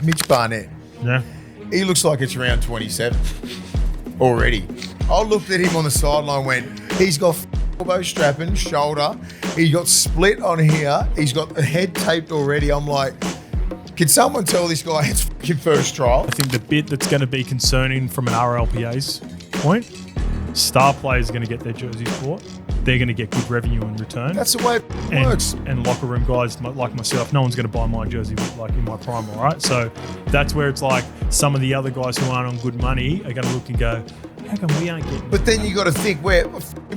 Mitch Barnett. Yeah. He looks like it's round 27 already. I looked at him on the sideline, went, he's got elbow strapping, shoulder. He got split on here. He's got the head taped already. I'm like, can someone tell this guy it's fucking first trial? I think the bit that's going to be concerning from an RLPA's point, star players are going to get their jerseys bought. They're going to get good revenue in return. That's the way it works. And locker room guys like myself, no one's going to buy my jersey like in my prime, all right? So that's where it's like some of the other guys who aren't on good money are going to look and go, how come we aren't getting But then you got to think, where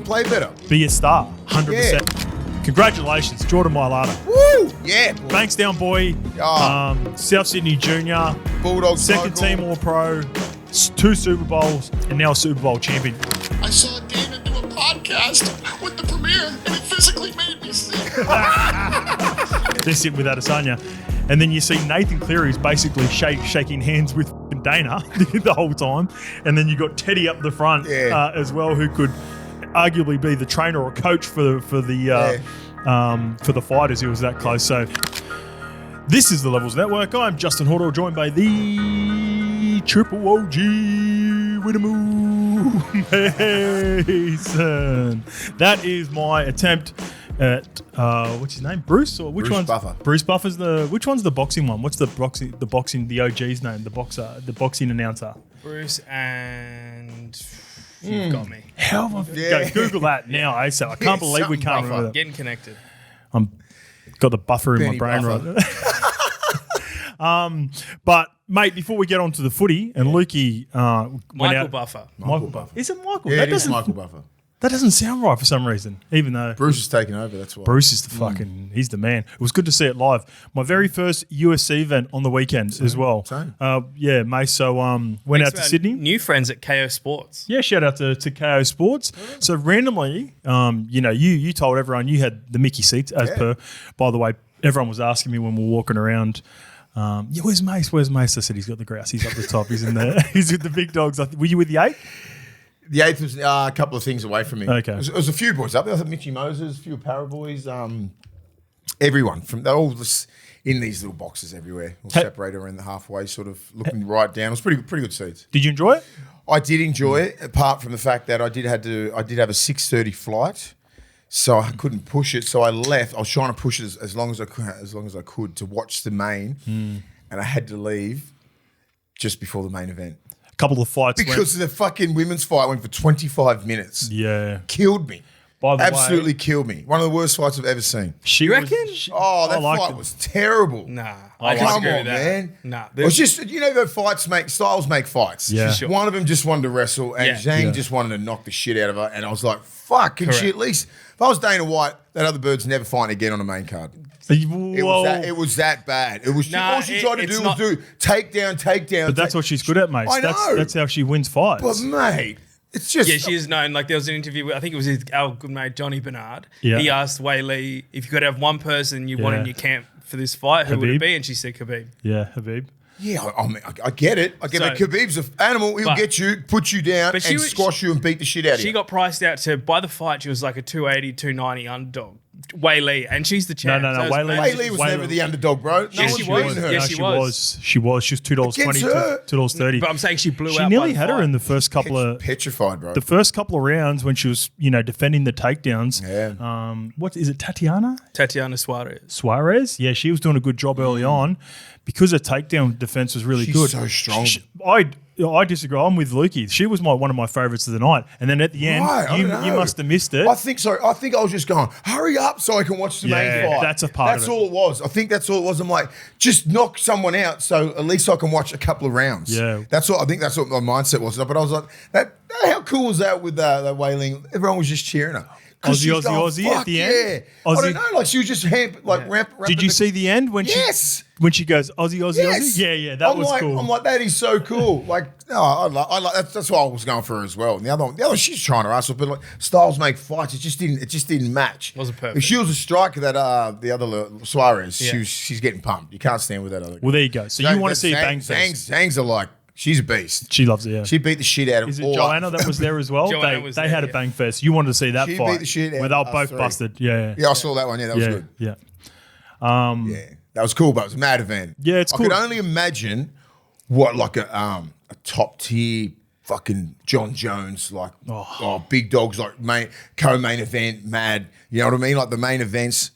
play better. Be a star, 100%. Yeah. Congratulations, Jordan MAILATA. Woo! Yeah. Boy. Bankstown boy, South Sydney Junior, Bulldogs, second team All-Pro, 2 Super Bowls, and now a Super Bowl champion. I saw David do a podcast with the Premier, and it physically made me sick. They're sitting with Adesanya. And then you see Nathan Cleary's basically shaking hands with Dana the whole time. And then you got Teddy up the front as well, who could arguably be the trainer or coach for the fighters. He was that close. So this is the Levels Network. I'm Justin Horo, joined by the Triple OG Winnamoo Mason. That is my attempt at what's his name? Bruce or which one's Buffer? Bruce Buffer's which one's the boxing one? What's the OG's name? The boxing announcer. Bruce and you've got me. How have I go Google that now, eh? So I can't believe we can't remember that. Getting connected. I'm got the buffer in Benny my brain Buffer. right. But mate, before we get on to the footy, and Lukey went out. Buffer. Michael Buffer. Is it Michael? Yeah, That it is doesn't- Michael Buffer. That doesn't sound right for some reason, even though Bruce is taking over, that's why. Bruce is the fucking, he's the man. It was good to see it live. My very first USC event on the weekend as well. Same. Yeah, mate. So went out to Sydney. New friends at KO Sports. Yeah, shout out to KO Sports. So randomly, you told everyone you had the Mickey seats as per. By the way, everyone was asking me when we were walking around, where's Mace? Where's Mace? I said, he's got the grouse. He's up the top. He's in there. He's with the big dogs. Were you with the 8? The 8th was a couple of things away from me. Okay. It was a few boys up there. I thought Mitchy Moses, a few Para boys, everyone. They're all just in these little boxes everywhere, all separated around the halfway, sort of looking right down. It was pretty good seats. Did you enjoy it? I did enjoy it, apart from the fact that I did have a 6:30 flight, so I couldn't push it. So I left. I was trying to push it as long as I could to watch the main, and I had to leave just before the main event. A couple of fights Because the fucking women's fight went for 25 minutes. Yeah. Killed me. By the Absolutely way, killed me. One of the worst fights I've ever seen. you reckon? That fight was terrible. Nah. Come can't on, agree with that. man. Nah. It was just, the styles make fights. Yeah. Sure. One of them just wanted to wrestle, and Zhang Yeah. just wanted to knock the shit out of her. And I was like, fuck, can she at least... If I was Dana White, that other bird's never fighting again on the main card. It was that bad. It was all she tried to do was do takedown. But that's what she's good at, mate. I know. That's how she wins fights. But mate, it's just... Yeah, she is known. Like there was an interview with, I think it was our good mate Johnny Bernard. Yeah. He asked Wei Lee if you could have one person you want Yeah. in your camp for this fight, who would Khabib. it be? And she said Khabib. Yeah, Habib. Yeah, I get it. I get So- that Khabib's an animal. He'll get you, put you down, But and squash you and beat the shit out of you. She got priced out to, by the fight, she was like a 280, 290 underdog. Wei Lee, and she's the champ. No, So Wei it's Lee- mad. Wei Lee was Wei never Lee- the underdog, bro. Yes, one's she was. beating her. Yes, No, she she was. was. She was $2.20 Against to her. $2.30. But I'm saying she blew She out. nearly by had the her in fight. the first couple of Petrified, bro. the first couple of rounds when she was, defending the takedowns. Yeah. What is it? Tatiana Tatiana Suarez. Suarez? Yeah, she was doing a good job early on because her takedown defense was really She's good. so strong. I disagree. I'm with Lukey. She was one of my favourites of the night. And then at the end, Right, I you don't know. must have missed it. I think so. I think I was just going, hurry up so I can watch the main fight. that's a part of That's it. all it was. I think that's all it was. I'm like, just knock someone out so at least I can watch a couple of rounds. Yeah. That's what I think that's what my mindset was. But I was like, how cool was that with that wailing? Everyone was just cheering her. 'Cause Aussie, she was Aussie, going, Aussie at "Fuck the yeah." end? I Aussie- don't know. Like she was just ramping. Did you see the end when Yes. she goes Aussie, Aussie, Yes. Aussie? Yeah, that was cool. I'm like, that is so cool. Like, no, I like that's what I was going for as well. And the other, she's trying to wrestle, but like styles make fights. It just didn't match. Wasn't perfect. If she was a striker, that the other Suarez, Yeah. she's getting pumped. You can't stand with that other. Well, there you go. So you want to see Bang Fest. Zhang's she's a beast. She loves it, yeah. She beat the shit out of. Is it all Joanna that was there as well? Joanna was they there, had a yeah. Bang Fest. You wanted to see that She fight. beat the shit out where they were of us both three. busted. Yeah. Yeah, I saw that one. Yeah, that was good. Yeah. Yeah, That was cool, but it was a mad event. Yeah, it's cool. I could only imagine what like a top tier fucking John Jones, like big dogs, like co-main event, mad. You know what I mean? Like the main events.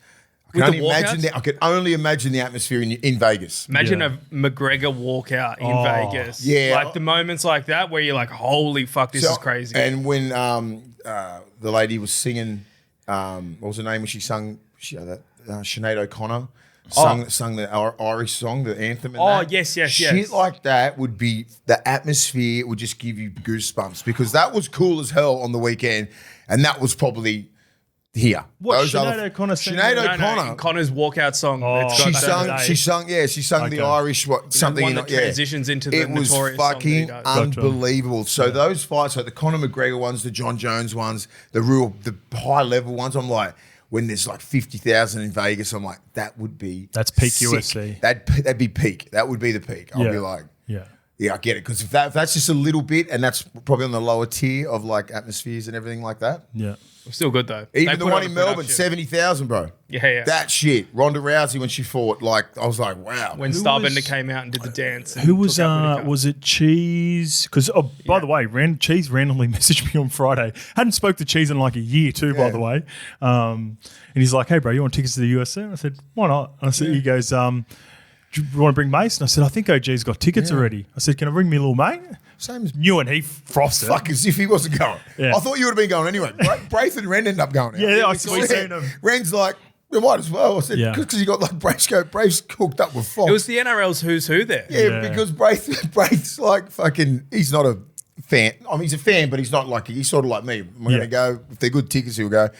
I could only imagine the atmosphere in Vegas. Imagine a McGregor walkout in Vegas. Yeah. Like the moments like that where you're like, holy fuck, this is crazy. And when the lady was singing, what was her name when she sung Sinead O'Connor sung the Irish song, the anthem. And yes. Shit like that would be, the atmosphere would just give you goosebumps because that was cool as hell on the weekend. And that was probably here. What, Sinead O'Connor sang? Sinead O'Connor. Connor's walkout song. She sung the Irish something. One that transitions into the it was notorious fucking song that unbelievable. So those fights, like the Conor McGregor ones, the John Jones ones, the high level ones, I'm like, when there's like 50,000 in Vegas, I'm like, that's peak sick. UFC. That'd be peak. That would be the peak. I'll be like, yeah, I get it. Because if that's just a little bit, and that's probably on the lower tier of like atmospheres and everything like that. Yeah. Still good though. Even the one in Melbourne, 70,000, bro. Yeah. That shit. Ronda Rousey when she fought, like I was like, wow. When Starbender came out and did the dance. Who was it Cheese? Because by the way, Cheese randomly messaged me on Friday. Hadn't spoke to Cheese in like a year too, by the way. And he's like, hey bro, you want tickets to the UFC? And I said, why not? And I said, he goes, do you want to bring Mace? And I said, I think OG's got tickets already. I said, can I bring me little mate? Same as you, and he frosted. Fuck as if he wasn't going. Yeah. I thought you would have been going anyway. Braith and Ren ended up going out. Yeah, we've seen him. Ren's like, we might as well. I said, because you got like Braith's hooked up with Fox. It was the NRL's who's who there. Yeah, because Braith's like fucking, he's not a fan. I mean, he's a fan, but he's not like, he's sort of like me. We're going to go, if they're good tickets, he'll go.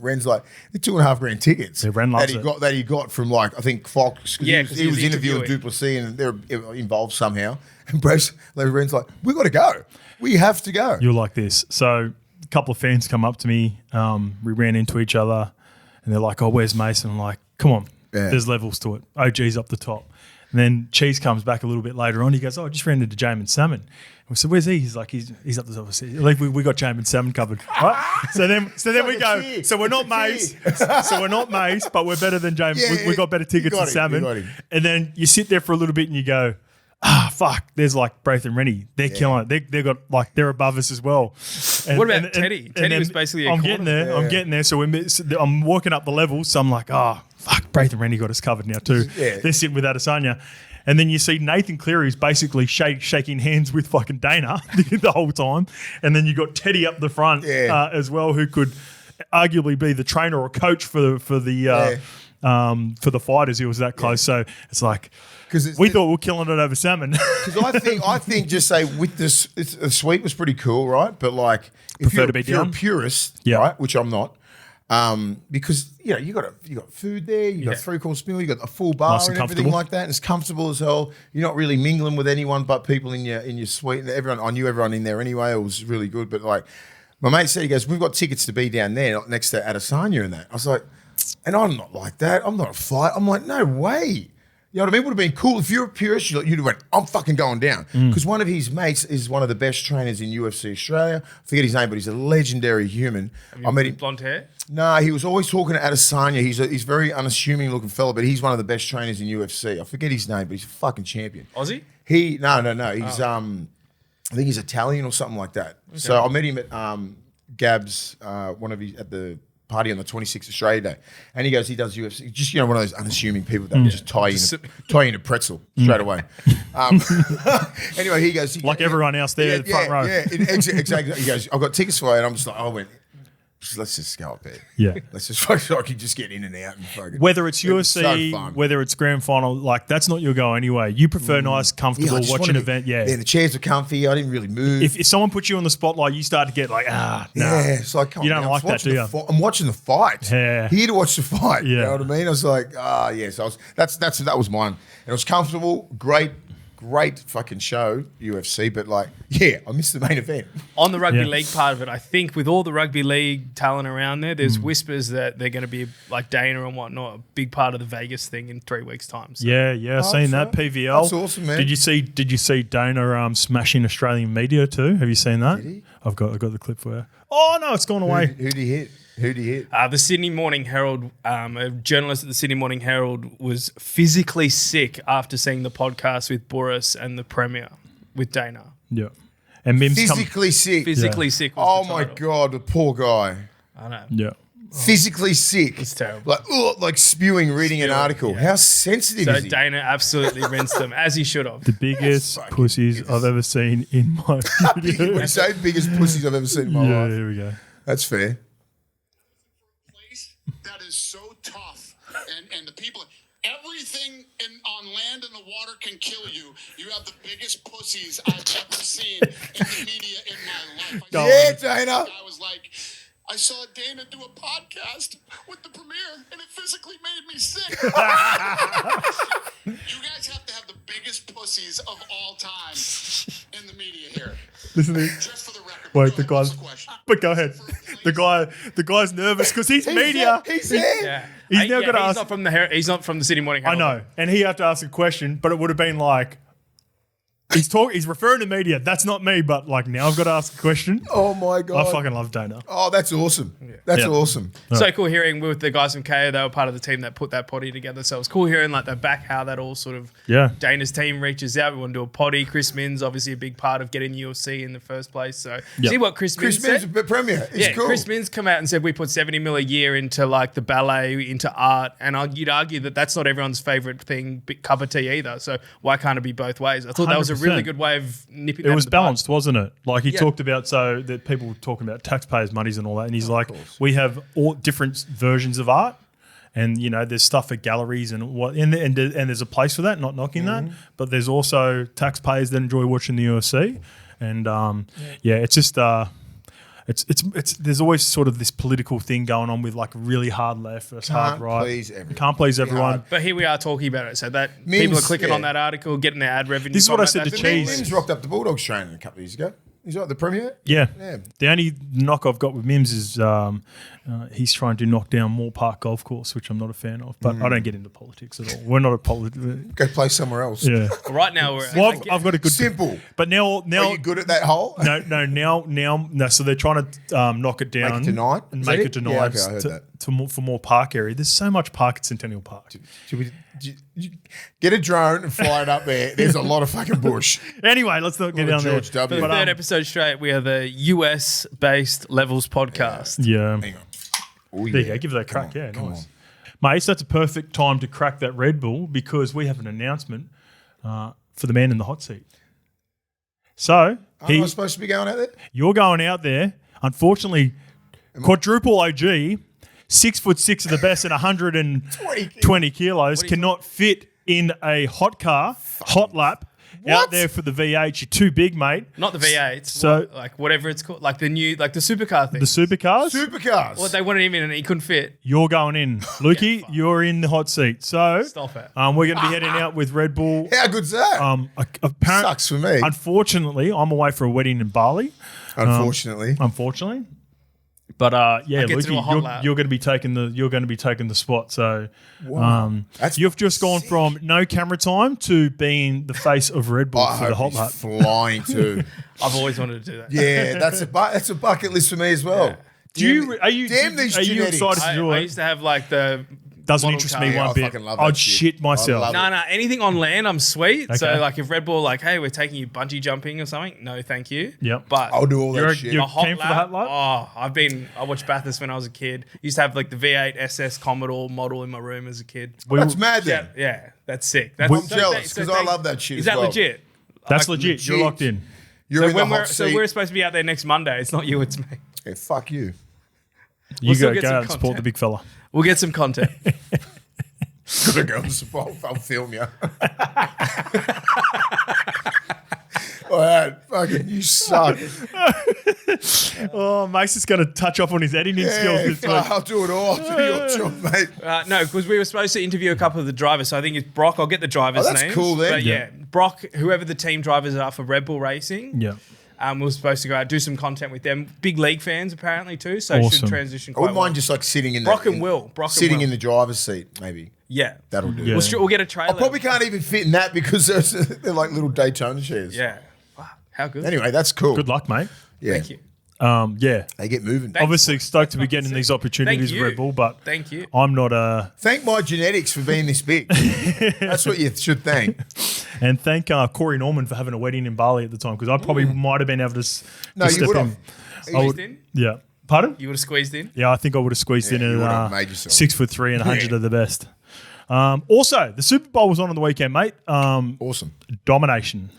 Ren's like, they're $2.5 grand tickets. Yeah, Ren loves that he got from like, I think Fox. Yeah, he was interviewing Duplessis and they're involved somehow. And Ren's like, we got to go. We have to go. You're like this. So a couple of fans come up to me. We ran into each other and they're like, oh, where's Mason? I'm like, come on. Yeah. There's levels to it. OG's up the top. And then Cheese comes back a little bit later on. He goes, oh, I just ran into Jamin Salmon. And we said, where's he? He's like, he's up the top. I said, like, we got Jamin Salmon covered. Right? So then we go, so we're not Mace. So we're not Mace, but we're better than Jamin. Yeah, we got better tickets than Salmon. And then you sit there for a little bit and you go, fuck, there's like Braith and Rennie. They're killing it. They've got like, they're above us as well. And, what about Teddy? Teddy was basically I'm getting there. So I'm walking up the levels. So I'm like, fuck, Braith and Rennie got us covered now too. Yeah. They're sitting with Adesanya. And then you see Nathan Cleary's basically shaking hands with fucking Dana the whole time. And then you got Teddy up the front as well, who could arguably be the trainer or coach for the fighters. He was that close. Yeah. So it's like, we thought we were killing it over salmon. Because I think just say with this, the sweet was pretty cool, right? But like, if you're a purist, right, which I'm not, because you got food there, you got a 3-course meal, you got a full bar and everything like that, and it's comfortable as hell. You're not really mingling with anyone but people in your suite. And I knew everyone in there anyway. It was really good. But like, my mate said, he goes, we've got tickets to be down there next to Adesanya and that. I was like, and I'm not like that. I'm not a fight. I'm like, no way. You know what I mean? It would have been cool if you're a purist. You'd have went, I'm fucking going down. Because one of his mates is one of the best trainers in UFC Australia. I forget his name, but he's a legendary human. I met him. Blonde hair? No, he was always talking to Adesanya. He's very unassuming looking fella, but he's one of the best trainers in UFC. I forget his name, but he's a fucking champion. Aussie? No. He's I think he's Italian or something like that. Okay. So I met him at Gab's at the party on the 26th Australia Day, and he goes, he does UFC, just one of those unassuming people that just tie you in a pretzel straight away. Anyway, he goes, like everyone else there, the front row. Yeah, exactly. He goes, I've got tickets for you, and I'm just like, let's just go up there. Yeah. Let's just fucking, so I can just get in and out. And fucking, whether it's UFC, so whether it's grand final, like that's not your go anyway. You prefer nice, comfortable, watch an event. Yeah. The chairs are comfy. I didn't really move. If someone puts you on the spotlight, you start to get like, nah. Yeah, it's like, you don't like that, do you? I'm watching the fight. Yeah. Here to watch the fight. Yeah. You know what I mean? I was like, yes. That was mine. And it was comfortable, great fucking show, UFC, but like, I missed the main event. On the rugby league part of it, I think with all the rugby league talent around there, there's whispers that they're going to be like Dana and whatnot, a big part of the Vegas thing in 3 weeks' time. So. Yeah, seen that PVL. That's awesome, man. Did you see Dana smashing Australian media too? Have you seen that? Did he? I've got the clip for you. Oh no, it's gone away. Who'd he hit? Who'd he hit? The Sydney Morning Herald, a journalist at the Sydney Morning Herald, was physically sick after seeing the podcast with Boris and the Premier with Dana. Yeah. And Mims Physically sick. Physically sick. Oh Was the my title. God, the poor guy. I know. Yeah. Physically sick. It's terrible. Like spewing, reading an article. yeah. How sensitive So is he? Dana absolutely rinsed them, as he should have. The biggest pussies I've ever seen in my video. Would you say biggest pussies I've ever seen in my Yeah, life? here we go. That's fair. Place that is so tough, and the people, everything on land and the water can kill you. You have the biggest pussies I've ever seen in the media in my life. Yeah, Dana. I was like, I saw Dana do a podcast with the Premier, and it physically made me sick. You guys have to have the biggest pussies of all time in the media here. Listen to Just for the record. Wait, Go the ahead, guy's. what's the question? But go ahead. The guy's nervous because he's media. He's there. Yeah. He's now gotta he's ask- not from the he's not from the Sydney Morning I Herald. know, and he had to ask a question, but it would have been like, he's referring to media. That's not me, but like now I've got to ask a question. Oh my God. I fucking love Dana. Oh, that's awesome. That's Yeah. awesome. So cool hearing with the guys from KO. They were part of the team that put that potty together. So it was cool hearing like the back how that all sort of Yeah. Dana's team reaches out. We want to do a potty. Chris Minns obviously a big part of getting UFC in the first place. So Yep. see what Chris Minns Chris Minns, said. a premier. It's Yeah, cool. Chris Minns come out and said we put 70 mil a year into like the ballet, into art, and you'd argue that that's not everyone's favorite thing, cup of tea either. So why can't it be both ways? I thought that was a really 100%. good way of nipping. It that was in the bud. balanced, wasn't it? Like he Yeah. talked about so that people were talking about taxpayers' monies and all that, and he's like, we have all different versions of art, and you know, there's stuff for galleries and what, and there's a place for that. Not knocking that, but there's also taxpayers that enjoy watching the UFC, and it's just. It's there's always sort of this political thing going on with like really hard left versus hard right. please everyone. Can't please everyone. hard. But here we are talking about it. So that Mims, people are clicking yeah. on that article, getting their ad revenue. This is what from I it. said to That's Cheese. amazing. Mims rocked up the Bulldogs training a couple of years ago. He's like the premier. Yeah. Yeah. The only knock I've got with Mims is he's trying to knock down Moore Park Golf Course, which I'm not a fan of. But I don't get into politics at all. We're not a Go play somewhere else. Yeah. Right now we're. Well, I've got a good Simple. But now Are you good at that hole? no. So they're trying to knock it down, Make it to 9? and Is make that it to it? 9 Yeah, okay, I heard that. for more park area. There's so much park at Centennial Park. Should we get a drone and fly it up there? There's a lot of fucking bush. Anyway, let's not get down there. George For W. the But, third episode straight, we are the US based Levels podcast. Yeah. Hang on. Oh, There you yeah. go. Give that a Come crack. on, Yeah, come nice. Mate, so that's a perfect time to crack that Red Bull because we have an announcement for the man in the hot seat. So Am I supposed to be going out there? you're going out there. Unfortunately, quadruple OG, 6'6" of the best and 120 kilos, cannot fit in a hot car, HOTLAP, out What? there for the V8. You're too big, mate. Not the V8, So- like whatever it's called, like the new, like the supercar thing. The supercars, Supercars. Well, they wanted him in and he couldn't fit. you're going in. Lukey, you're in the hot seat. So Stop it. we're going to be heading out with Red Bull. How good's that? Apparently, Sucks for me. Unfortunately, I'm away for a wedding in Bali. Unfortunately. But yeah, get to do a Lukey, hot lap. you're going to be taking the spot. So That's you've just gone from no camera time to being the face of Red Bull I for the hope hot he's lap. flying too. I've always wanted to do that. Yeah, that's a bucket list for me as well. Are you Damn these are you genetics. excited to do I it? used to have like the. Doesn't model interest car. me Yeah, one I bit. fucking love that I'd shit. shit myself. I love No, anything on land, I'm sweet. So Okay. like if Red Bull, like, hey, we're taking you bungee jumping or something. No, thank you. Yep. But I'll do all that You're- shit. you're- a hot keen for the lap. hot lap? I watched Bathurst when I was a kid. Used to have like the V8 SS Commodore model in my room as a kid. That's mad Yeah, then. yeah, that's sick. That's I'm jealous because I love that shit Is as that well. legit? That's Like, legit. You're legit. locked in. You're So in the when hot seat. we're supposed to be out there next Monday. It's not you, it's me. Yeah, fuck you. You still go get go some out and support content. the big fella. We'll get some content. Gotta go and support. I'll film you. All right, fucking, you suck. Oh, Mace is going to touch up on his editing skills Yeah, this week. I'll do it all. I'll do your job, mate. No, because we were supposed to interview a couple of the drivers. So I think it's Brock. I'll get the drivers' Oh, that's names. cool then. But Yeah. yeah, Brock, whoever the team drivers are for Red Bull Racing. Yeah. We were supposed to go out do some content with them. Big league fans apparently too, so it Awesome. should transition I quite wouldn't well. mind just like sitting in Brock the and Will. Brock and sitting Will. in the driver's seat, maybe. Yeah. That'll do. Yeah. We'll get a trailer. I probably can't even fit in that because they're like little Daytona chairs. Yeah. Wow, how good. Anyway, that's cool. Good luck, mate. Yeah. Thank you. Yeah. They get moving. Obviously stoked to be getting these opportunities with you. Red Bull, but Thank you. I'm not a... Thank my genetics for being this big. That's what you should thank. And thank Corey Norman for having a wedding in Bali at the time, because I probably might have been able to, No, to you step would in. have. Squeezed in? Yeah. Pardon? You would have squeezed in? Yeah, I think I would have squeezed in you would have at made yourself. 6'3" and 100 of the best. Also, the Super Bowl was on the weekend, mate. Awesome. Domination.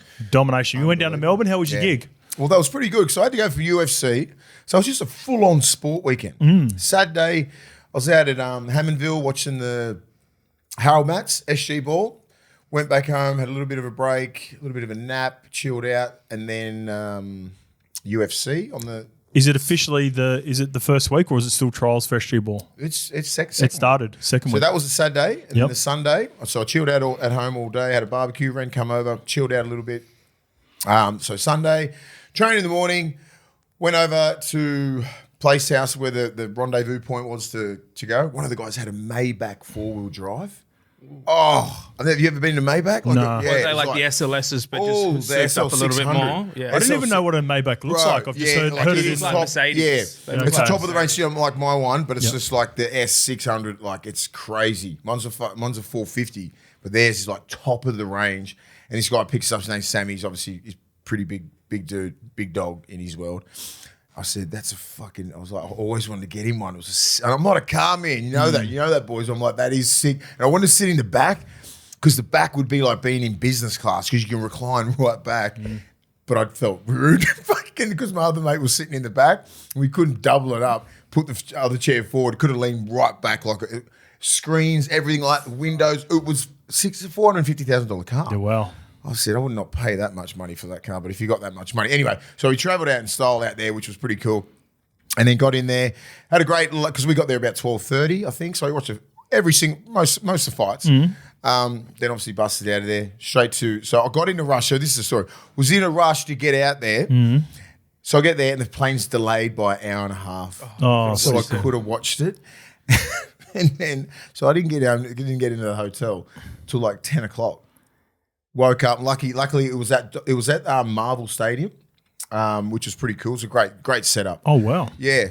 You went down to Melbourne. How was your gig? Well, that was pretty good because I had to go for UFC. So it was just a full-on sport weekend. Saturday, I was out at Hammondville watching the Harold Matts SG Ball. Went back home, had a little bit of a break, a little bit of a nap, chilled out, and then UFC on the... Is it officially the first week, or is it still trials for SG Ball? It's second. It started second So week. that was the Saturday, and then the Sunday. So I chilled out at home all day, had a barbecue, Ren come over, chilled out a little bit. So Sunday, trained in the morning, went over to Place House where the rendezvous point was to go. One of the guys had a Maybach four-wheel drive. Oh, have you ever been to Maybach? No. Yeah, Or they it was like the SLSs, but Oh, just the souped up a little bit SL600. more. Yeah. I didn't even know what a Maybach looks Bro, like. I've just yeah, heard like it it in is like top- Mercedes. Yeah, They look it's the like top of the range. Like my one, but it's Yep. just like the S600. Like it's crazy. Mine's a 450, but theirs is like top of the range. And this guy picks up. His name's Sammy. He's pretty big dude, big dog in his world. I said, that's a fucking, I was like, I always wanted to get him one. It was and I'm not a car man, you know that. You know that, boys. I'm like, that is sick. And I wanted to sit in the back because the back would be like being in business class because you can recline right back. But I felt rude fucking because my other mate was sitting in the back. We couldn't double it up, put the other chair forward, could have leaned right back like screens, everything like the windows. It was $450,000 car. Yeah, wow. I said, I would not pay that much money for that car, but if you got that much money. Anyway, so we travelled out in style out there, which was pretty cool. And then got in there, had a great, because we got there about 12:30, I think. So I watched most of the fights. Then obviously busted out of there, straight to, so I got in a rush. So this is the story. Was in a rush to get out there. So I get there and the plane's delayed by an hour and a half. Oh, So I sick. could have watched it. And then, so I didn't get into the hotel till like 10 o'clock. Woke up. Luckily, it was at Marvel Stadium, which was pretty cool. It was a great setup. Oh, wow. Yeah.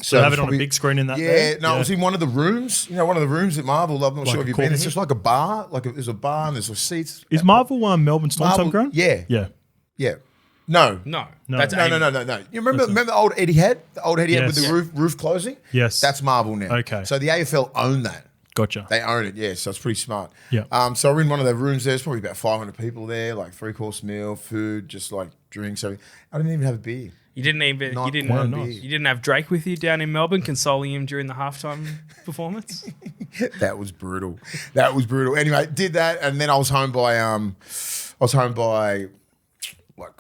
So have it on a big screen in that there? It was in one of the rooms. You know, one of the rooms at Marvel. I'm not Like sure a if you've been. It's corner? just like a bar. There's a bar and there's seats. Is Marvel Melbourne Storm Marvel- Ground? Yeah. Yeah. Yeah. No. No. No. That's No. Amy. You remember the old Etihad? The old Etihad Yes. with the roof closing? Yes. That's Marvel now. Okay. So the AFL own that. Gotcha. They own it, yeah. So it's pretty smart. Yeah. So we're in one of the rooms there. There's probably about 500 people there, like 3-course meal, food, just like drinks. Everything. I didn't even have a beer. You didn't even. Not You didn't. one nice. beer. You didn't have Drake with you down in Melbourne, consoling him during the halftime performance. That was brutal. Anyway, did that, and then I was home by like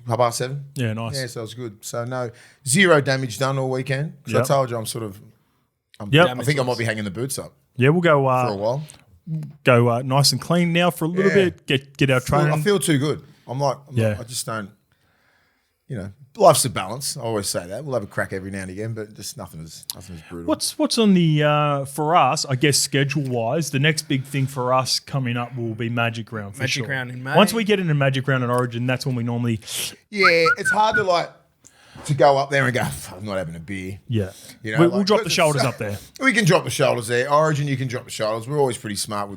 7:30. Yeah, nice. Yeah, so it was good. So no, zero damage done all weekend. Because Yep. I told you I think I might be hanging the boots up Yeah, we'll go for a while. nice and clean now for a little Yeah. bit. Get our training. I feel too good. I just don't. Life's a balance. I always say that. We'll have a crack every now and again, but just nothing is brutal. What's on the for us? I guess schedule wise, the next big thing for us coming up will be Magic Round. For Magic sure. Round in May. Once we get into Magic Round at Origin, that's when we normally Yeah, it's hard to go up there and go, I'm not having a beer. we'll like, drop the because shoulders it's- up there. We can drop the shoulders there. Origin, you can drop the shoulders. We're always pretty smart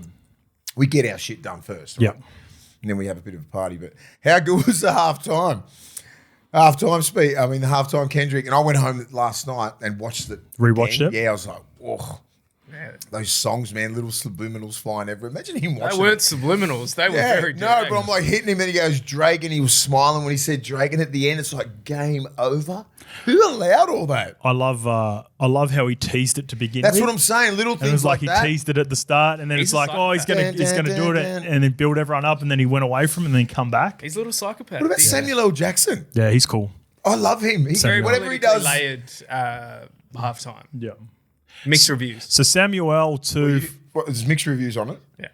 we get our shit done first. Right? Yeah. And then we have a bit of a party. But how good was the halftime? Halftime speech. I mean, the halftime Kendrick. And I went home last night and watched it. Rewatched again. it? Yeah, I was like, oh, those songs, man, little subliminals flying everywhere. Imagine him They watching weren't it. subliminals. They were Yeah, very no, direct. but I'm like hitting him and he goes Drake and he was smiling when he said Drake and at the end it's like game over. Who allowed all that? I love how he teased it to begin That's with. what I'm saying. Little And it things was like like he that. teased it at the start, and then He's it's a like, oh, he's gonna psychopath. do it, and then build everyone up, and then he went away from him, and then come back. He's a little psychopath. What about Samuel L. Jackson? Yeah, he's cool. I love him. Samuel. Whatever he Politically does. layered halftime. Yeah. Mixed reviews. So Samuel to There's mixed reviews on it. Yeah.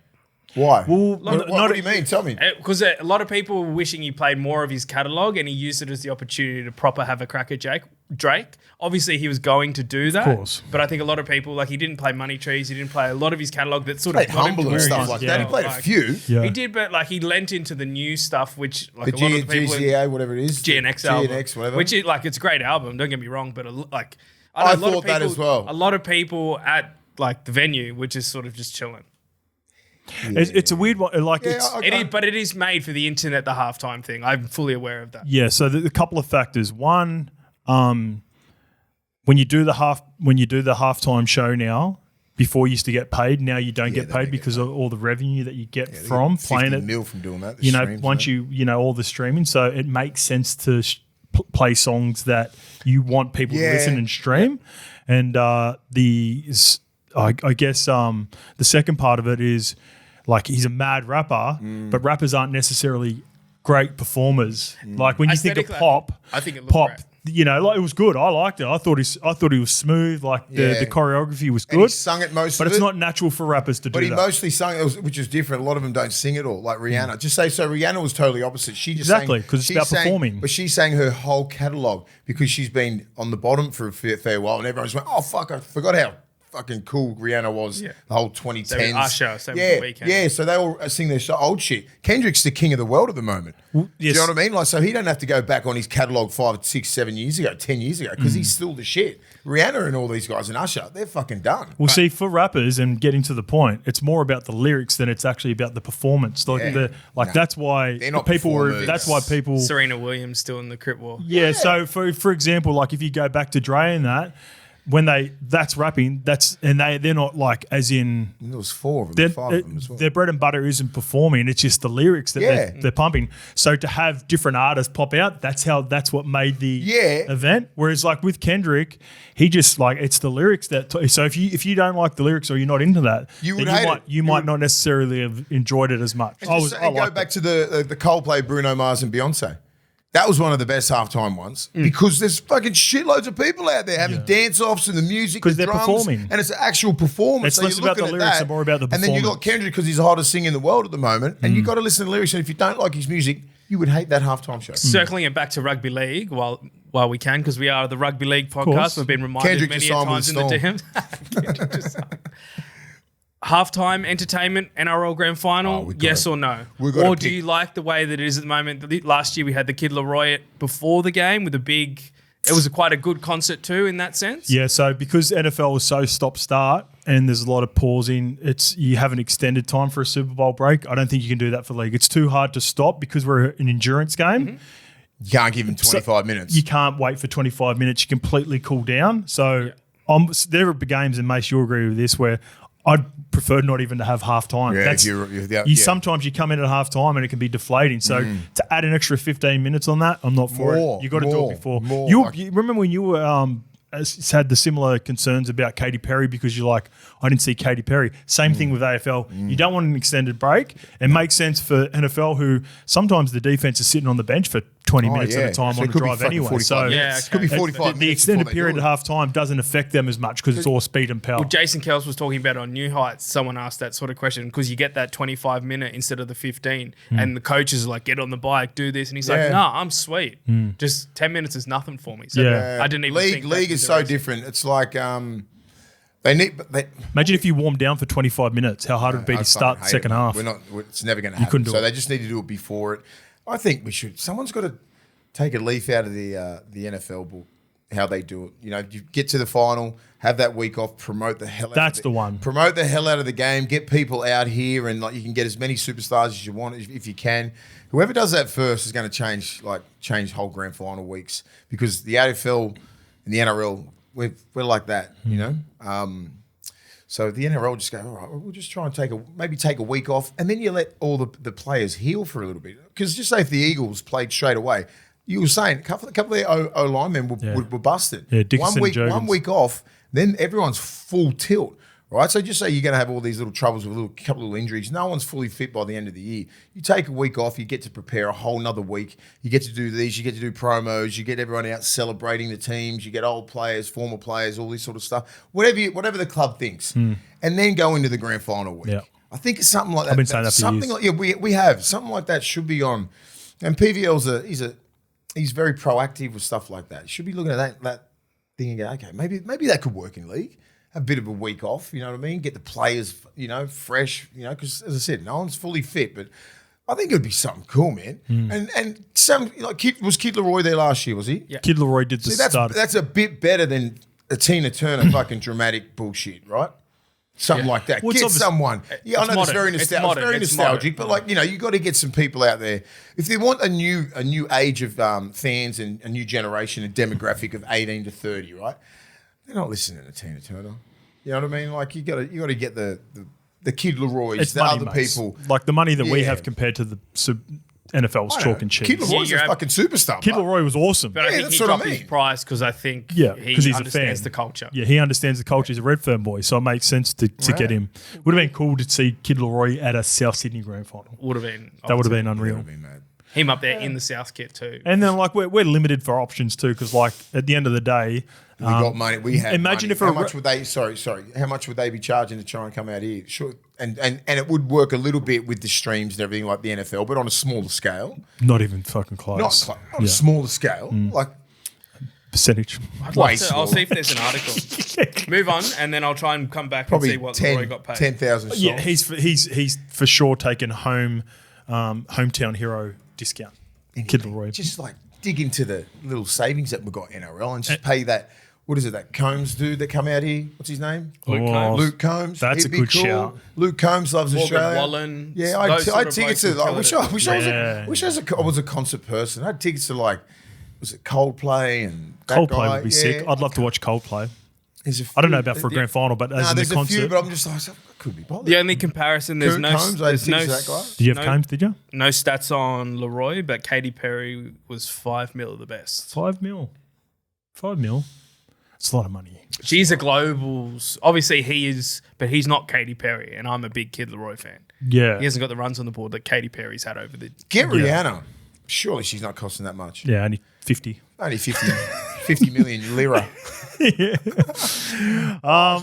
Why? Well, what do you mean? Tell me. Because a lot of people were wishing he played more of his catalogue and he used it as the opportunity to proper have a crack at Jake. Drake. Obviously, he was going to do that. Of course. But I think a lot of people, like, he didn't play Money Trees. He didn't play a lot of his catalogue that sort of Played got him to Humble and where he stuff is like now. that. He played a Like, few. Yeah. He did, but like he lent into the new stuff, which like The a lot of the people GCA, whatever it is. GNX album, GNX, whatever. which is like it's a great album. Don't get me wrong, but like I know a lot thought of that people, as well. A lot of people at like the venue, which is sort of just chilling. It's a weird one. Like Yeah, it's It is, but it is made for the internet, the halftime thing. I'm fully aware of that. yeah. So the couple of factors. One, when you do the halftime show now, before you used to get paid, now you don't get they paid don't get because of all the revenue that you get from 50 playing it. mil from doing that. the You know, streams, once mate. you know all the streaming, so it makes sense to play songs that you want people to Yeah. listen and stream. And I guess the second part of it is like he's a mad rapper, but rappers aren't necessarily great performers. Like when you think of Aesthetically, pop, I think it looked great. you know, like it was good. I liked it. I thought he was smooth. Like Yeah. the choreography was And he good. sung it most But of it's it. not natural for rappers to But do he that. mostly sung it, which is different. A lot of them don't sing at all, like Rihanna. Just say so. Rihanna was totally opposite. She just Exactly, sang- 'cause it's she about sang- performing. But she sang her whole catalog because she's been on the bottom for a fair while, and everyone just went, "Oh fuck, I forgot how fucking cool Rihanna was." Yeah. The whole 2010s. Same with Usher, same with yeah, The Weeknd. yeah. So they all sing their old shit. Kendrick's the king of the world at the moment. Do yes. you know what I mean? Like, so he don't have to go back on his catalog 5, 6, 7 years ago, 10 years ago, because he's still the shit. Rihanna and all these guys and Usher, they're fucking done. Well, see, for rappers and getting to the point, it's more about the lyrics than it's actually about the performance. Like, Yeah. that's why They're not people were. performers. That's why people. Serena Williams still in the Crip War. Yeah. So for example, like if you go back to Dre and that, when that's rapping, they're not like as in. And there was 4 of them, 5 of them as well. Their bread and butter isn't performing; it's just the lyrics that Yeah. they're pumping. So to have different artists pop out, that's what made the Yeah. event. Whereas like with Kendrick, he just like it's the lyrics that. So if you don't like the lyrics or you're not into that, You would then hate it. you might not necessarily have enjoyed it as much. And I go liked back it. to the Coldplay, Bruno Mars and Beyonce. That was one of the best halftime ones because there's fucking shitloads of people out there having dance-offs and the music, 'Cause the they're drums, performing. and it's an actual performance. It's so less you're about the looking at lyrics that, and more about the And then you got performance. Kendrick because he's the hottest singer in the world at the moment, and you got to listen to the lyrics. And if you don't like his music, you would hate that halftime show. Circling it back to rugby league while we can, because we are the rugby league course. podcast. We've been reminded Kendrick many just a signed with times in the the DMs. Kendrick just signed. Halftime entertainment, NRL Grand Final, we got yes it. or no? We got Or to do pick. you like the way that it is at the moment? Last year we had the Kid Leroy before the game with a big. It was quite a good concert too in that sense. Yeah, so because NFL was so stop-start and there's a lot of pausing, you have an extended time for a Super Bowl break. I don't think you can do that for league. It's too hard to stop because we're an endurance game. You can't give him 25 minutes. You can't wait for 25 minutes. You completely cool down. So there are games, and Mace, you'll agree with this, where I'd prefer not even to have half time. Yeah, That's, if you're- yeah. Sometimes you come in at half time and it can be deflating. So to add an extra 15 minutes on that, I'm not for More, it. You got to do more, it before. more. You remember when you were had the similar concerns about Katy Perry because you're like, I didn't see Katy Perry. Same thing with AFL. You don't want an extended break. It makes sense for NFL, who sometimes the defense is sitting on the bench for 20 minutes at a time So on it a could be drive fucking anyway. 45 So minutes. Yeah, Could be okay. 45 the minutes extended before they period do at it. half time doesn't affect them as much because it's all speed and power. Well, Jason Kells was talking about on New Heights. Someone asked that sort of question because you get that 25 minute instead of the 15, and the coaches are like, "Get on the bike, do this," and he's like, Yeah. "No, I'm sweet. Just 10 minutes is nothing for me." So Yeah. I didn't even think League that is was so the different. It's like they need. Imagine if you warmed down for 25 minutes, how hard it would be I to start the fucking hate second it. half. It's never going to happen. couldn't do So it. they just need to do it before it. I think we should. Someone's got to take a leaf out of the NFL book. How they do it. You know, you get to the final, have that week off, promote the hell out That's of the one. Promote the hell out of the game, get people out here, and like you can get as many superstars as you want if you can. Whoever does that first is going to change whole grand final weeks, because the AFL and the NRL, we're like that, you know? So the NRL just go, all right, we'll just try and take a week off, and then you let all the players heal for a little bit. Because just say if the Eagles played straight away, you were saying a couple of their O linemen were busted. Yeah, Dickinson and Jurgens. 1 week off, then everyone's full tilt, right? So just say you're going to have all these little troubles with a couple of little injuries. No one's fully fit by the end of the year. You take a week off, you get to prepare a whole nother week. You get to do these, you get to do promos, you get everyone out celebrating the teams, you get old players, former players, all this sort of stuff. Whatever the club thinks. And then go into the grand final week. Yeah. I think it's something like that. I've been saying that for something years. like we have. Something like that should be on. And PVL's he's very proactive with stuff like that. You should be looking at that thing and go, okay, maybe that could work in league. Have a bit of a week off, you know what I mean? Get the players, fresh, because as I said, no one's fully fit, but I think it would be something cool, man. And some was Kid Leroy there last year? Was he? Yeah. Kid Leroy did the start. That's a bit better than a Tina Turner fucking dramatic bullshit, right? Something like that. Well, get someone. Yeah, I know it's very nostalgic. Very nostalgic, but you got to get some people out there if they want a new age of fans and a new generation, a demographic of 18 to 30, right? They're not listening to Tina Turner. You know what I mean? Like you got to get the Kid Leroys, It's the money, other mates. people. Like the money that we Yeah. have compared to the NFL's I chalk know. and cheese. Kid Leroy's Yeah, a you're fucking superstar. Kid mate. Leroy was awesome. But I think that's he what I dropped his mean. price because I think Yeah, he because he's a fan. understands the culture. Yeah, he understands the culture. He's a Redfern boy, so it makes sense to get him. Would have been cool to see Kid Leroy at a South Sydney grand final. Would have been. That would have been That unreal. would be mad. Him up there in the South kit too. And then we're limited for options too, because at the end of the day, We got money. We had imagine money. if how much would they? Sorry. How much would they be charging to try and come out here? Sure, and it would work a little bit with the streams and everything like the NFL, but on a smaller scale. not even fucking close. Not on a smaller scale. Like Percentage. way I'll smaller. see if there's an article. Move on, and then I'll try and come back Probably and see what Leroy got paid. 10,000 songs. Yeah, he's for sure taken hometown hero discount. Kid Leroy. Just like dig into the little savings that we got NRL and just pay that. What is it? That Combs dude that come out here? What's his name? Luke Combs. That's He'd a be good shout. Luke Combs loves Morgan Australia. Wallen, Yeah, I those sort had of tickets blokes to. I would wish kill I it. wish I was a concert person. I had tickets to was it Coldplay and that Coldplay guy? would be Yeah. sick. I'd love to watch Coldplay. There's a I don't know few- about for a grand final, but as Nah, in there's the a few, concert. but I'm just like, I could be bothered. The only comparison, there's no Combs, I had there's no tickets to that guy. Did you have no, Combs, did you? no stats on Leroy, but Katy Perry was 5 mil of the best. 5 mil. 5 mil. It's a lot of money. She's a globals. Obviously, he is, but he's not Katy Perry, and I'm a big Kid Leroy fan. Yeah. He hasn't got the runs on the board that Katy Perry's had over the. Get Rihanna. Surely she's not costing that much. Yeah, only 50. Only 50 million lira.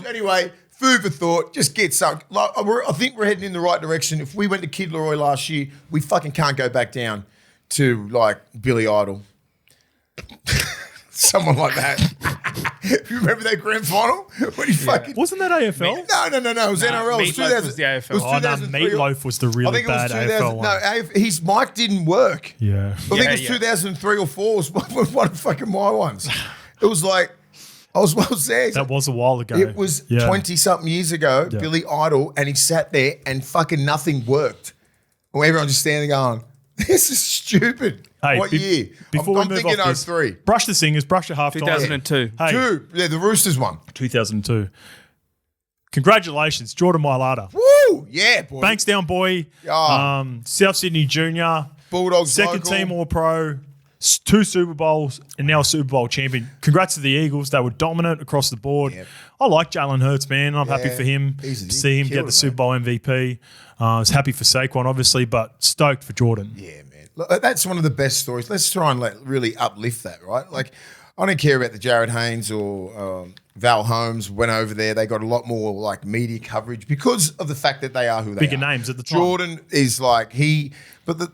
Anyway, food for thought. Just get some. Like, I think we're heading in the right direction. If we went to Kid Leroy last year, we fucking can't go back down to like Billy Idol. Someone like that. You remember that grand final? When he fucking. Wasn't that AFL? No. It was NRL. It was Meatloaf was the AFL. It was Oh, no, 2003. Meatloaf was the I really think it was bad 2000. AFL one. No, his mic didn't work. Yeah. I think it was 2003 or 4 was one of fucking my ones. It was like, I was well there. That was a while ago. It was 20-something years ago, Yeah. Billy Idol, and he sat there and fucking nothing worked. And everyone just standing going, this is stupid. Hey, What year? Before I'm we move thinking off this, 03. brush the singers, brush the halftime. 2002. Hey, 2. Yeah, the Roosters won. 2002. Congratulations, Jordan MAILATA. Woo! Yeah, boy. Bankstown boy. Oh. South Sydney Junior. Bulldogs Second local. team All-Pro. 2 Super Bowls and now a Super Bowl champion. Congrats to the Eagles. They were dominant across the board. Yep. I like Jalen Hurts, man. I'm happy Yeah. for him He's- to he see him get killed the it, Super mate. Bowl MVP. I was happy for Saquon, obviously, but stoked for Jordan. Yeah, man. Look, that's one of the best stories. Let's try and really uplift that, right? Like, I don't care about the Jared Haynes or Val Holmes went over there. They got a lot more like media coverage because of the fact that they are who they Bigger are. names at the time. Jordan is like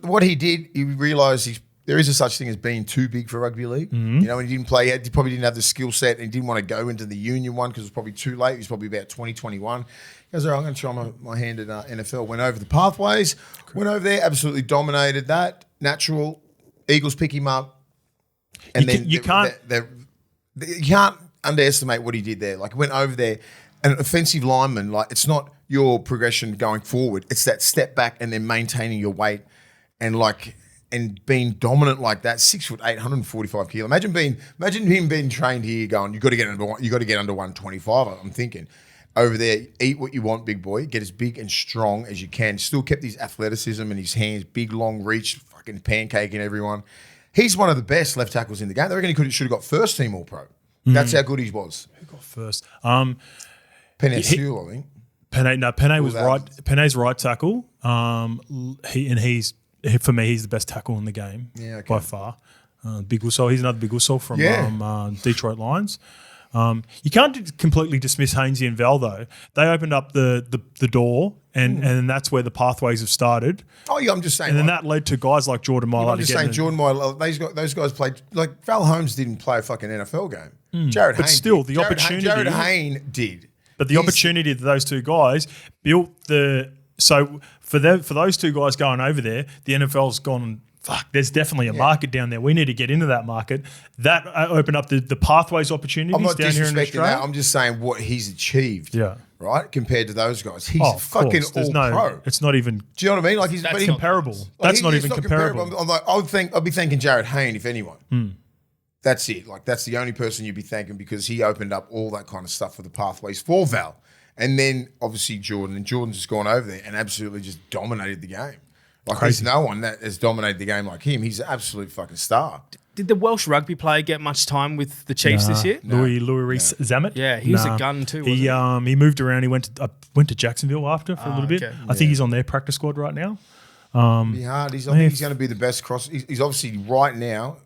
what he did, he realised there is a such thing as being too big for rugby league. Mm-hmm. You know, when he didn't play, he probably didn't have the skill set and he didn't want to go into the union one because it was probably too late. He was probably about 2021. He goes, all right, I'm going to try my hand at NFL. Went over the pathways, went over there, absolutely dominated that. Natural. Eagles pick him up. And You can't underestimate what he did there. Like, went over there, and an offensive lineman, like, it's not your progression going forward. It's that step back and then maintaining your weight and being dominant like that. 6'8", 145 kilo. Imagine him being trained here, going, you got to get under 125. I'm thinking. Over there, eat what you want, big boy. Get as big and strong as you can. Still kept his athleticism and his hands, big, long reach, fucking pancaking everyone. He's one of the best left tackles in the game. I reckon he should have got first team All-Pro. That's how good he was. Who got first? Penei Sewell, I think. Penei was that. right. Penei's right tackle. He's for me, he's the best tackle in the game Yeah, okay. by far. Big Uso, he's another Big Uso from Yeah. Detroit Lions. You can't completely dismiss Hainsey and Val though. They opened up the door, and that's where the pathways have started. Oh yeah, I'm just saying. And then that led to guys like Jordan Mailata. I'm just saying, Jordan Mailata. Those guys played like Val Holmes didn't play a fucking NFL game. Jared Hayne, still, did. the opportunity. Jared Hayne did. But the opportunity that those two guys built so for those two guys going over there, the NFL's gone. Fuck, there's definitely a market down there. We need to get into that market. That opened up the pathways opportunities I'm not down here in disrespecting Australia. that. I'm just saying what he's achieved. Yeah. Right? Compared to those guys. He's Of fucking course. all pro. It's not even. Do you know what I mean? Like That's but comparable. That's not even comparable. I'm like, I'd be thanking Jared Hayne if anyone. That's it. Like that's the only person you'd be thanking because he opened up all that kind of stuff for the pathways for Val. And then obviously Jordan. And Jordan's just gone over there and absolutely just dominated the game. Like there's no one that has dominated the game like him. He's an absolute fucking star. Did the Welsh rugby player get much time with the Chiefs this year? Louis Rees Zammit. Yeah, he was a gun too. Wasn't He moved around. He went to Jacksonville after for a little bit. okay. I think he's on their practice squad right now. Be hard. I think he's going to be the best He's obviously right now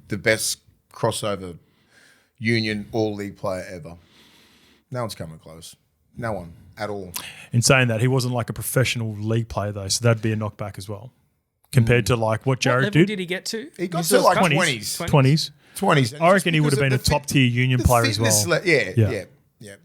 the best crossover union all league player ever. No one's coming close. No one at all. In saying that, he wasn't like a professional league player though, so that'd be a knockback as well. Compared to like what Jared What level did. did he get to? He got to like 20s. 20s. 20s. I reckon he would have been a top tier union player as well. Yeah.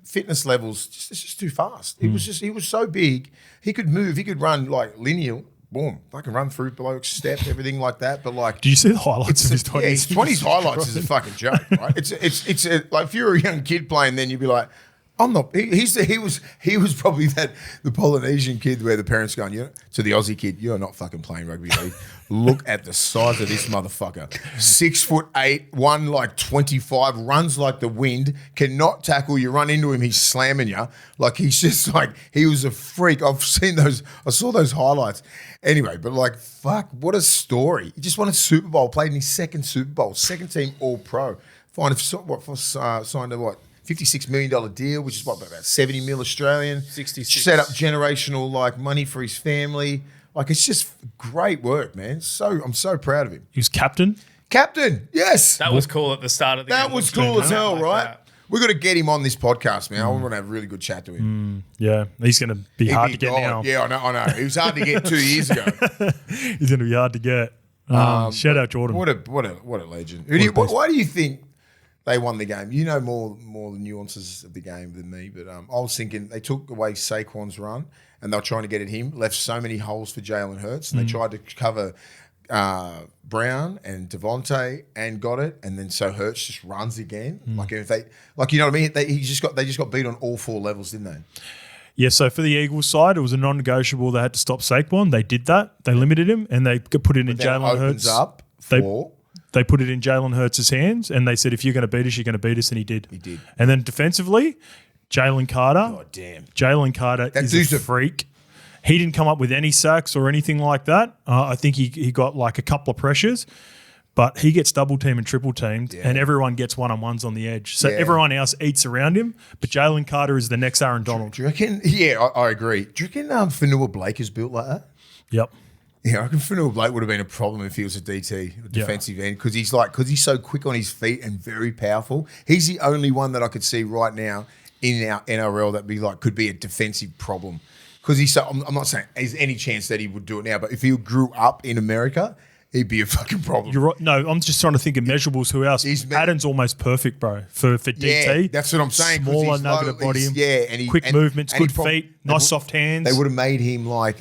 Fitness levels, it's just too fast. He was so big. He could move. He could run like linear. Boom. I can run through blokes, step, everything like that. But like, do you see the highlights of his 20s? Yeah, his 20s highlights is a fucking joke, right? It's like if you're a young kid playing, then you'd be like, I'm not. He was probably the Polynesian kid where the parents going, to the Aussie kid, you're not fucking playing rugby league. Look at the size of this motherfucker. 6'8", 125, runs like the wind, cannot tackle. You run into him, he's slamming you. Like he's just like he was a freak. I saw those highlights. Anyway, but like fuck, what a story. He just won a Super Bowl, played in his second Super Bowl, second team All Pro. Signed a what? $56 million deal, which is what, about 70 mil Australian. 66. Set up generational like money for his family. Like it's just great work, man. I'm so proud of him. He was captain. Captain, yes. That was cool at the start of the game. That was cool as hell, Like right? that. We've got to get him on this podcast, man. I want to have a really good chat to him. Yeah, he's going to be hard to get now. Yeah, I know. He was hard to get 2 years ago. He's going to be hard to get. Shout out Jordan. What a legend. Why do you think they won the game? You know more the nuances of the game than me, but I was thinking they took away Saquon's run and they were trying to get at him, left so many holes for Jalen Hurts, and they tried to cover Brown and Devontae and got it, and then so Hurts just runs again. Like if they, like you know what I mean? They just got beat on all 4 levels, didn't they? Yeah, so for the Eagles side, it was a non-negotiable. They had to stop Saquon. They did that. They limited him, and they put it in Jalen Hurts. Up for. They put it in Jalen Hurts' hands, and they said, if you're going to beat us, you're going to beat us, and he did. He did. And then defensively, Jalen Carter. God damn. Jalen Carter is a freak. He didn't come up with any sacks or anything like that. I think he got like a couple of pressures, but he gets double teamed and triple teamed, and everyone gets one-on-ones on the edge. So everyone else eats around him, but Jalen Carter is the next Aaron Donald. Do you reckon? Yeah, I agree. Do you reckon Fanua Blake is built like that? Yep. Yeah, I reckon Fanua Blake would have been a problem if he was a DT, a defensive end, because he's so quick on his feet and very powerful. He's the only one that I could see right now in our NRL that could be a defensive problem. Because he's so, I'm not saying there's any chance that he would do it now, but if he grew up in America, he'd be a fucking problem. You're right. No, I'm just trying to think of measurables. Who else? Adam's almost perfect, bro, for DT. Yeah, that's what I'm saying. Smaller nugget of body. And quick movements, good feet, nice soft hands. They would have made him like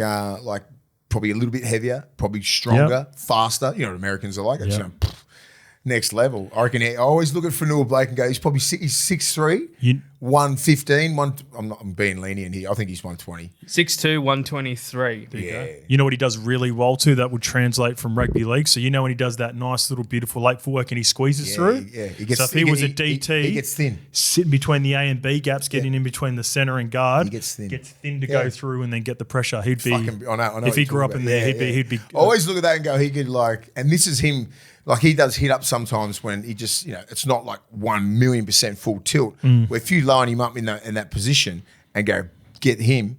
probably a little bit heavier, probably stronger, faster. You know what Americans are like. It's, next level. I reckon I always look at Fanua Blake and go, he's probably 6'3", 115. I'm being lenient here. I think he's 120. 6'2", 123. You know what he does really well too that would translate from rugby league? So you know when he does that nice little beautiful late footwork and he squeezes through? Yeah. So if he was a DT, he gets thin. Sitting between the A and B gaps, getting in between the centre and guard. He gets thin. To go through and then get the pressure. He'd be, I know if he grew up in there, he'd be. I always look at that and go, he could and this is him. Like he does hit up sometimes when he just, it's not like 1,000,000% full tilt. Where if you line him up in that position and go get him,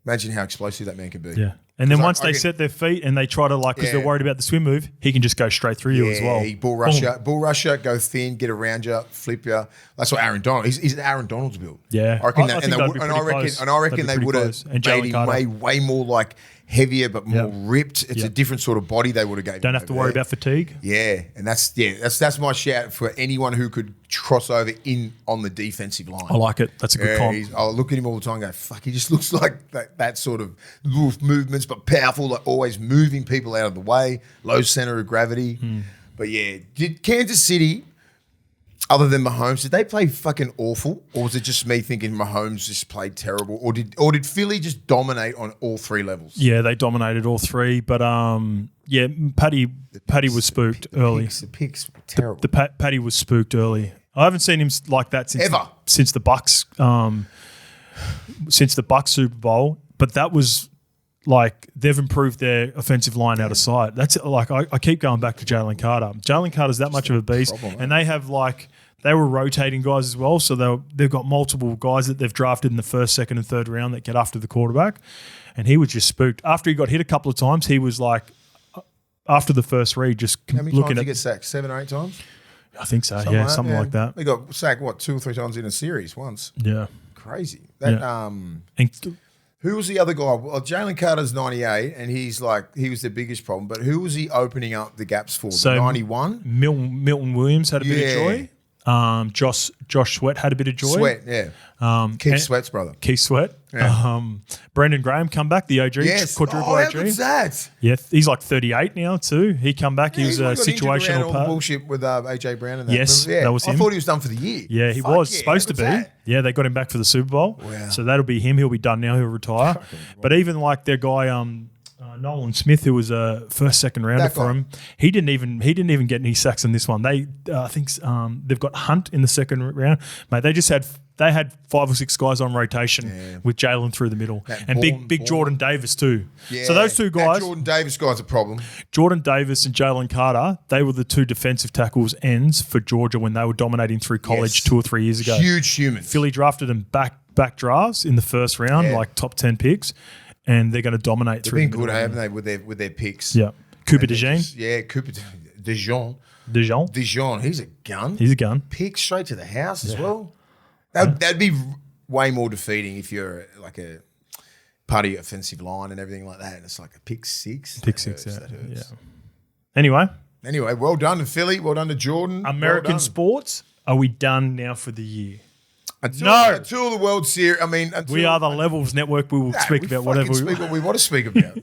imagine how explosive that man can be. Yeah. And then Like, once they set their feet and they try to because they're worried about the swim move, he can just go straight through you as well. He bull rush you, go thin, get around you, flip you. That's what Aaron Donald. He's Aaron Donald's build. Yeah, I reckon I think that'd be pretty close. And I reckon That'd be they pretty would have close. And made Jalen him way more like heavier but more ripped. It's a different sort of body they would have gave. Don't him have to over worry there. about fatigue. Yeah, and that's my shout for anyone who could cross over in on the defensive line. I like it. That's a good comp. I look at him all the time and go, fuck, he just looks like that sort of movements, but powerful, like always moving people out of the way, low center of gravity. But yeah, did Kansas City, other than Mahomes, did they play fucking awful? Or was it just me thinking Mahomes just played terrible? Or did Philly just dominate on all three levels? Yeah, they dominated all three. But Paddy was spooked early. The picks were terrible. The Paddy was spooked early. I haven't seen him like that since the Bucks Super Bowl. But that was like they've improved their offensive line out of sight. That's like I keep going back to Jalen Carter. Jalen Carter's that much of a beast, and they have they were rotating guys as well. So they've got multiple guys that they've drafted in the first, second, and third round that get after the quarterback, and he was just spooked after he got hit a couple of times. He was like after the first read, just How many looking times did at he get sacked? 7 or 8 times? I think so. Something like that. They got sacked, 2 or 3 times in a series once. Yeah. Crazy. And Who was the other guy? Well, Jalen Carter's 98, and he was the biggest problem. But who was he opening up the gaps for? So 91? Milton Williams had a bit of joy. Josh Sweat had a bit of joy. Sweat, yeah. Keith Sweat's brother. Keith Sweat. Yeah. Brendan Graham come back, the OG, quadruple how OG. good's that? Yeah, he's like 38 now too. He come back. He was a got injured around situational all the part. bullshit with AJ Brown and that. Yes, Remember? that was him. I thought he was done for the year. Yeah, he Fuck was yeah, supposed to be. that? Yeah, they got him back for the Super Bowl. Wow. So that'll be him. He'll be done now. He'll retire. But even like their guy, Nolan Smith, who was a first, second rounder That for guy. him, he didn't even get any sacks in this one. They I think they've got Hunt in the second round. Mate, they had 5 or 6 guys on rotation with Jalen through the middle and big Jordan Davis too. Yeah. So those two guys, That Jordan Davis guy's a problem. Jordan Davis and Jalen Carter, they were the 2 defensive tackles ends for Georgia when they were dominating through college 2 or 3 years ago. Huge humans. Philly drafted them back drafts in the first round, like top 10 picks, and they're going to dominate They've through. been the good, middle. haven't they, with their picks? Yeah, Cooper DeJean. Yeah, Cooper DeJean. DeJean. He's a gun. He's a gun. Pick straight to the house as well. That'd be way more defeating if you're like a part of your offensive line and everything like that. And it's like a pick 6. Pick That 6, hurts, yeah. that hurts. Yeah. Anyway, well done to Philly. Well done to Jordan. American well done. sports, are we done now for the year? Until the World Series. I mean, We are the Levels Network. We will speak about whatever we speak what we want to speak about.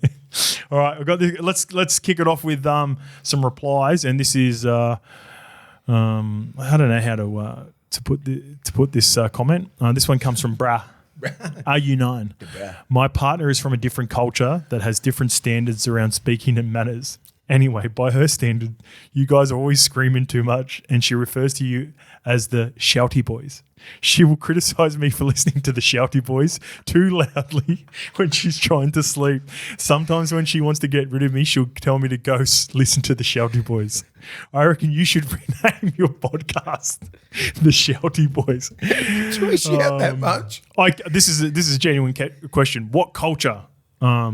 All right, we've got this. Let's kick it off with some replies, and this is I don't know how to put this comment. This one comes from Brah. RU9. My partner is from a different culture that has different standards around speaking and manners. Anyway, by her standard, you guys are always screaming too much, and she refers to you as the shouty boys. She will criticize me for listening to the shouty boys too loudly when she's trying to sleep. Sometimes when she wants to get rid of me, she'll tell me to go listen to the shouty boys. I reckon you should rename your podcast the Shouty Boys. Do we shout that much? This is a genuine question. What culture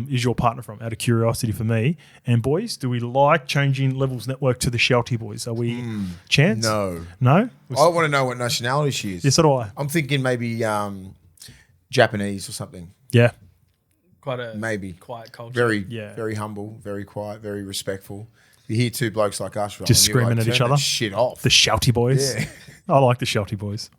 is your partner from? Out of curiosity for me. And boys, do we like changing Levels Network to the Shouty Boys? Are we chance? No. No? I want to know what nationality she is. Yes, so do I. I'm thinking maybe Japanese or something. Yeah. Quite a Maybe. quiet culture. Very humble, very quiet, very respectful. You hear 2 blokes like us Just screaming at each turn other. that shit off. The Shouty Boys. Yeah. I like the Shouty Boys.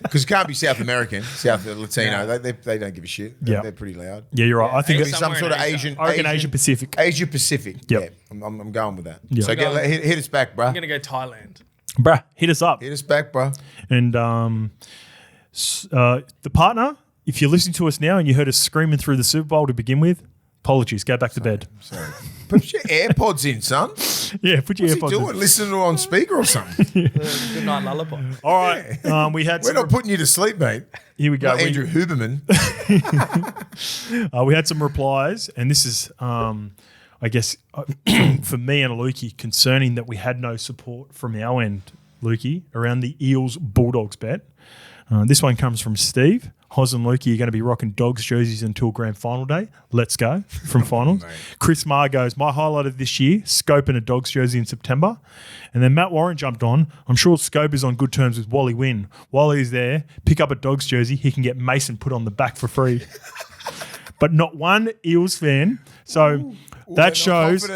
Because it can't be South American, South Latino. They don't give a shit. Yeah. They're pretty loud. Yeah, you're right. I think It'll it's be some somewhere sort of in Asia. Asian. I reckon Asia Pacific. Asia Pacific. Yep. Yeah, I'm going with that. Yeah. So hit us back, bruh. I'm going to go Thailand. Bruh, hit us up. Hit us back, bruh. And the partner, if you're listening to us now and you heard us screaming through the Super Bowl to begin with, apologies. Go back to bed. Sorry. Put your AirPods in, son. Yeah, put your What's he AirPods doing? in. Listening to it on speaker or something? Good night lullaby. All right. We had We're some not putting you to sleep, mate. here we go. Not Andrew Huberman. We had some replies, and this is, I guess, for me and Lukey, concerning that we had no support from our end, Lukey, around the Eels Bulldogs bet. This one comes from Steve. Hoz and Lukey are going to be rocking Dogs jerseys until grand final day. Let's go from finals. Chris Marr goes, my highlight of this year, Scope in a Dogs jersey in September. And then Matt Warren jumped on. I'm sure Scope is on good terms with Wally Wynn. While he's there, pick up a Dogs jersey. He can get Mason put on the back for free. But not one Eels fan. So that shows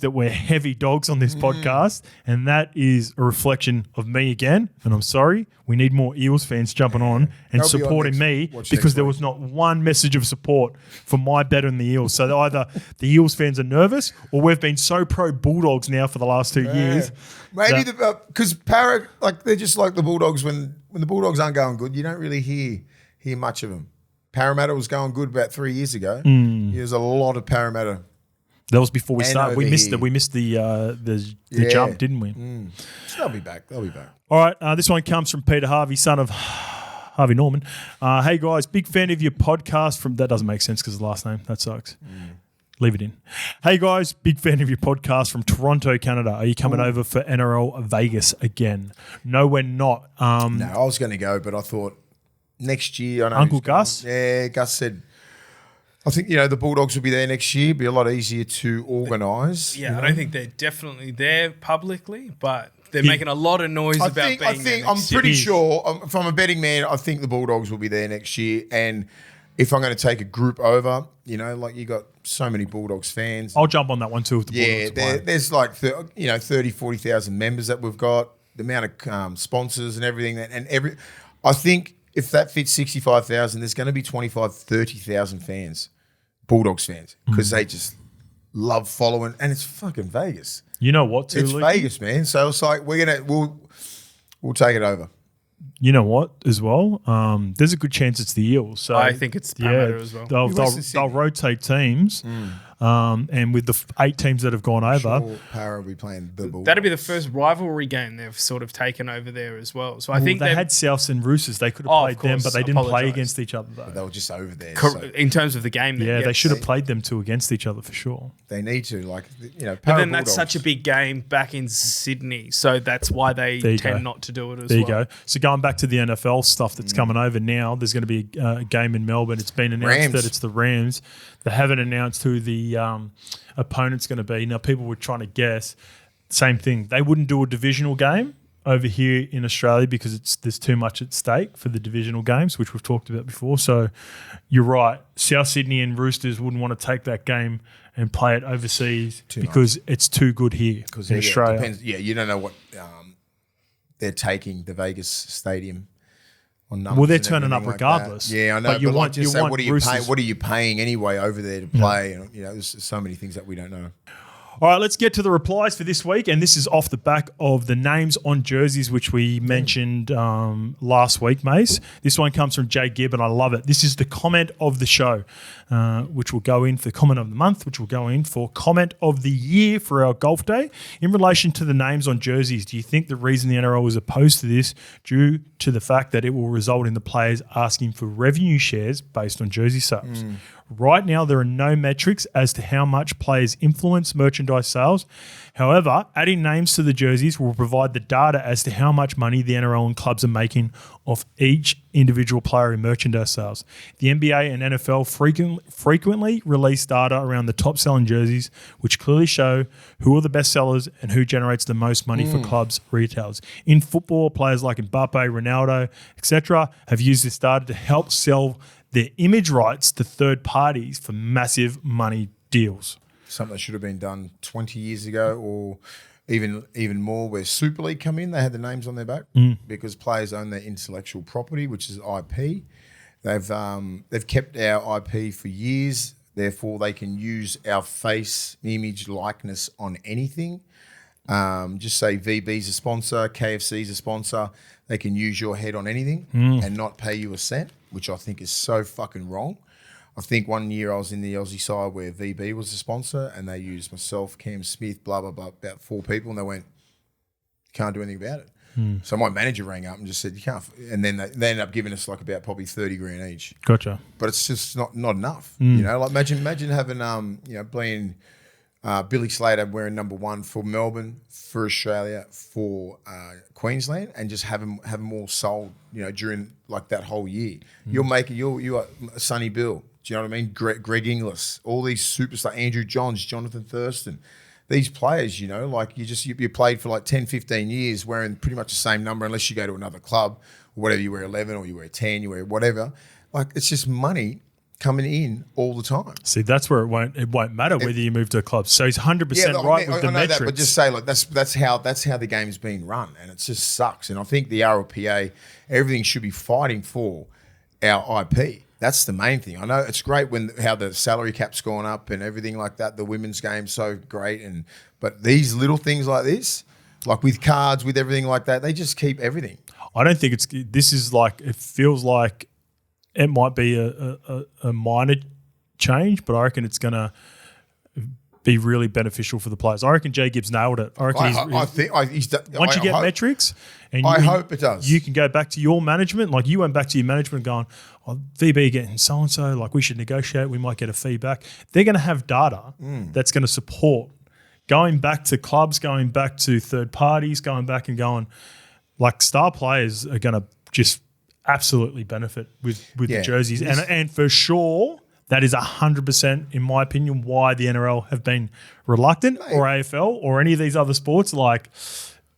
that we're heavy dogs on this podcast, and that is a reflection of me again. And I'm sorry, we need more Eels fans jumping on and supporting me, because there was not one message of support for my bet on the Eels. So either the Eels fans are nervous, or we've been so pro Bulldogs now for the last 2 years. Maybe because they're just like the Bulldogs. When the Bulldogs aren't going good, you don't really hear much of them. Parramatta was going good about 3 years ago. There's a lot of Parramatta. That was before we started. We missed the jump, didn't we? They'll be back. All right. This one comes from Peter Harvey, son of Harvey Norman. Hey guys, big fan of your podcast. That doesn't make sense because of the last name. That sucks. Leave it in. Hey guys, big fan of your podcast from Toronto, Canada. Are you coming over for NRL Vegas again? No, we're not. No, I was going to go, but I thought next year. I know Uncle Gus? Yeah, Gus said, I think, the Bulldogs will be there next year. Be a lot easier to organise. Yeah, I don't think they're definitely there publicly, but they're making a lot of noise about being there I'm pretty sure, if I'm a betting man, I think the Bulldogs will be there next year. And if I'm going to take a group over, like you got so many Bulldogs fans. I'll jump on that one too with the Bulldogs. Yeah, there's like 30, 40,000 members that we've got, the amount of sponsors and everything. I think if that fits 65,000, there's going to be 25, 30,000 fans, Bulldogs fans, because they just love following, and it's fucking Vegas. You know what, too, it's Luke? Vegas, man. So it's like we'll take it over. You know what, as well? There's a good chance it's the Eels. So I think it's Parramatta as well. They'll rotate teams, and with the 8 teams that have gone over, Para will be playing the Bulldogs. That'll be the first rivalry game they've sort of taken over there as well. So I think they had Souths and Roosters. They could have played them, but they didn't play against each other, though. But they were just over there. In terms of the game, yeah, they should have played them two against each other for sure. They need to, but then that's such a big game back in Sydney, so that's why they tend not to do it as well. There you go. So going back to the NFL stuff that's coming over now, there's going to be a game in Melbourne. It's been announced that it's the Rams. They haven't announced who the opponent's going to be. Now, people were trying to guess. Same thing. They wouldn't do a divisional game over here in Australia because there's too much at stake for the divisional games, which we've talked about before. So you're right. South Sydney and Roosters wouldn't want to take that game and play it overseas because it's too good here in Australia. Depends. Yeah, you don't know what they're taking the Vegas stadium on numbers. Well, they're turning up regardless. Yeah, I know. But you want what are you paying? What are you paying anyway over there to play? There's so many things that we don't know. All right, let's get to the replies for this week. And this is off the back of the names on jerseys, which we mentioned last week, Mace. This one comes from Jay Gibb, and I love it. This is the comment of the show, which will go in for comment of the month, which will go in for comment of the year for our golf day. In relation to the names on jerseys, do you think the reason the NRL was opposed to this due to the fact that it will result in the players asking for revenue shares based on jersey sales? Right now, there are no metrics as to how much players influence merchandise sales. However, adding names to the jerseys will provide the data as to how much money the NRL and clubs are making off each individual player in merchandise sales. The NBA and NFL frequently release data around the top-selling jerseys, which clearly show who are the best sellers and who generates the most money for clubs, retailers. In football, players like Mbappe, Ronaldo, etc., have used this data to help sell their image rights to third parties for massive money deals. Something that should have been done 20 years ago or even more, where Super League come in, they had the names on their back because players own their intellectual property, which is IP. They've kept our IP for years, therefore they can use our face, image, likeness on anything. Just say VB's a sponsor, KFC's a sponsor. They can use your head on anything and not pay you a cent, which I think is so fucking wrong. I think one year I was in the Aussie side where VB was the sponsor and they used myself, Cam Smith, blah, blah, blah, about 4 people, and they went, can't do anything about it. So my manager rang up and just said, you can't. And then they ended up giving us like about probably 30 grand each. Gotcha. But it's just not enough. Like imagine having, being Billy Slater wearing number 1 for Melbourne, for Australia, for Queensland, and just have them all sold, during like that whole year. You're making you are Sonny Bill. Do you know what I mean? Greg Inglis, all these superstars, Andrew Johns, Jonathan Thurston. These players, like you played for like 10, 15 years wearing pretty much the same number, unless you go to another club or whatever, you wear 11 or you wear 10, you wear whatever. Like, it's just money coming in all the time. See, that's where it won't matter whether you move to a club. So he's 100% right with the I know metrics. that, but just say, like, that's how the game's being run, and it just sucks. And I think the RLPA, everything should be fighting for our IP. That's the main thing. I know it's great how the salary cap's gone up and everything like that. The women's game's so great, but these little things like this, like with cards, with everything like that, they just keep everything. I don't think this is like, it feels like it might be a minor change, but I reckon it's going to be really beneficial for the players. I reckon Jay Gibbs nailed it. I reckon he's done. Once you get metrics, and I hope it does. You can go back to your management. Like, you went back to your management going, VB getting so and so. Like, we should negotiate. We might get a fee back. They're going to have data that's going to support going back to clubs, going back to third parties, going back and going. Like, star players are going to just absolutely benefit with the jerseys, and for sure. That is 100%, in my opinion, why the NRL have been reluctant, or AFL, or any of these other sports. Like,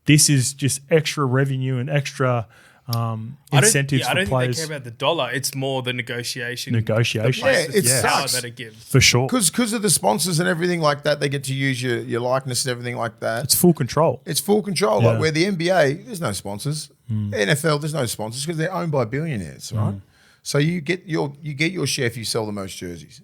this is just extra revenue and extra incentives for players. I don't think they care about the dollar. It's more the negotiation. Yeah, it sucks. That it gives. For sure. Because of the sponsors and everything like that, they get to use your likeness and everything like that. It's full control. It's full control. Yeah. Like, where the NBA, there's no sponsors. NFL, there's no sponsors because they're owned by billionaires, right? So you get your share if you sell the most jerseys.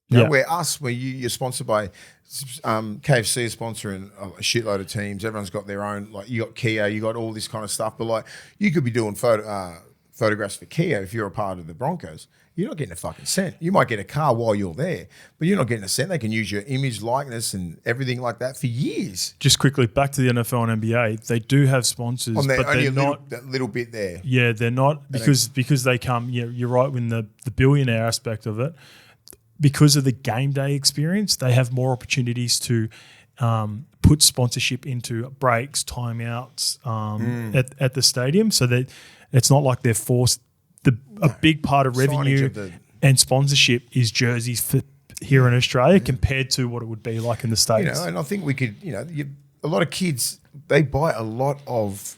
Where you're sponsored by KFC is sponsoring a shitload of teams. Everyone's got their own. Like, you got Kia, you got all this kind of stuff. But like, you could be doing photographs for Kia if you're a part of the Broncos. You're not getting a fucking cent. You might get a car while you're there, but you're not getting a cent. They can use your image, likeness, and everything like that for years. Just quickly, back to the NFL and NBA, they do have sponsors, but they're not that little bit there. Yeah, they're not because they come. Yeah, you're right in the billionaire aspect of it. Because of the game day experience, they have more opportunities to put sponsorship into breaks, timeouts at the stadium, so that it's not like they're forced. A big part of revenue and sponsorship is jerseys for here in Australia compared to what it would be like in the States. And I think we could, a lot of kids, they buy a lot of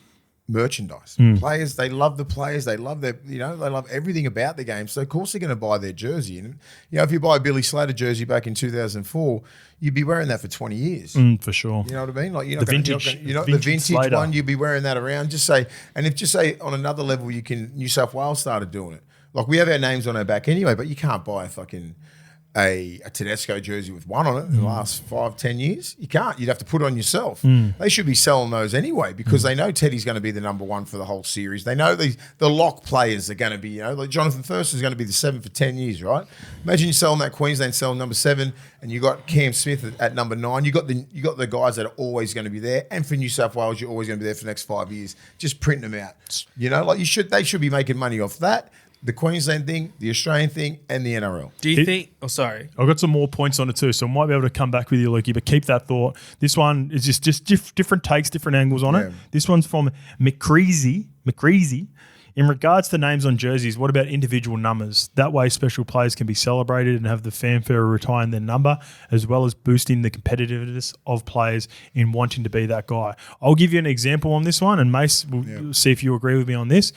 merchandise. Players, they love the players. They love they love everything about the game. So of course they're going to buy their jersey. And if you buy a Billy Slater jersey back in 2004, you'd be wearing that for 20 years. For sure. You know what I mean? Like, the vintage one, you'd be wearing that around. Just say on another level, New South Wales started doing it. Like, we have our names on our back anyway, but you can't buy a Tedesco jersey with one on it in the last 5-10 years. You can't. You'd have to put it on yourself. They should be selling those anyway because they know Teddy's going to be the number 1 for the whole series. They know the lock players are going to be, like Jonathan Thurston's going to be the 7 for 10 years, right? Imagine you selling that Queensland, selling number 7, and you got Cam Smith at number 9. You got the guys that are always going to be there, and for New South Wales, you're always going to be there for the next 5 years. Just print them out. They should be making money off that. The Queensland thing, the Australian thing, and the NRL. Do you think... Oh, sorry. I've got some more points on it too, so I might be able to come back with you, Lukey, but keep that thought. This one is just different takes, different angles on it. This one's from McCreasy. In regards to names on jerseys, what about individual numbers? That way special players can be celebrated and have the fanfare of retiring their number, as well as boosting the competitiveness of players in wanting to be that guy. I'll give you an example on this one, and Mace, we'll see if you agree with me on this.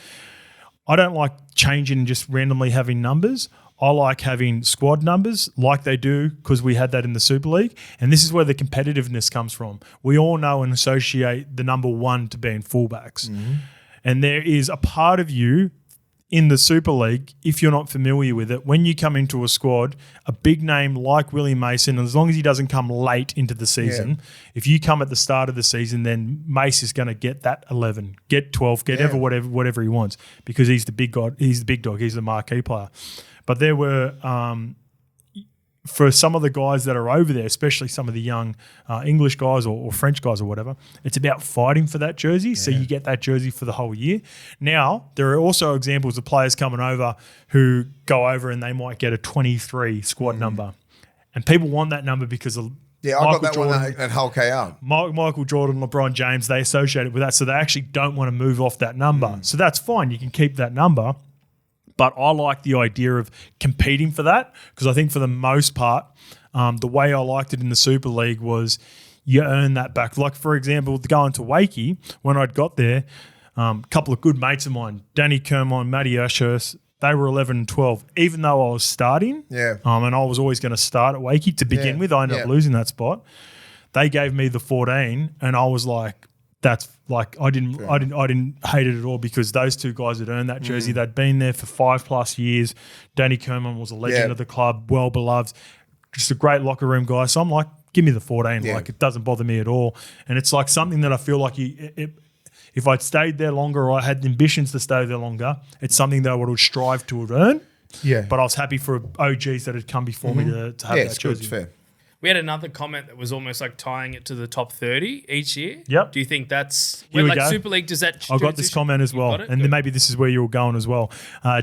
I don't like changing and just randomly having numbers. I like having squad numbers like they do because we had that in the Super League. And this is where the competitiveness comes from. We all know and associate the number 1 to being fullbacks. And there is a part of you in the Super League, if you're not familiar with it, when you come into a squad, a big name like Willie Mason, as long as he doesn't come late into the season, if you come at the start of the season, then Mace is going to get that 11, get 12, get whatever he wants because he's the big god, he's the marquee player. But there were for some of the guys that are over there, especially some of the young English guys or French guys or whatever, it's about fighting for that jersey. So you get that jersey for the whole year. Now, there are also examples of players coming over who go over and they might get a 23 squad number. And people want that number because Yeah, I got that one at Hull KR. Michael Jordan, LeBron James, they associate it with that. So they actually don't want to move off that number. So that's fine. You can keep that number. But I like the idea of competing for that because I think for the most part, the way I liked it in the Super League was you earn that back. Like, for example, going to Wakey, when I'd got there, a couple of good mates of mine, Danny Kermon, Matty Ashurst, they were 11 and 12. Even though I was starting, and I was always going to start at Wakey to begin with, I ended up losing that spot. They gave me the 14, and I was like, that's like I didn't hate it at all because those two guys had earned that jersey. They'd been there for 5+ years. Danny Kerman was a legend of the club, well beloved, just a great locker room guy. So I'm like, give me the 14. Like, it doesn't bother me at all. And it's like something that I feel like if I'd stayed there longer or I had ambitions to stay there longer, it's something that I would strive to have earned. Yeah. But I was happy for OGs that had come before me to have that jersey. It's fair. We had another comment that was almost like tying it to the top 30 each year. Yep. Do you think that's Here we like go. Super League? Does that? I got this comment as well, and then maybe this is where you're going as well.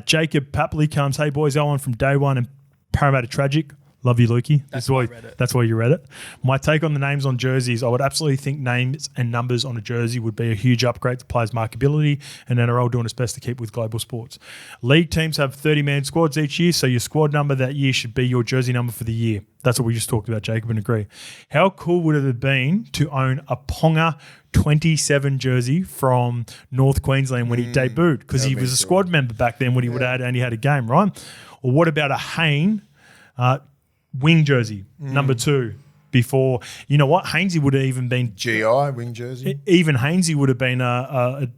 Jacob Papley comes, "Hey boys, Owen from day one and Parramatta Tragic. Love you, Lukey." That's why you read it. My take on the names on jerseys, I would absolutely think names and numbers on a jersey would be a huge upgrade to players' marketability, and NRL doing its best to keep with global sports. League teams have 30-man squads each year, so your squad number that year should be your jersey number for the year. That's what we just talked about, Jacob, and agree. How cool would it have been to own a Ponga 27 jersey from North Queensland when he debuted? Because he was a squad member back then when he would have only had a game, right? Or what about a Hayne wing jersey, number 2, before, you know what, Hainsey would have even been GI wing jersey. Even Hainsey would have been a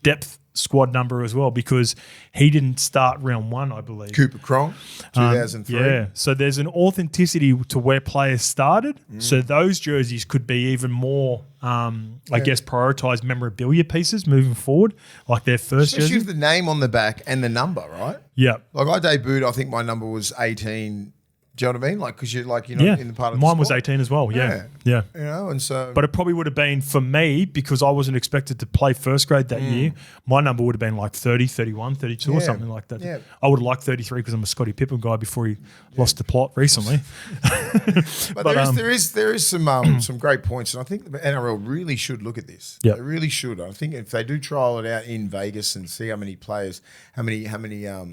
depth squad number as well because he didn't start round 1, I believe. Cooper Cronk, 2003. So there's an authenticity to where players started. So those jerseys could be even more, I guess, prioritised memorabilia pieces moving forward, like their first Especially jersey. with the name on the back and the number, right? Yeah. Like I debuted, I think my number was 18. Do you know what I mean? Like, because you're like, in the part of the mine was squad. 18 as well. Yeah. You know, and so. But it probably would have been for me because I wasn't expected to play first grade that year. My number would have been like 30, 31, 32 or something like that. Yeah. I would have liked 33 because I'm a Scotty Pippen guy before he lost the plot recently. but there is some great points, and I think the NRL really should look at this. Yep. They really should. I think if they do trial it out in Vegas and see how many players, how many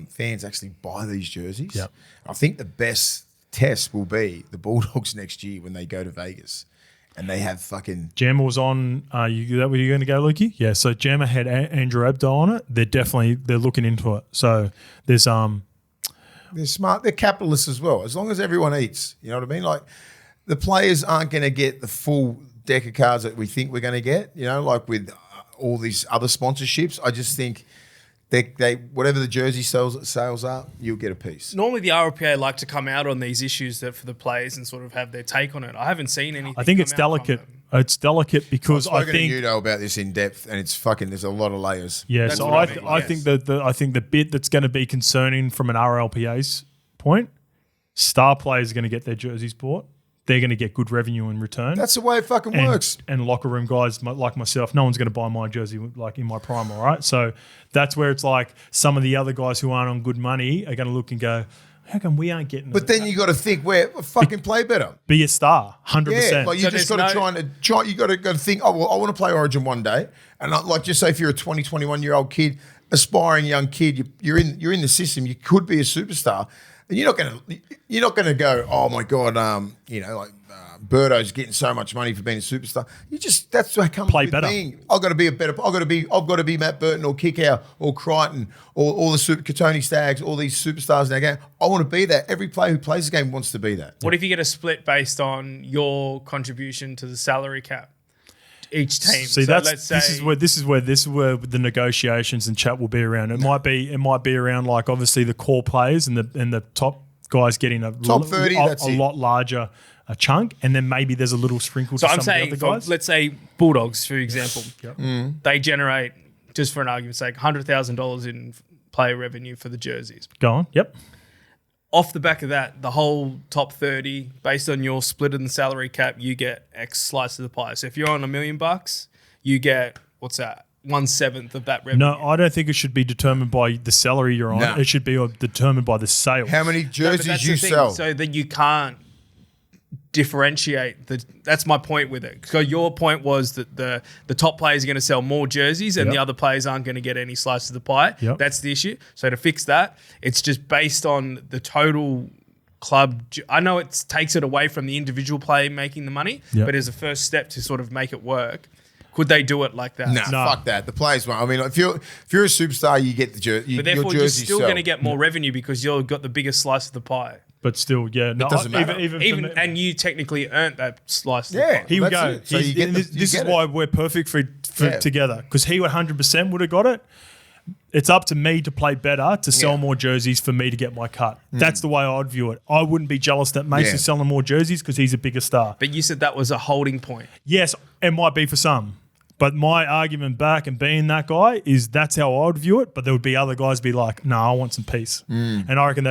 fans actually buy these jerseys, Yep. I think the best test will be the Bulldogs next year when they go to Vegas and they have fucking Jammer was on. You that where you're going to go, Lukey? Yeah. So Jammer had Andrew Abdo on it. They're looking into it. So there's they're smart. They're capitalists as well. As long as everyone eats, you know what I mean. Like the players aren't going to get the full deck of cards that we think we're going to get. You know, like with all these other sponsorships. I just think. They whatever the jersey sales are, you'll get a piece. Normally, the RLPA like to come out on these issues that for the players and sort of have their take on it. I haven't seen anything. I think it's delicate. It's delicate because I've spoken to Udo about this in depth, and it's fucking. There's a lot of layers. Yeah, so I think the bit that's going to be concerning from an RLPA's point, star players are going to get their jerseys bought. They're going to get good revenue in return. That's the way it fucking works. And locker room guys like myself, no one's going to buy my jersey like in my prime, all right? So that's where it's like some of the other guys who aren't on good money are going to look and go, how come we aren't getting But then you got to think, fucking play better. Be a star, 100%. Yeah, like you just got to you got to think, oh, well, I want to play Origin one day. And like just say if you're a 20, 21-year-old kid, aspiring young kid, you're in the system, you could be a superstar. And you're not gonna go, oh my god, Birdo's getting so much money for being a superstar. That's what comes play with better. I've got to be Matt Burton or Kickout or Crichton or all the Katoni Staggs, all these superstars in our game. I want to be that. Every player who plays the game wants to be that. What if you get a split based on your contribution to the salary cap? Each team. See, this is where the negotiations and chat will be around. It might be around like obviously the core players and the top guys getting top 30. A lot larger a chunk, and then maybe there's a little sprinkle. So to I'm some saying, of the other guys. Let's say Bulldogs, for example, they generate, just for an argument's sake, $100,000 in player revenue for the jerseys. Go on. Yep. Off the back of that, the whole top 30, based on your split in the salary cap, you get X slice of the pie. So if you're on $1 million, you get, what's that, 1/7 of that revenue. No, I don't think it should be determined by the salary you're on. No. It should be determined by the sales. How many jerseys you sell. So then you can't differentiate that's my point with it. So your point was that the top players are going to sell more jerseys and the other players aren't going to get any slice of the pie. Yep. That's the issue. So to fix that, it's just based on the total club. I know it takes it away from the individual player making the money, Yep. but as a first step to sort of make it work, could they do it like that? Nah, fuck that. The players won't. I mean, if you're a superstar, you get the jersey. But therefore, you're still going to get more revenue because you've got the biggest slice of the pie. But still, yeah, no, doesn't matter. Even And you technically earned that slice. Of the Yeah. pie. he would That's go. it. So you get This you is get why it. we're perfect for Yeah. together, because he 100% would have got it. It's up to me to play better, to sell more jerseys for me to get my cut. That's the way I'd view it. I wouldn't be jealous that Mason's selling more jerseys because he's a bigger star. But you said that was a holding point. Yes, it might be for some. But my argument back and being that guy is that's how I would view it. But there would be other guys be like, no, I want some peace. And I reckon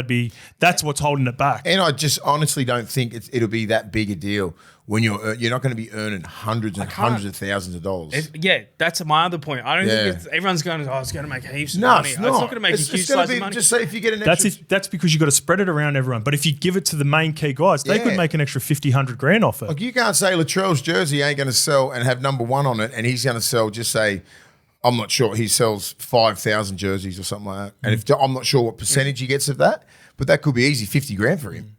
that's what's holding it back. And I just honestly don't think it'll be that big a deal when you're not going to be earning hundreds and hundreds of thousands of dollars. That's my other point. I don't think everyone's going to, it's going to make heaps of money. It's not going to make a huge slice of money. Just say if you get an extra... That's because you've got to spread it around everyone. But if you give it to the main key guys, they could make an extra 50, 100 grand off it. Like you can't say Latrell's jersey ain't going to sell and have number one on it and he's going to sell, just say, I'm not sure, he sells 5,000 jerseys or something like that. And I'm not sure what percentage he gets of that, but that could be easy 50 grand for him.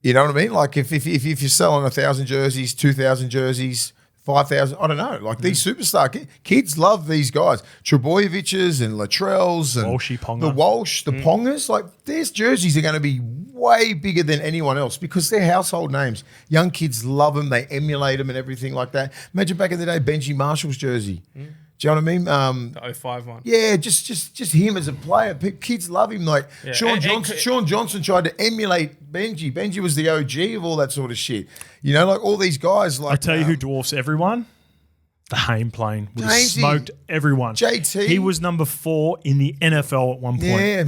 You know what I mean? Like if you're selling 1,000 jerseys, 2,000 jerseys, 5,000, I don't know. Like these superstar kids love these guys. Trebojeviches and Latrells and Walshy, Ponga. the Walsh, the Pongas. Like their jerseys are going to be way bigger than anyone else because they're household names. Young kids love them. They emulate them and everything like that. Imagine back in the day, Benji Marshall's jersey. Do you know what I mean? The 05 one. Yeah, just him as a player. Kids love him. Like Sean Johnson tried to emulate Benji. Benji was the OG of all that sort of shit. You know, like all these guys. Like I tell you who dwarfs everyone. The Hain plane would have Hainsey. smoked everyone. JT. He was number 4 in the NFL at one point. Yeah,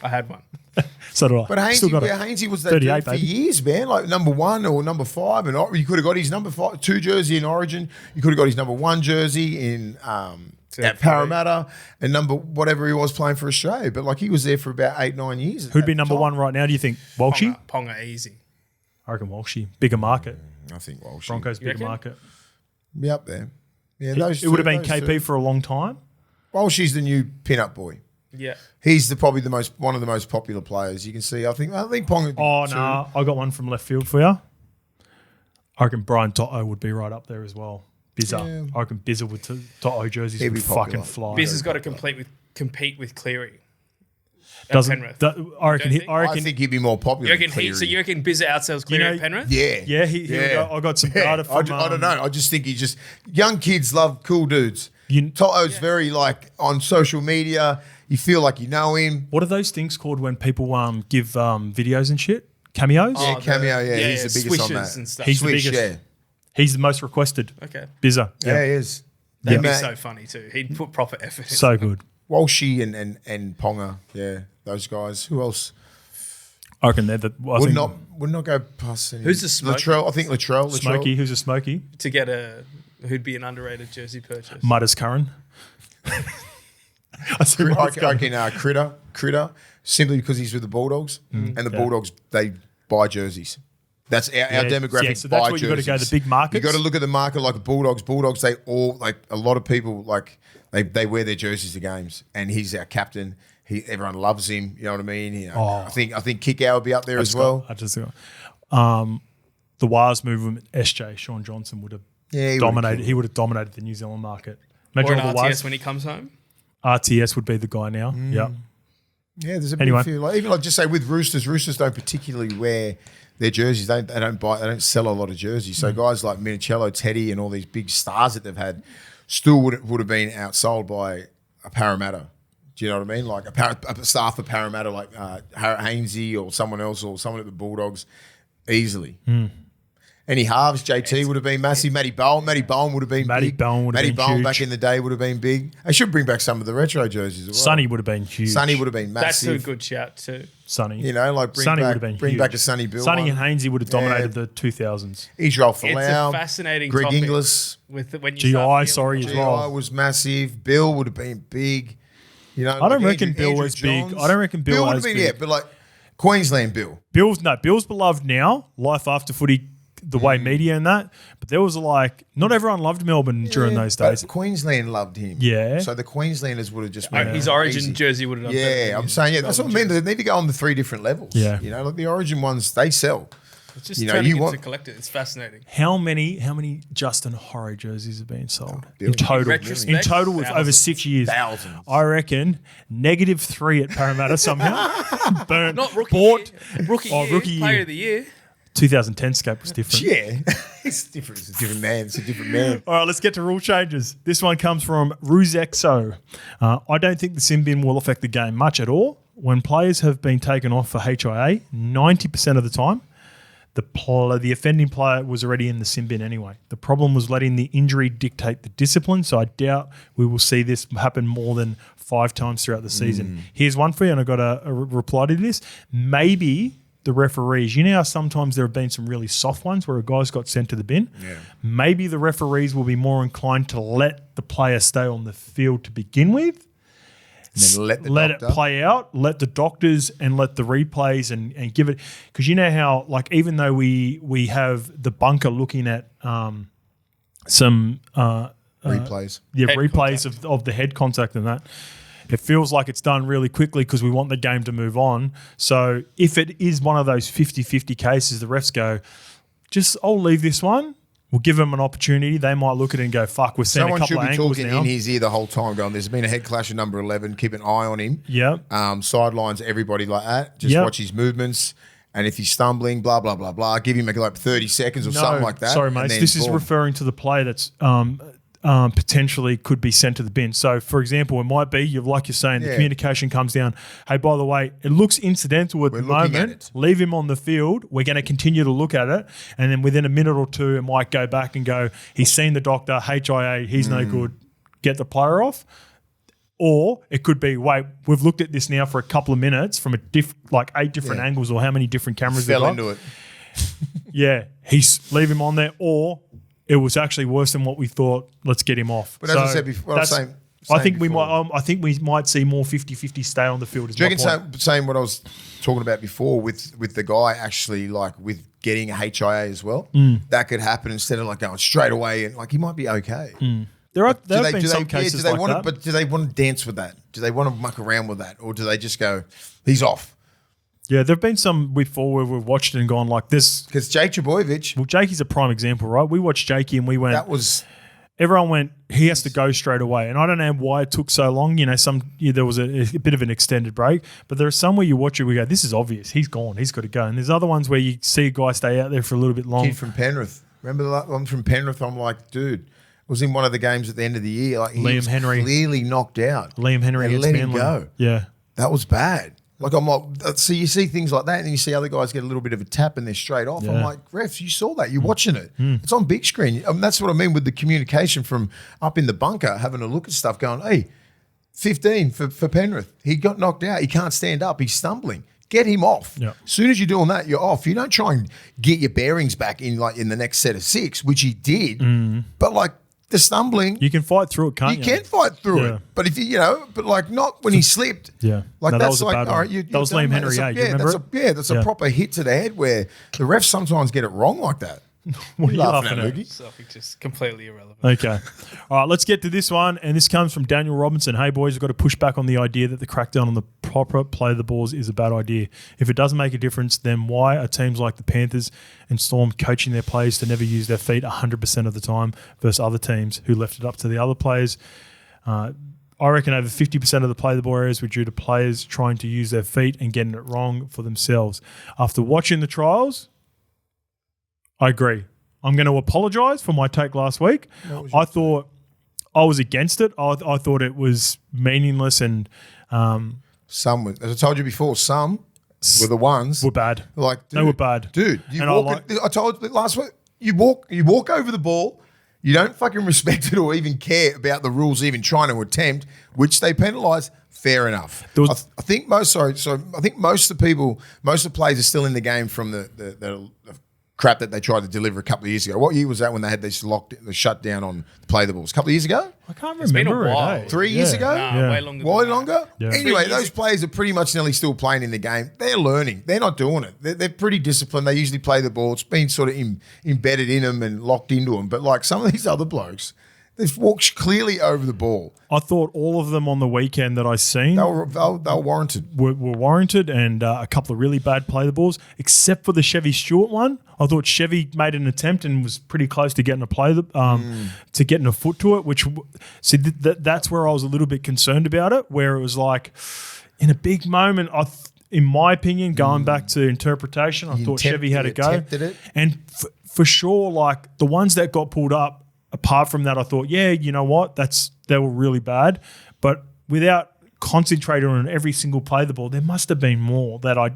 I had one. So did I. but Still got it. Hainsey was that 38, dude for baby. years, man. Like number 1 or number 5, and you could have got his number 2 jersey in Origin. You could have got his number 1 jersey in at Parramatta and number whatever he was playing for Australia. But like he was there for about 8-9 years. Who'd be number 1 right now, do you think? Walshy? Ponga easy. I reckon Walshy. Bigger market. I think Walsh. Broncos bigger reckon? market. Be up there. Yeah, those It would have two, been those KP two. for a long time. Walshy's the new pin-up boy. Yeah. He's probably one of the most popular players. You can see. I think Ponga. Oh, no. I got one from left field for you. I reckon Brian Toto would be right up there as well. Bizza. Yeah. I reckon Bizza with Toto jerseys He'd would be fucking popular. fly. Biz has got to compete with Cleary. At Doesn't Penrith. I reckon? Don't think? I think he'd be more popular. You reckon than Cleary. you reckon Biz outsells Cleary at Penrith? Yeah. Yeah, he I got some data from. I don't know. I just think young kids love cool dudes. Toto's very like on social media. You feel like you know him. What are those things called when people give videos and shit? Cameos? Yeah, cameo. Yeah, he's the biggest on swishes that. and stuff. He's the Swish, biggest. yeah. He's the most requested. Okay. Bizza. Yeah, he is. That'd Yeah, be mate. so funny too. He'd put proper effort in. So good. Walshy and Ponga. Yeah, those guys. Who else? I reckon they're the. I Would think not go past any. Who's the smoke? Latrell? I think Latrell. Smokey. Who's a Smokey? To get who'd be an underrated jersey purchase. Mudders Curran. I see I Mudders Curran. reckon Critter, simply because he's with the Bulldogs, and the Bulldogs they buy jerseys. That's our demographic. Yeah, so that's buy where you got to go. jerseys. The big markets. You got to look at the market like the Bulldogs. Bulldogs, they all like a lot of people like they wear their jerseys to games, and he's our captain. Everyone loves him. You know what I mean? You know, I think Kickout will be up there as well. The Wires movement, SJ Sean Johnson would have Yeah, dominated. He would have dominated the New Zealand market. Or Imagine an all the RTS Wires. when he comes home. RTS would be the guy now. Yeah. Yeah, there's a Anyway. big few. Like, even like just say with Roosters, Roosters don't particularly wear their jerseys. They don't sell a lot of jerseys. So guys like Minicello, Teddy, and all these big stars that they've had still would have been outsold by a Parramatta. Do you know what I mean? Like a staff of Parramatta, like Hainsey or someone else or someone at the Bulldogs, easily. Any halves, JT would have been massive. Matty Bowen would have been big. Matty Bowen huge. back in the day would have been big. They should bring back some of the retro jerseys as well. Sonny would have been huge. Sonny would have been That's massive. a good shout too. Sonny. You know, like Sonny would have been bring huge. back a Sonny Bill. Sonny one. and Hainsey would have dominated the 2000s. Israel It's a Folau, fascinating Greg topic. Inglis, With when you GI, start feeling sorry, like- as well. GI was massive. Bill would have been big. You know, I don't like reckon Bill Andrew was big. Johns. I don't reckon Bill would was have been big. but like Queensland Bill. Bill's beloved now. Life after footy the way media and that. But there was like, not everyone loved Melbourne during those days. But Queensland loved him. Yeah. So the Queenslanders would have just been His Origin easy. jersey would have done better Yeah, than I'm his saying, that's what I mean. Melbourne They need to go on the 3 different levels. Yeah. You know, like the Origin ones, they sell. It's just You know, turning you into want- collector. It's fascinating. How many Justin Horo jerseys have been sold in billions. total? Retrospect, In total, with over thousands. 6 years, Thousands. I reckon -3 at Parramatta somehow. Burnt, Not rookie bought. year. Rookie year. Player of the year. 2010 scape was different. Yeah. It's different. It's a different man. It's a different man. All right, let's get to rule changes. This one comes from Ruzexo. I don't think the sin bin will affect the game much at all. When players have been taken off for HIA, 90% of the time, the offending player was already in the sin bin anyway. The problem was letting the injury dictate the discipline, so I doubt we will see this happen more than 5 times throughout the season. Here's one for you, and I got a reply to this. Maybe the referees, you know how sometimes there have been some really soft ones where a guy's got sent to the bin? Yeah. Maybe the referees will be more inclined to let the player stay on the field to begin with. And then Let doctor- it play out, let the doctors and let the replays and give it, because you know how, like, even though we have the bunker looking at some replays. Head replays of the head contact and that, it feels like it's done really quickly because we want the game to move on. So if it is one of those 50-50 cases, the refs go, I'll leave this one. We'll give them an opportunity. They might look at it and go, fuck, we're seeing a Someone couple should of be angles talking now. in his ear the whole time going, there's been a head clash of number 11. Keep an eye on him. Yeah. Sidelines everybody like that. Just Yep. watch his movements. And if he's stumbling, blah, blah, blah, blah, give him like 30 seconds or something like that. Sorry, and mate. then This is boom. referring to the play that's potentially could be sent to the bin. So, for example, it might be, like you're saying, the Yeah. communication comes down. Hey, by the way, it looks incidental at the looking at moment. it. Leave him on the field. We're going to continue to look at it. And then within a minute or two, it might go back and go, he's seen the doctor, HIA, he's no good, get the player off. Or it could be, wait, we've looked at this now for a couple of minutes from 8 different Yeah. angles or how many different cameras Fell they've got. into it. Yeah, leave him on there, or it was actually worse than what we thought. Let's get him off. But as I said before, that's- saying I think before. I think we might see more 50-50 stay on the field. Is Do you my reckon point. saying what I was talking about before with the guy actually like with getting a HIA as well? That could happen instead of like going straight away and like he might be okay. There have been some yeah, cases do they like want that. But do they want to dance with that? Do they want to muck around with that, or do they just go, he's off? Yeah, there have been some before where we've watched it and gone like this. Because Jake Trbojevic, Well, Jakey's a prime example, right? We watched Jakey and we went. that was Everyone went, he has to go straight away. And I don't know why it took so long. You know, there was a bit of an extended break. But there are some where you watch it, we go, this is obvious. He's gone. He's got to go. And there's other ones where you see a guy stay out there for a little bit long. kid from Penrith. Remember the one from Penrith? I'm like, dude, it was in one of the games at the end of the year. Like he Liam was Henry. clearly knocked out. Liam Henry and against let him Manly. go. Yeah. That was bad. Like I'm like, so you see things like that, and then you see other guys get a little bit of a tap, and they're straight off. I'm Yeah. like, refs, you saw that? You're watching it. It's on big screen. That's what I mean with the communication from up in the bunker, having a look at stuff, going, hey, 15 for Penrith. He got knocked out. He can't stand up. He's stumbling. Get him off. Yeah. As soon as you're doing that, you're off. You don't try and get your bearings back in the next set of 6, which he did. But like the stumbling, You can fight through it, can't you? you can fight through Yeah. it, but if but like not when he slipped. Yeah. like No, that that's was a like bad all one. right. That was Liam Henry, That's you remember it? that's Yeah. a proper hit to the head where the refs sometimes get it wrong like that. What are you laughing at? Lukey? So just completely irrelevant. Okay. All right, let's get to this one. And this comes from Daniel Robinson. Hey, boys, we've got to push back on the idea that the crackdown on the proper play of the balls is a bad idea. If it doesn't make a difference, then why are teams like the Panthers and Storm coaching their players to never use their feet 100% of the time versus other teams who left it up to the other players? I reckon over 50% of the play the ball areas were due to players trying to use their feet and getting it wrong for themselves. After watching the trials, I agree. I'm going to apologise for my take last week. I thought I was against it. I thought it was meaningless and Some, as I told you before, some were the ones were bad. like They were bad. dude. You And walk. I told you last week. You walk over the ball. You don't fucking respect it or even care about the rules, even trying to attempt, which they penalise. Fair enough. There was- I think most. So I think most of the people, most of the players are still in the game from the crap that they tried to deliver a couple of years ago. What year was that when they had this the shutdown on play the balls? A couple of years ago? I can't It's been a remember while. it. 3 years ago? Nah, way longer. Why than that. longer? Yeah. Anyway, 3 years those players are pretty much nearly still playing in the game. They're learning. They're not doing it. They're pretty disciplined. They usually play the ball. It's been sort of embedded in them and locked into them. But like some of these other blokes, they've walked clearly over the ball. I thought all of them on the weekend that I seen They were warranted. were warranted, and a couple of really bad play the balls, except for the Chevy Stewart one. I thought Chevy made an attempt and was pretty close to getting to getting a foot to it, which that's where I was a little bit concerned about it, where it was like in a big moment, in my opinion, going back to interpretation, I thought Chevy had a go. Attempted it. And for sure, like the ones that got pulled up, apart from that, I thought, yeah, you know what, they were really bad. But without concentrating on every single play the ball, there must have been more that we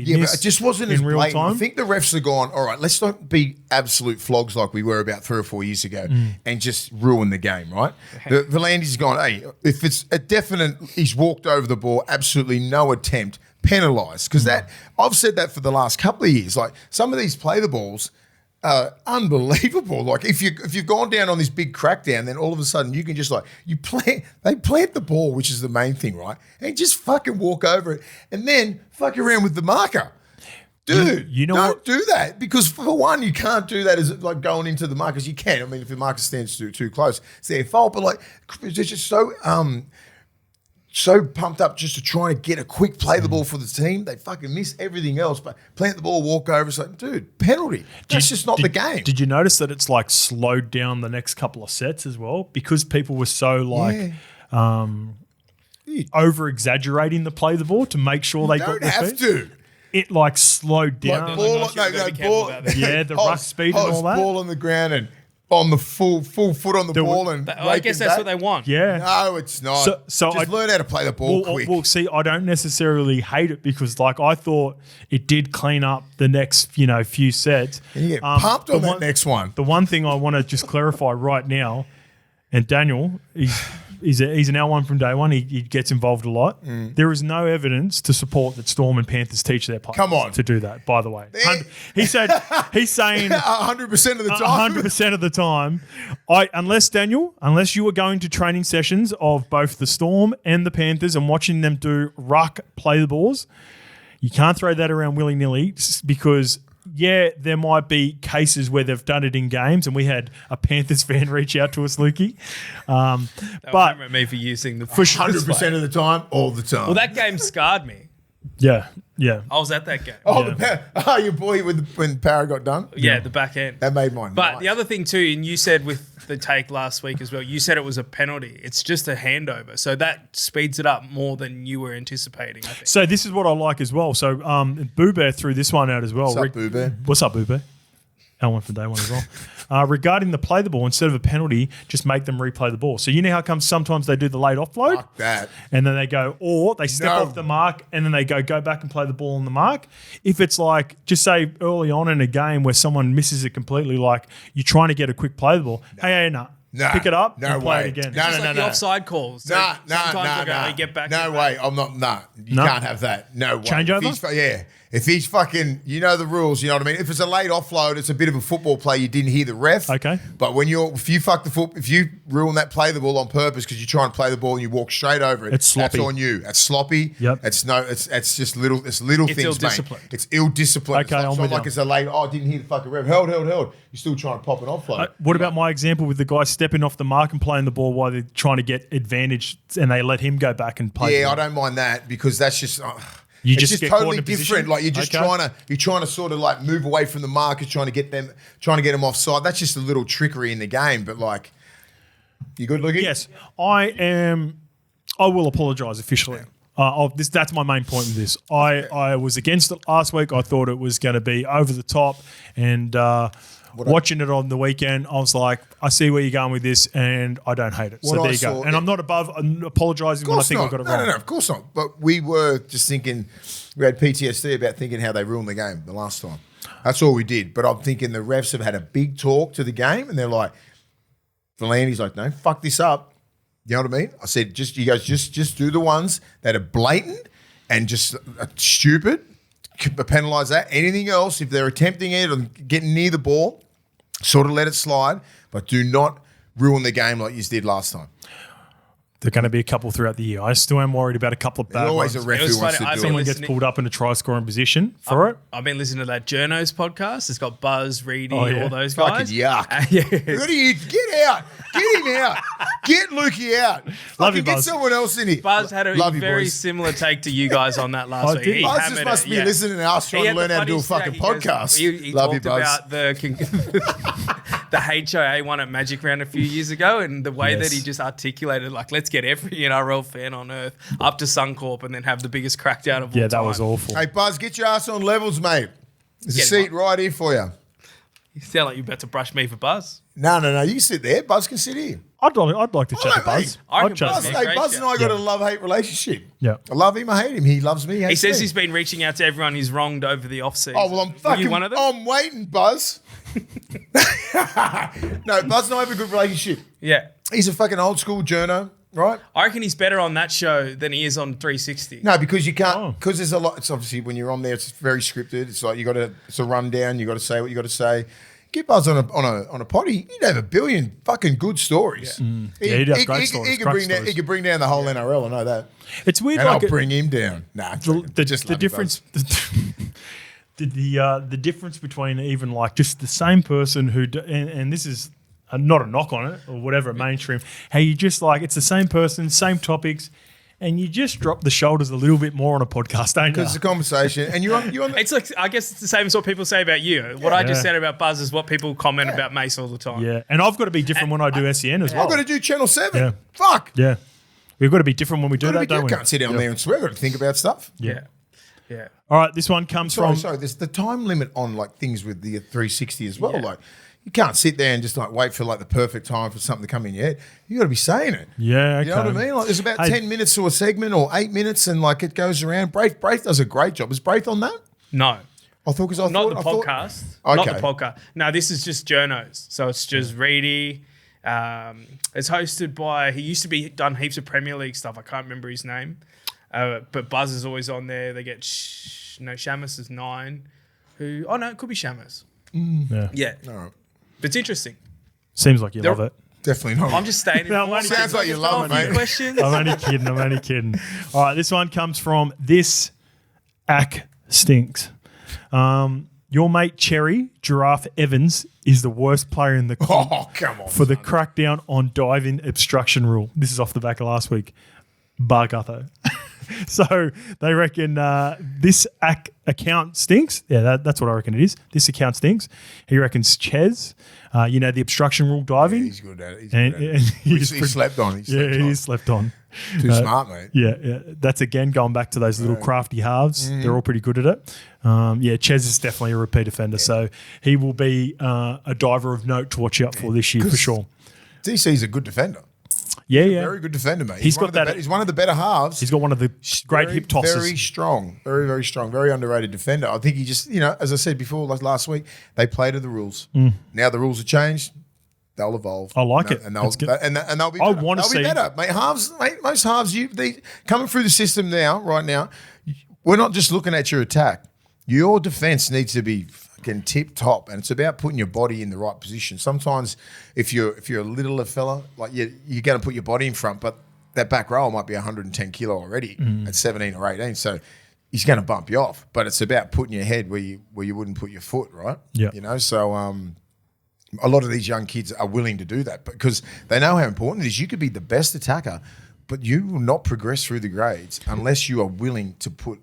Yeah, missed. but it just wasn't in as real blatant. time. I think the refs are gone, all right, let's not be absolute flogs like we were about 3 or 4 years ago and just ruin the game, right? Volandi's gone, hey, if it's a definite, he's walked over the ball, absolutely no attempt, penalised. Because I've said that for the last couple of years. Like some of these play the balls, unbelievable. Like if you've gone down on this big crackdown, then all of a sudden you can just they plant the ball, which is the main thing, right? And just fucking walk over it and then fuck around with the marker. Dude, you know don't what? do that because for one, you can't do that as like going into the markers. You can. I mean, if the marker stands too close, it's their fault. But like, it's just so pumped up just to try and get a quick play the ball for the team. They fucking miss everything else, but plant the ball, walk over. It's like, dude, penalty. That's just not the game. Did you notice that it's like slowed down the next couple of sets as well? Because people were so over exaggerating the play the ball to make sure they got don't the have feet. to. It like slowed down. Like ball, gosh, you've gotta be careful ball. about that. Yeah, the rush speed and all that. Ball on the ground and on the full foot on the ball and I guess that's what they want. Yeah. No, it's not. So just learn how to play the ball quick. Well, see, I don't necessarily hate it because, like, I thought it did clean up the next, few sets. And you get pumped on the that next one. The one thing I want to just clarify right now, and Daniel, he's an L1 from day one. He gets involved a lot. There is no evidence to support that Storm and Panthers teach their players Come on. to do that, by the way. He's saying 100% of the time. 100% of the time. Unless you were going to training sessions of both the Storm and the Panthers and watching them do ruck play the balls, you can't throw that around willy-nilly because there might be cases where they've done it in games, and we had a Panthers fan reach out to us, Lukey. But Remember me for using the 100% of the time, all the time. Well, that game scarred me. yeah. I was at that game. Your boy when Parra got done? Yeah, the back end. That made mine. But nice. the other thing too, and you said with the take last week as well, you said it was a penalty. It's just a handover. So that speeds it up more than you were anticipating, I think. So this is what I like as well. So Boo Bear threw this one out as well. What's up, Boo Bear? What's up, Boo Bear? L1 from day one as well. Regarding the play the ball, instead of a penalty, just make them replay the ball. So you know how come sometimes they do the late offload? Fuck that. And then they go, or they step off the mark and then they go back and play the ball on the mark. If it's like, just say early on in a game where someone misses it completely, like you're trying to get a quick play the ball. Hey, no. No, Pick it up no and play way. it again. No, It's like the offside calls. So sometimes they go, you get back. No get way. back. I'm not. Nah, you No? can't have that. No way. Changeover? If he's fucking, you know the rules. You know what I mean. If it's a late offload, it's a bit of a football play. You didn't hear the ref. Okay. But if you ruin that play the ball on purpose because you try and play the ball and you walk straight over it, It's sloppy. That's on you. That's sloppy. Yep. It's just little. It's little things, ill-disciplined. mate. It's ill discipline. Okay, it's I'm not with like you. it's a late. Oh, I didn't hear the fucking ref. Held. You're still trying to pop an offload. What about my example with the guy stepping off the mark and playing the ball while they're trying to get advantage and they let him go back and play? Yeah, I don't mind that because that's just You it's just just get caught totally in a position? different. Like you're just Okay. trying to sort of like move away from the markers, trying to get them offside. That's just a little trickery in the game. But like, you good looking? Yes, I will apologise officially. That's my main point in this. I was against it last week. I thought it was going to be over the top, and watching it on the weekend, I was like, I see where you're going with this, and I don't hate it. So there you go. And I'm not above apologising when I think I got it wrong. No, of course not. But we were just thinking, we had PTSD about thinking how they ruined the game the last time. That's all we did. But I'm thinking the refs have had a big talk to the game, and they're like, Volandi's like, no, fuck this up. You know what I mean? I said, just do the ones that are blatant and just stupid. penalise that. Anything else, if they're attempting it or getting near the ball, sort of let it slide, but do not ruin the game like you did last time. They're going to be a couple throughout the year. I still am worried about a couple of bad There's always ones. a ref who wants to do Someone it. gets pulled up in a try scoring position for it. I've been listening to that Journos podcast. It's got Buzz, Reedy, all those Fucking guys. yuck. Yeah. Get out. Get him out. Get Lukey out. Love Fucking you, get Buzz. someone else in here. Buzz had a Love you, very boys. similar take to you guys on that last Oh, week. did he? Buzz hammered just must it, be yeah. listening to us trying He to had learn the how to do a funniest fucking thing. podcast. He Love you, talked Buzz. about the HIA one at Magic Round a few years ago, and the way that he just articulated, like, let's get every NRL fan on earth up to Suncorp and then have the biggest crackdown of all Yeah, time. that was awful. Hey, Buzz, get your ass on levels, mate. There's a Get him seat up. right here for you. You sound like you're about to brush me for Buzz. No. You can sit there. Buzz can sit here. I'd like to chat to mate. Buzz. I reckon I'd chat Buzz to is Buzz. great Buzz and I shout. got a love-hate relationship. Yeah. I love him. I hate him. He loves me. He says he's been reaching out to everyone he's wronged over the off-season. Oh, well, I'm Were fucking... you one of them? I'm waiting, Buzz. No, Buzz and I have a good relationship. Yeah. He's a fucking old-school journo, right? I reckon he's better on that show than he is on 360. No, because you Oh. can't... Because there's a lot... It's obviously, when you're on there, it's very scripted. It's like it's a rundown. You got to say what you got to say. Get Buzz on a potty, he'd have a billion fucking good stories. Yeah, he'd have great stories, He could great bring down, stories. he could bring down the whole NRL. I know that. It's weird. And like I'll bring him down. Nah, the just love you, difference. Buzz. The difference between even like just the same person who and this is not a knock on it or whatever mainstream. How you just like it's the same person, same topics. And you just drop the shoulders a little bit more on a podcast, don't you? Because it's a conversation, and you're on the, It's like, I guess it's the same as what people say about you. What I just said about Buzz is what people comment about Mace all the time. Yeah, and I've got to be different when I do SEN as well. I've got to do Channel 7. Yeah. Fuck. Yeah, we've got to be different when we do Gotta that, be- don't we? can't sit down there and swear. I've got to think about stuff. Yeah. Yeah. All right, this one comes from. Sorry, there's the time limit on like things with the 360 as well. Like you can't sit there and just like wait for like the perfect time for something to come in your head. You got to be saying it. Yeah, okay. You know what I mean? Like there's about Hey. 10 minutes to a segment or 8 minutes, and like it goes around. Braith does a great job. Is Braith on that? No. I thought because I Not thought the I thought- podcast. Not Okay. the podcast. No, this is just journos. So it's just Reedy. It's hosted by, he used to be done heaps of Premier League stuff. I can't remember his name. But Buzz is always on there. They get, Shamus is 9. It could be Shamus. Yeah. Yeah. All right. But it's interesting. Seems like you love it. Definitely not. I'm just staying No, informed. Sounds like you love it, mate. Questions. I'm only kidding. All right, this one comes from this ack stinks. Your mate Cherry Giraffe Evans is the worst player in the comp Oh, come on. for the crackdown on diving obstruction rule. This is off the back of last week. Bargutho. So they reckon this account stinks. Yeah, that's what I reckon it is. This account stinks. He reckons Ches, the obstruction rule diving. He's good at it. He's And- good at and it. he's He pretty- slept on. He slept on. Too smart, mate. Yeah. That's again going back to those little crafty halves. They're all pretty good at it. Ches is definitely a repeat offender, so he will be a diver of note to watch out for this year for sure. DC's a good defender. Yeah. Very good defender, mate. He's one got of the that- He's one of the better halves. He's got one of the great hip tosses. Very strong. Very strong. Very underrated defender. I think he just, as I said before, like last week, they play to the rules. Now the rules have changed. They'll evolve. I like it. And they'll, That's good. and they'll be I better. wanna They'll see- be better. Mate, most halves, they coming through the system right now, we're not just looking at your attack. Your defense needs to be fucking tip top, and it's about putting your body in the right position. Sometimes if you're a littler fella, like you're going to put your body in front, but that back row might be 110 kilo already at 17 or 18. So he's going to bump you off, but it's about putting your head where you wouldn't put your foot, right? Yeah. So a lot of these young kids are willing to do that because they know how important it is. You could be the best attacker, but you will not progress through the grades unless you are willing to put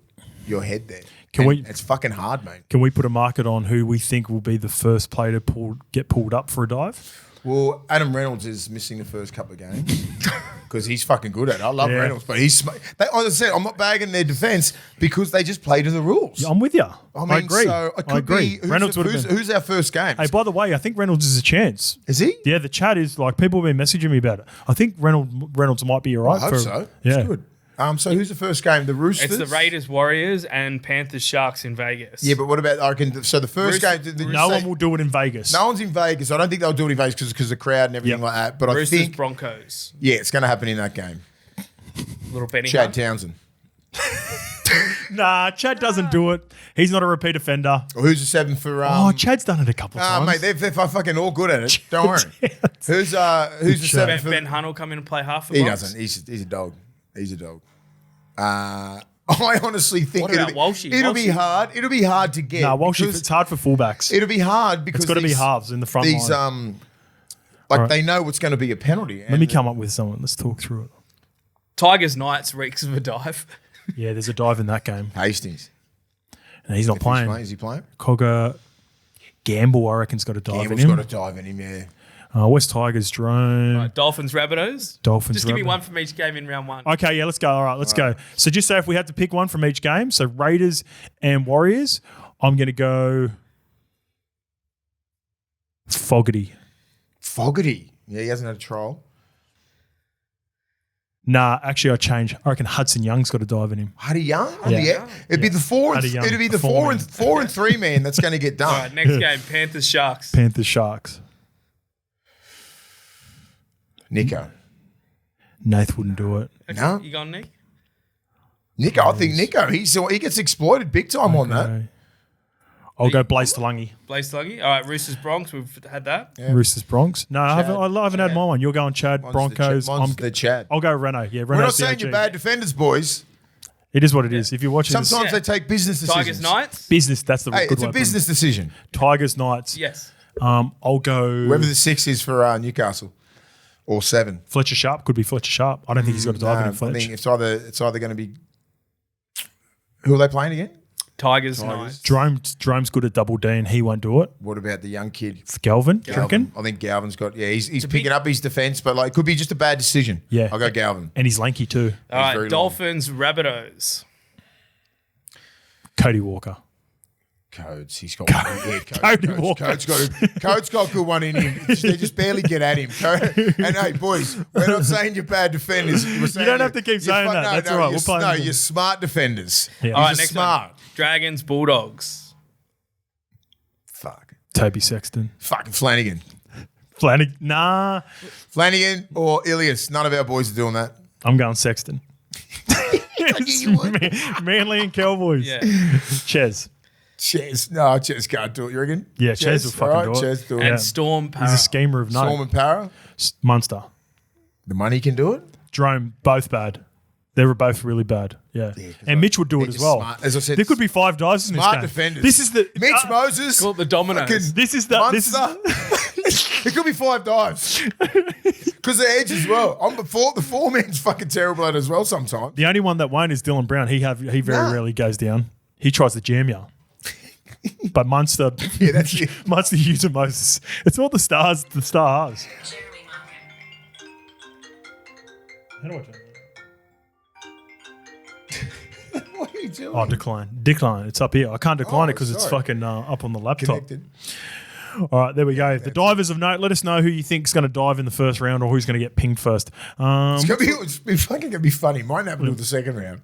your head there. It's fucking hard, mate. Can we put a market on who we think will be the first player to get pulled up for a dive? Well, Adam Reynolds is missing the first couple of games because he's fucking good at it. I love Yeah. Reynolds, but as I said, I'm not bagging their defense because they just play to the rules. I'm with you. I agree. So it could I agree. be Reynolds would have been. who's our first game? Hey, by the way, I think Reynolds is a chance. Is he? Yeah, the chat is like people have been messaging me about it. I think Reynolds might be all right. I hope so. Yeah. It's good. So who's the first game? The Roosters? It's the Raiders, Warriors, and Panthers, Sharks in Vegas. Yeah, but what about, so the first game... No one will do it in Vegas. No one's in Vegas. I don't think they'll do it in Vegas because of the crowd and everything like that. But Roosters, I think... Broncos. Yeah, it's going to happen in that game. Little Benny Chad Hunt. Townsend. Nah, Chad doesn't do it. He's not a repeat offender. Or who's the 7 for? Chad's done it a couple of times. Mate, they're fucking all good at it. Don't worry. Who's the 7 for? Ben Hunt will come in and play half the He box. doesn't. He's a dog. He's a dog. I honestly think What about Walshy? it'll be Walshy? hard. It'll be hard to get. Nah, Walsh, because it's hard for fullbacks. It'll be hard because It's got to be halves in the front these line. they know what's going to be a penalty. Let me come up with someone. Let's talk through it. Tigers Knights reeks of a dive. Yeah, there's a dive in that game. Hastings. And he's not playing. Is he playing? Cogger Gamble, I reckon's got a dive Gamble's in him. got a dive in him. Yeah. West Tigers, Jerome. Right, Dolphins Rabbitohs. Dolphins, Just give me Rabbitohs. one from each game in round 1. Okay, yeah, let's go. All right, let's go. So just say if we had to pick one from each game, so Raiders and Warriors, I'm going to go Fogarty. Fogarty. Yeah, he hasn't had a trial. Nah, actually, I change. I reckon Hudson Young's got a dive in him. Huddy Young. Yeah. It'd be the 4 and Huddy Young, it'd be the a 4 and four-man. 4 and 3 man that's going to get done. All right, next game, Panthers Sharks. Panthers, Sharks. Nico. Nath wouldn't do it. No. You gone, Nick? Nico. I think Nico. He gets exploited big time on that. Okay. I'll go Blaze Talungi. Blaze Sluggy. All right, Roosters Bronx. We've had that. Yeah. Roosters, Bronx. No, I haven't had my one. You're going Chad, Broncos. Mine's the Chad. I'll go Reno. Yeah, Reno's We're not the saying OG. you're bad defenders, boys. It is what it is. If you're watching this, Sometimes they take business decisions. Tigers Knights. business, that's the Hey, good it's a word. business decision. Tigers, Knights. Yes. I'll go Whoever the 6 is for Newcastle, or 7. Fletcher Sharp. Could be Fletcher Sharp. I don't think he's got a dive in No, him, I Fletch. think it's either going to be. Who are they playing again? Tigers Knights. Jerome's good at double D and he won't do it. What about the young kid? Galvin, Drinkin. I think Galvin's got. Yeah, he's picking up his defense, but like could be just a bad decision. Yeah. I'll go Galvin. And he's lanky too. All very long. right, Dolphins Rabbitohs. Cody Walker. Codes. He's got one. Yeah, Cody Walker. Code's got a good one in him. They just barely get at him. And hey, boys, we're not saying you're bad defenders. We're saying don't have to keep saying that. That's all right. We'll play with them. you're smart defenders. Yeah. All All right, right, next smart. one. Dragons Bulldogs. Fuck. Toby Sexton. Fucking Flanagan. Flanagan. Nah. Flanagan or Ilias. None of our boys are doing that. I'm going Sexton. Manly and Cowboys. Yeah. Ches. Ches. No, Ches can't do it. You reckon? Yeah, Ches will fucking do it. Ches do it. And Storm Para. He's a schemer of Storm note. and Para. Munster. The money can do it. Jerome, both bad. They were both really bad. Yeah. And Mitch would do it as well. Smart. As I said, There could be 5 dives in this smart game. defenders. This is the Mitch Moses. Call it the Dominoes. fucking This is the this is, Munster. It could be 5 dives. Because the edge as well. The 4 man's fucking terrible at it as well sometimes. the only one that won't is Dylan Brown. He very Nah. rarely goes down. He tries to jam you. But Munster, Yeah, that's it. Munster user Moses. It's all the stars. How do I turn that? What are you doing? Oh, decline. It's up here. I can't decline Oh, it because it's sorry. fucking up on the laptop. Connected. All right, there we go. The divers of note. Let us know who you think is going to dive in the first round or who's going to get pinged first. It's fucking gonna be funny. Might happen with the second round.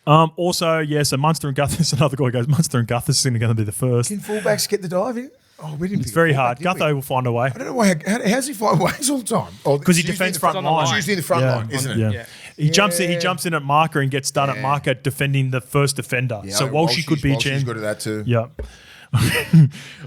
Also, yeah, so Munster and Guthers. Another guy goes, Munster and Guthers are going to be the first. Can fullbacks get the dive in? Oh, we didn't. It's very hard. Gutho will find a way. I don't know why. How's he find ways all the time? Because he It's usually defends in the front line. It's usually in the front Yeah. line, isn't it? Yeah. Yeah. He jumps in at marker and gets done at marker defending the first defender. Yeah, so Walshy could be a Walshy's chance. good at that too. Yeah.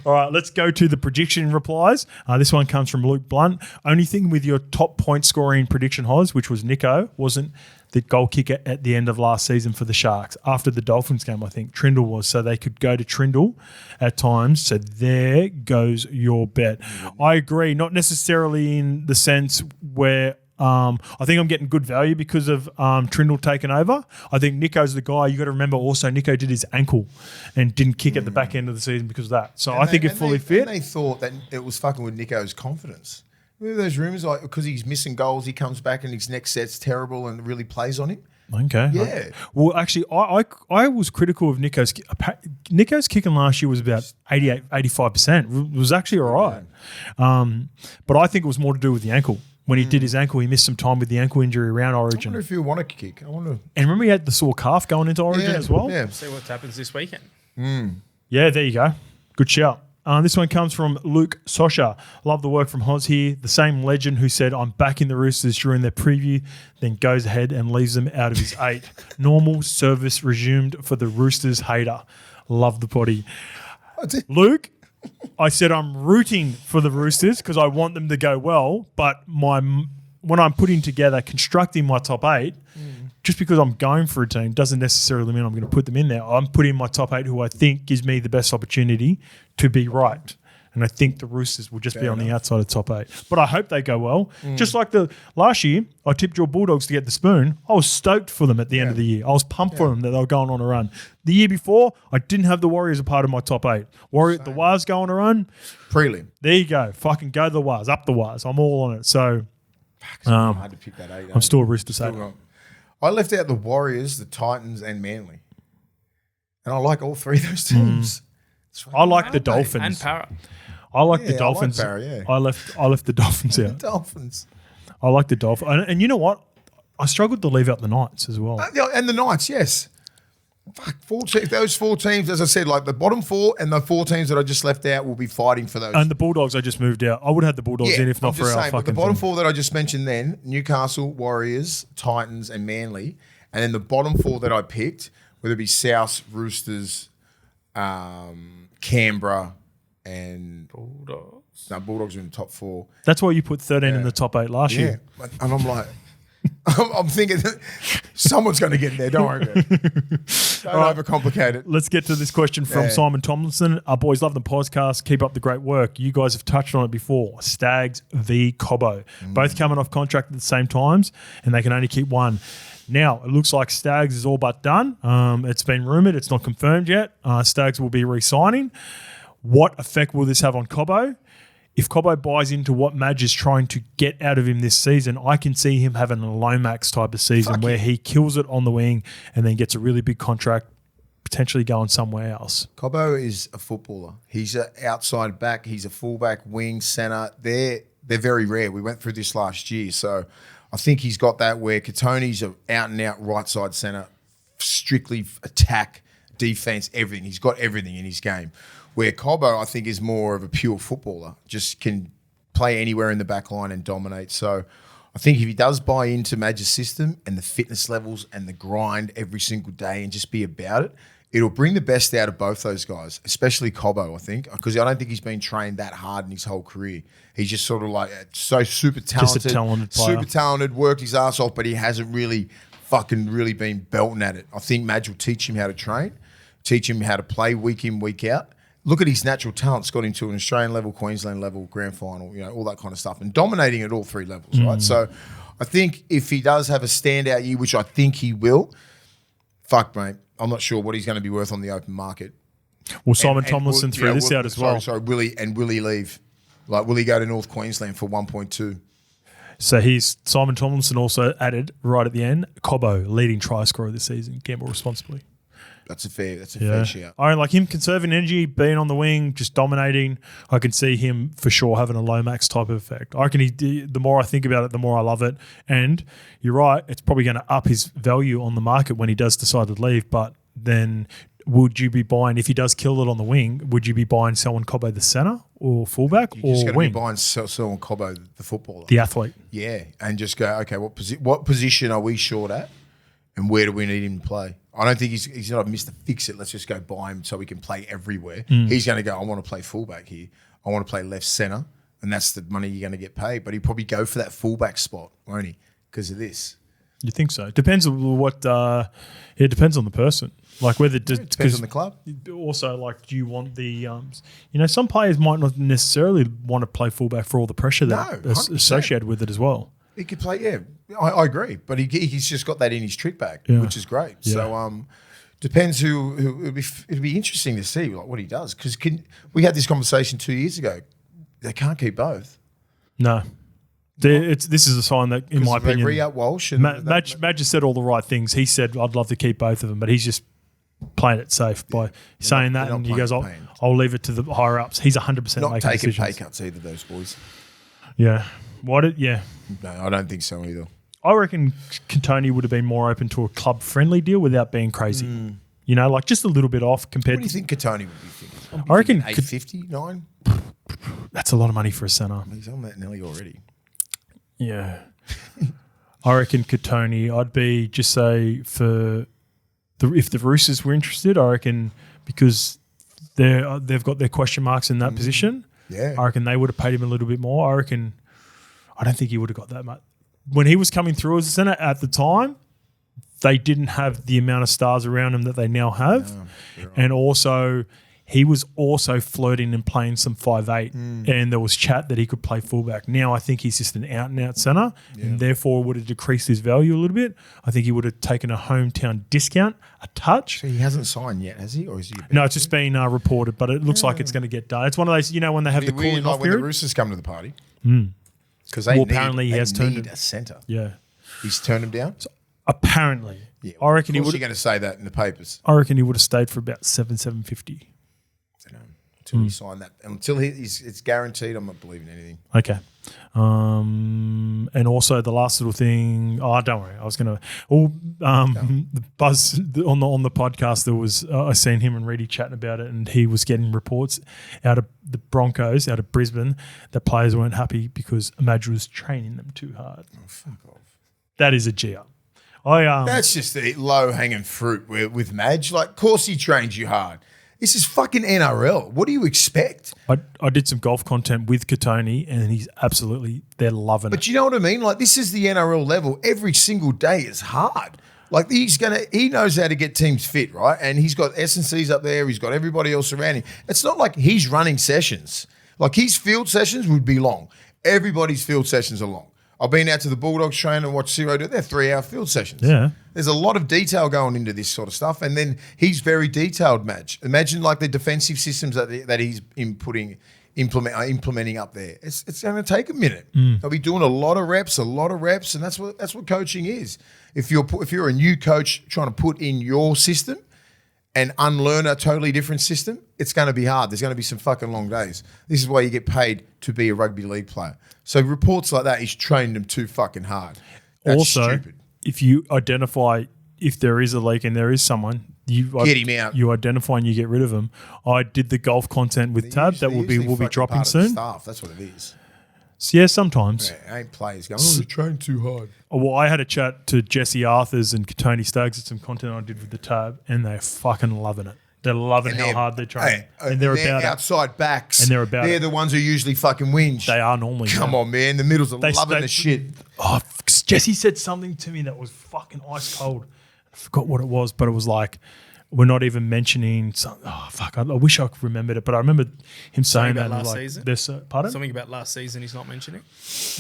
All right, let's go to the prediction replies. This one comes from Luke Blunt. Only thing with your top point scoring prediction, Hoz, which was Nico, wasn't the goal kicker at the end of last season for the Sharks. After the Dolphins game, I think Trindle was. So they could go to Trindle at times. So there goes your bet. I agree, not necessarily in the sense where I think I'm getting good value because of Trindle taking over. I think Nico's the guy. You got to remember also Nico did his ankle and didn't kick at the back end of the season because of that. So I think it fully fit. And they thought that it was fucking with Nico's confidence. Remember those rumours like because he's missing goals, he comes back and his next set's terrible and really plays on him. Okay. Yeah. Well, actually, I was critical of Nico's kicking last year was about 85%. It was actually all right. But I think it was more to do with the ankle. When he did his ankle, he missed some time with the ankle injury around I Origin. wonder if he'll want to kick. I wonder. And remember he had the sore calf going into Origin as well? Yeah. See what happens this weekend. Yeah, there you go. Good shout. This one comes from Luke Sosha. Love the work from Hoz here. The same legend who said, I'm backing the Roosters during their preview, then goes ahead and leaves them out of his 8. Normal service resumed for the Roosters hater. Love the potty. Luke, I said I'm rooting for the Roosters because I want them to go well, but when I'm putting together, constructing my top 8, just because I'm going for a team doesn't necessarily mean I'm going to put them in there. I'm putting my top 8 who I think gives me the best opportunity to be right. And I think the Roosters will just be on the outside of top 8. But I hope they go well. Just like the last year, I tipped your Bulldogs to get the spoon. I was stoked for them at the end of the year. I was pumped for them that they were going on a run. The year before, I didn't have the Warriors a part of my top 8. The Wars going a run. Prelim. There you go. Fucking go the Wars. Up the Wars. I'm all on it. So hard to pick that 8. I'm still a Roosters hater. I left out the Warriors, the Titans, and Manly. And I like all 3 of those teams. I like the Dolphins. And Para. I like the Dolphins. I like Barra, I left the Dolphins out. Dolphins. I like the Dolphins. And you know what? I struggled to leave out the Knights as well. And the Knights, yes. Fuck, those 4 teams, as I said, like the bottom 4 and the 4 teams that I just left out will be fighting for those. And the Bulldogs I just moved out. I would have had the Bulldogs in if not for our fucking the bottom thing. 4 that I just mentioned then, Newcastle, Warriors, Titans, and Manly. And then the bottom 4 that I picked, whether it be South, Roosters, Canberra, and Bulldogs. No, Bulldogs are in the top 4. That's why you put 13 in the top 8 last year. And I'm like, I'm thinking someone's going to get in there. Don't worry about it. Don't overcomplicate it. Let's get to this question from Simon Tomlinson. Our boys love the podcast. Keep up the great work. You guys have touched on it before. Stags v Cobbo. Both coming off contract at the same times, and they can only keep one. Now, it looks like Stags is all but done. It's been rumoured. It's not confirmed yet. Stags will be re-signing. What effect will this have on Cobbo? If Cobbo buys into what Madge is trying to get out of him this season, I can see him having a Lomax type of season where he kills it on the wing and then gets a really big contract, potentially going somewhere else. Cobbo is a footballer. He's an outside back. He's a fullback, wing, centre. They're very rare. We went through this last year. So I think he's got that where Katoni's an out-and-out right-side centre, strictly attack, defence, everything. He's got everything in his game. Where Cobbo, I think, is more of a pure footballer, just can play anywhere in the back line and dominate. So I think if he does buy into Madge's system and the fitness levels and the grind every single day and just be about it, it'll bring the best out of both those guys, especially Cobbo, I think, because I don't think he's been trained that hard in his whole career. He's just sort of like so super talented. Just a talented player. Super talented, worked his ass off, but he hasn't really been belting at it. I think Madge will teach him how to train, teach him how to play week in, week out. Look at his natural talents, got into an Australian level, Queensland level, grand final, all that kind of stuff, and dominating at all 3 levels, right? So I think if he does have a standout year, which I think he will, fuck, mate, I'm not sure what he's going to be worth on the open market. Well, Simon Tomlinson threw this out as well. Sorry, Willie leave? Like, will he go to North Queensland for 1.2? So Simon Tomlinson also added right at the end, Cobbo, leading try scorer this season. Gamble responsibly. That's a fair shout. I like him conserving energy, being on the wing, just dominating. I can see him for sure having a Lomax type of effect. I reckon the more I think about it, the more I love it. And you're right, it's probably going to up his value on the market when he does decide to leave. But then would you be buying, if he does kill it on the wing, would you be buying selling Cobbo the centre or fullback You're just or going wing? to be buying selling Cobbo the footballer. The athlete. Yeah, and just go, okay, what position are we short at and where do we need him to play? I don't think he's not a Mr. Fix-It. Let's just go buy him so we can play everywhere. He's going to go, I want to play fullback here. I want to play left centre, and that's the money you're going to get paid. But he'll probably go for that fullback spot, won't he, because of this. You think so? Depends on what. It depends on the person. Like whether It depends on the club. Also, like, do you want the? Some players might not necessarily want to play fullback for all the pressure that associated with it as well. He could play, yeah. I agree, but he's just got that in his trick bag, which is great. Yeah. So depends who it'd be interesting to see like what he does, because we had this conversation 2 years ago. They can't keep both. No. This is a sign that, in my opinion, re-up Walsh and Madge has said all the right things. He said, I'd love to keep both of them, but he's just playing it safe by saying that, and he goes, I'll leave it to the higher ups. He's 100% not making taking decisions. pay cuts either, those boys. Yeah. Yeah. No, I don't think so either. I reckon Cantoni would have been more open to a club-friendly deal without being crazy. You know, like just a little bit off compared What do you to. think Katoni would be thinking? I reckon 850, 9? That's a lot of money for a centre. He's on that Nelly already. Yeah. I reckon Katoni, I'd be just say if the Roosters were interested, I reckon because they've got their question marks in that position, Yeah. I reckon they would have paid him a little bit more. I don't think he would have got that much. When he was coming through as a centre at the time, they didn't have the amount of stars around him that they now have. Right. And also, he was also flirting and playing some 5'8", and there was chat that he could play fullback. Now I think he's just an out-and-out centre, and therefore would have decreased his value a little bit. I think he would have taken a hometown discount, a touch. So he hasn't signed yet, has he? Or is he? No, it's just been reported, but it looks like it's going to get done. It's one of those, when they have the cooling off when the period. Roosters come to the party. Because they apparently he has turned need him. a centre. Yeah. He's turned him down? Apparently. Yeah, I reckon he of course would. you're going to say that in the papers. I reckon he would have stayed for about 750. Until he signed that. Until it's guaranteed, I'm not believing anything. Okay. And also the last little thing. Oh, don't worry. I was going to. The buzz on the podcast. There was I seen him and Reedy chatting about it, and he was getting reports out of the Broncos out of Brisbane that players weren't happy because Madge was training them too hard. Oh, fuck off. That is a G up. That's just the low hanging fruit with Madge. Like, of course he trains you hard. This is fucking NRL. What do you expect? I did some golf content with Katoni, and they're loving it. But you know what I mean? Like, this is the NRL level. Every single day is hard. Like, he knows how to get teams fit, right? And he's got S&Cs up there. He's got everybody else around him. It's not like he's running sessions. Like, his field sessions would be long. Everybody's field sessions are long. I've been out to the Bulldogs train and watched Ciro do it. They're 3-hour field sessions. Yeah. There's a lot of detail going into this sort of stuff. And then he's very detailed, Madge. Imagine like the defensive systems that he's implementing up there. It's going to take a minute. They'll be doing a lot of reps, and that's what coaching is. If you're a new coach trying to put in your system and unlearn a totally different system, it's going to be hard. There's going to be some fucking long days. This is why you get paid to be a rugby league player. So reports like that, he's trained them too fucking hard. That's also, stupid. If you identify if there is a leak and there is someone, Get him out. You identify and you get rid of them. I did the golf content with Tab that will be dropping part of the soon. staff. That's what it is. So yeah, sometimes. Yeah, ain't players going, you train too hard. Well, I had a chat to Jesse Arthurs and Tony Staggs at some content I did with the Tab, and they're fucking loving it. They're loving how hard they're training. And they're about outside backs. And they're about They're the ones who usually fucking whinge. They are normally. Come on, man. The middles are loving the shit. Oh, Jesse said something to me that was fucking ice cold. I forgot what it was, but it was like, we're not even mentioning something. Oh, fuck. I wish I could remember it, but I remember him saying that. Last season? Pardon? Something about last season he's not mentioning?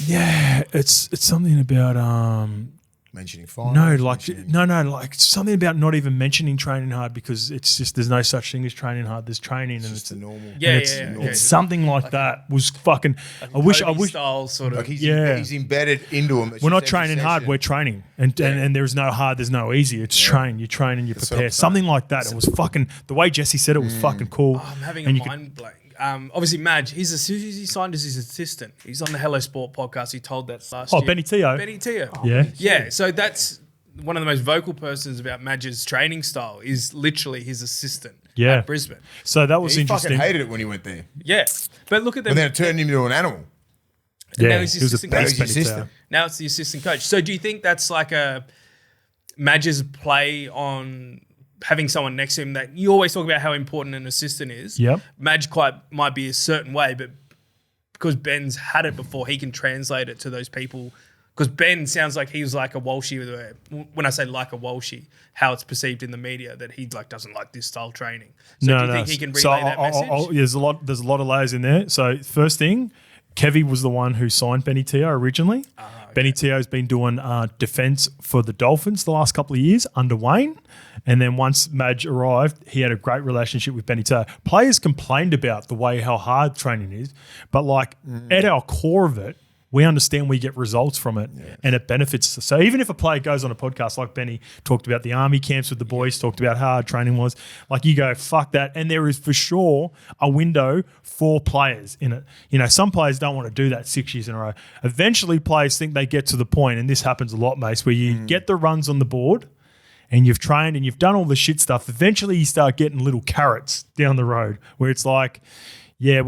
Yeah, it's something about mentioning finals. Like something about not even mentioning training hard because it's just there's no such thing as training hard. There's training and It's a normal. It's something like that was fucking. I wish style sort of. Like he's embedded into him. We're not training hard. We're training, and there's no hard. There's no easy. It's train. You train and you prepare. Something like that. It was fucking the way Jesse said it was fucking cool. I'm having a mind blank. Obviously, Madge, he signed as his assistant. He's on the Hello Sport podcast. He told that last year. Benny Teo. Benny Teo. Yeah. So that's one of the most vocal persons about Madge's training style is literally his assistant at Brisbane. So that was He interesting. fucking hated it when he went there. Yeah. But look at them. But then it turned him into an animal. Yeah, now he's he was a assistant coach. beast, Benny Teo. Now it's the assistant coach. So do you think that's like a Madge's play on having someone next to him that you always talk about how important an assistant is? Yep. Madge might be a certain way, but because Ben's had it before, he can translate it to those people. Because Ben sounds like he was like a Walshy. When I say like a Walshy, how it's perceived in the media that he doesn't like this style training. So do you think he can relay that message? There's a lot of layers in there. So first thing, Kevy was the one who signed Benny Teo originally. Okay. Benny Teo's been doing defence for the Dolphins the last couple of years under Wayne. And then once Madge arrived, he had a great relationship with Benny Teo. Players complained about the way how hard training is, but at our core of it, we understand we get results from it and it benefits us. So even if a player goes on a podcast like Benny, talked about the army camps with the boys, talked about how hard training was, like you go, fuck that. And there is for sure a window for players in it. You know, some players don't want to do that 6 years in a row. Eventually players think they get to the point, and this happens a lot, Mace, where you get the runs on the board and you've trained and you've done all the shit stuff, eventually you start getting little carrots down the road where it's like, yeah,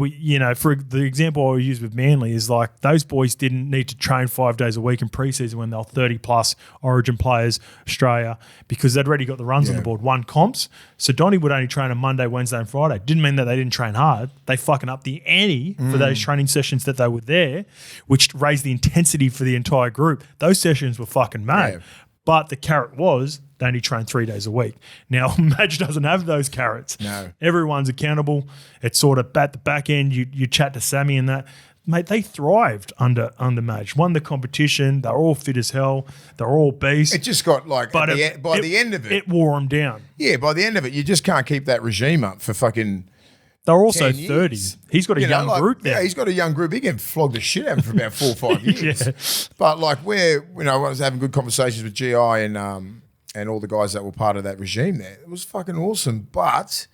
for the example I use with Manly is like those boys didn't need to train 5 days a week in preseason when they were 30-plus Origin players, Australia, because they'd already got the runs on the board, won comps. So Donny would only train on Monday, Wednesday and Friday. Didn't mean that they didn't train hard. They fucking up the ante for those training sessions that they were there, which raised the intensity for the entire group. Those sessions were fucking mad. Yeah. But the carrot was they only train 3 days a week. Now, Madge doesn't have those carrots. No. Everyone's accountable. It's sort of at the back end. You chat to Sammy and that. Mate, they thrived under Madge. Won the competition. They're all fit as hell. They're all beasts. It just got like, by the end of it. It wore them down. Yeah, by the end of it, you just can't keep that regime up for fucking They're also 10 30. years. He's got a young group there. Yeah, he's got a young group. He can flog the shit out of him for about 4 or 5 years. Yeah. But like I was having good conversations with GI and all the guys that were part of that regime there. It was fucking awesome, but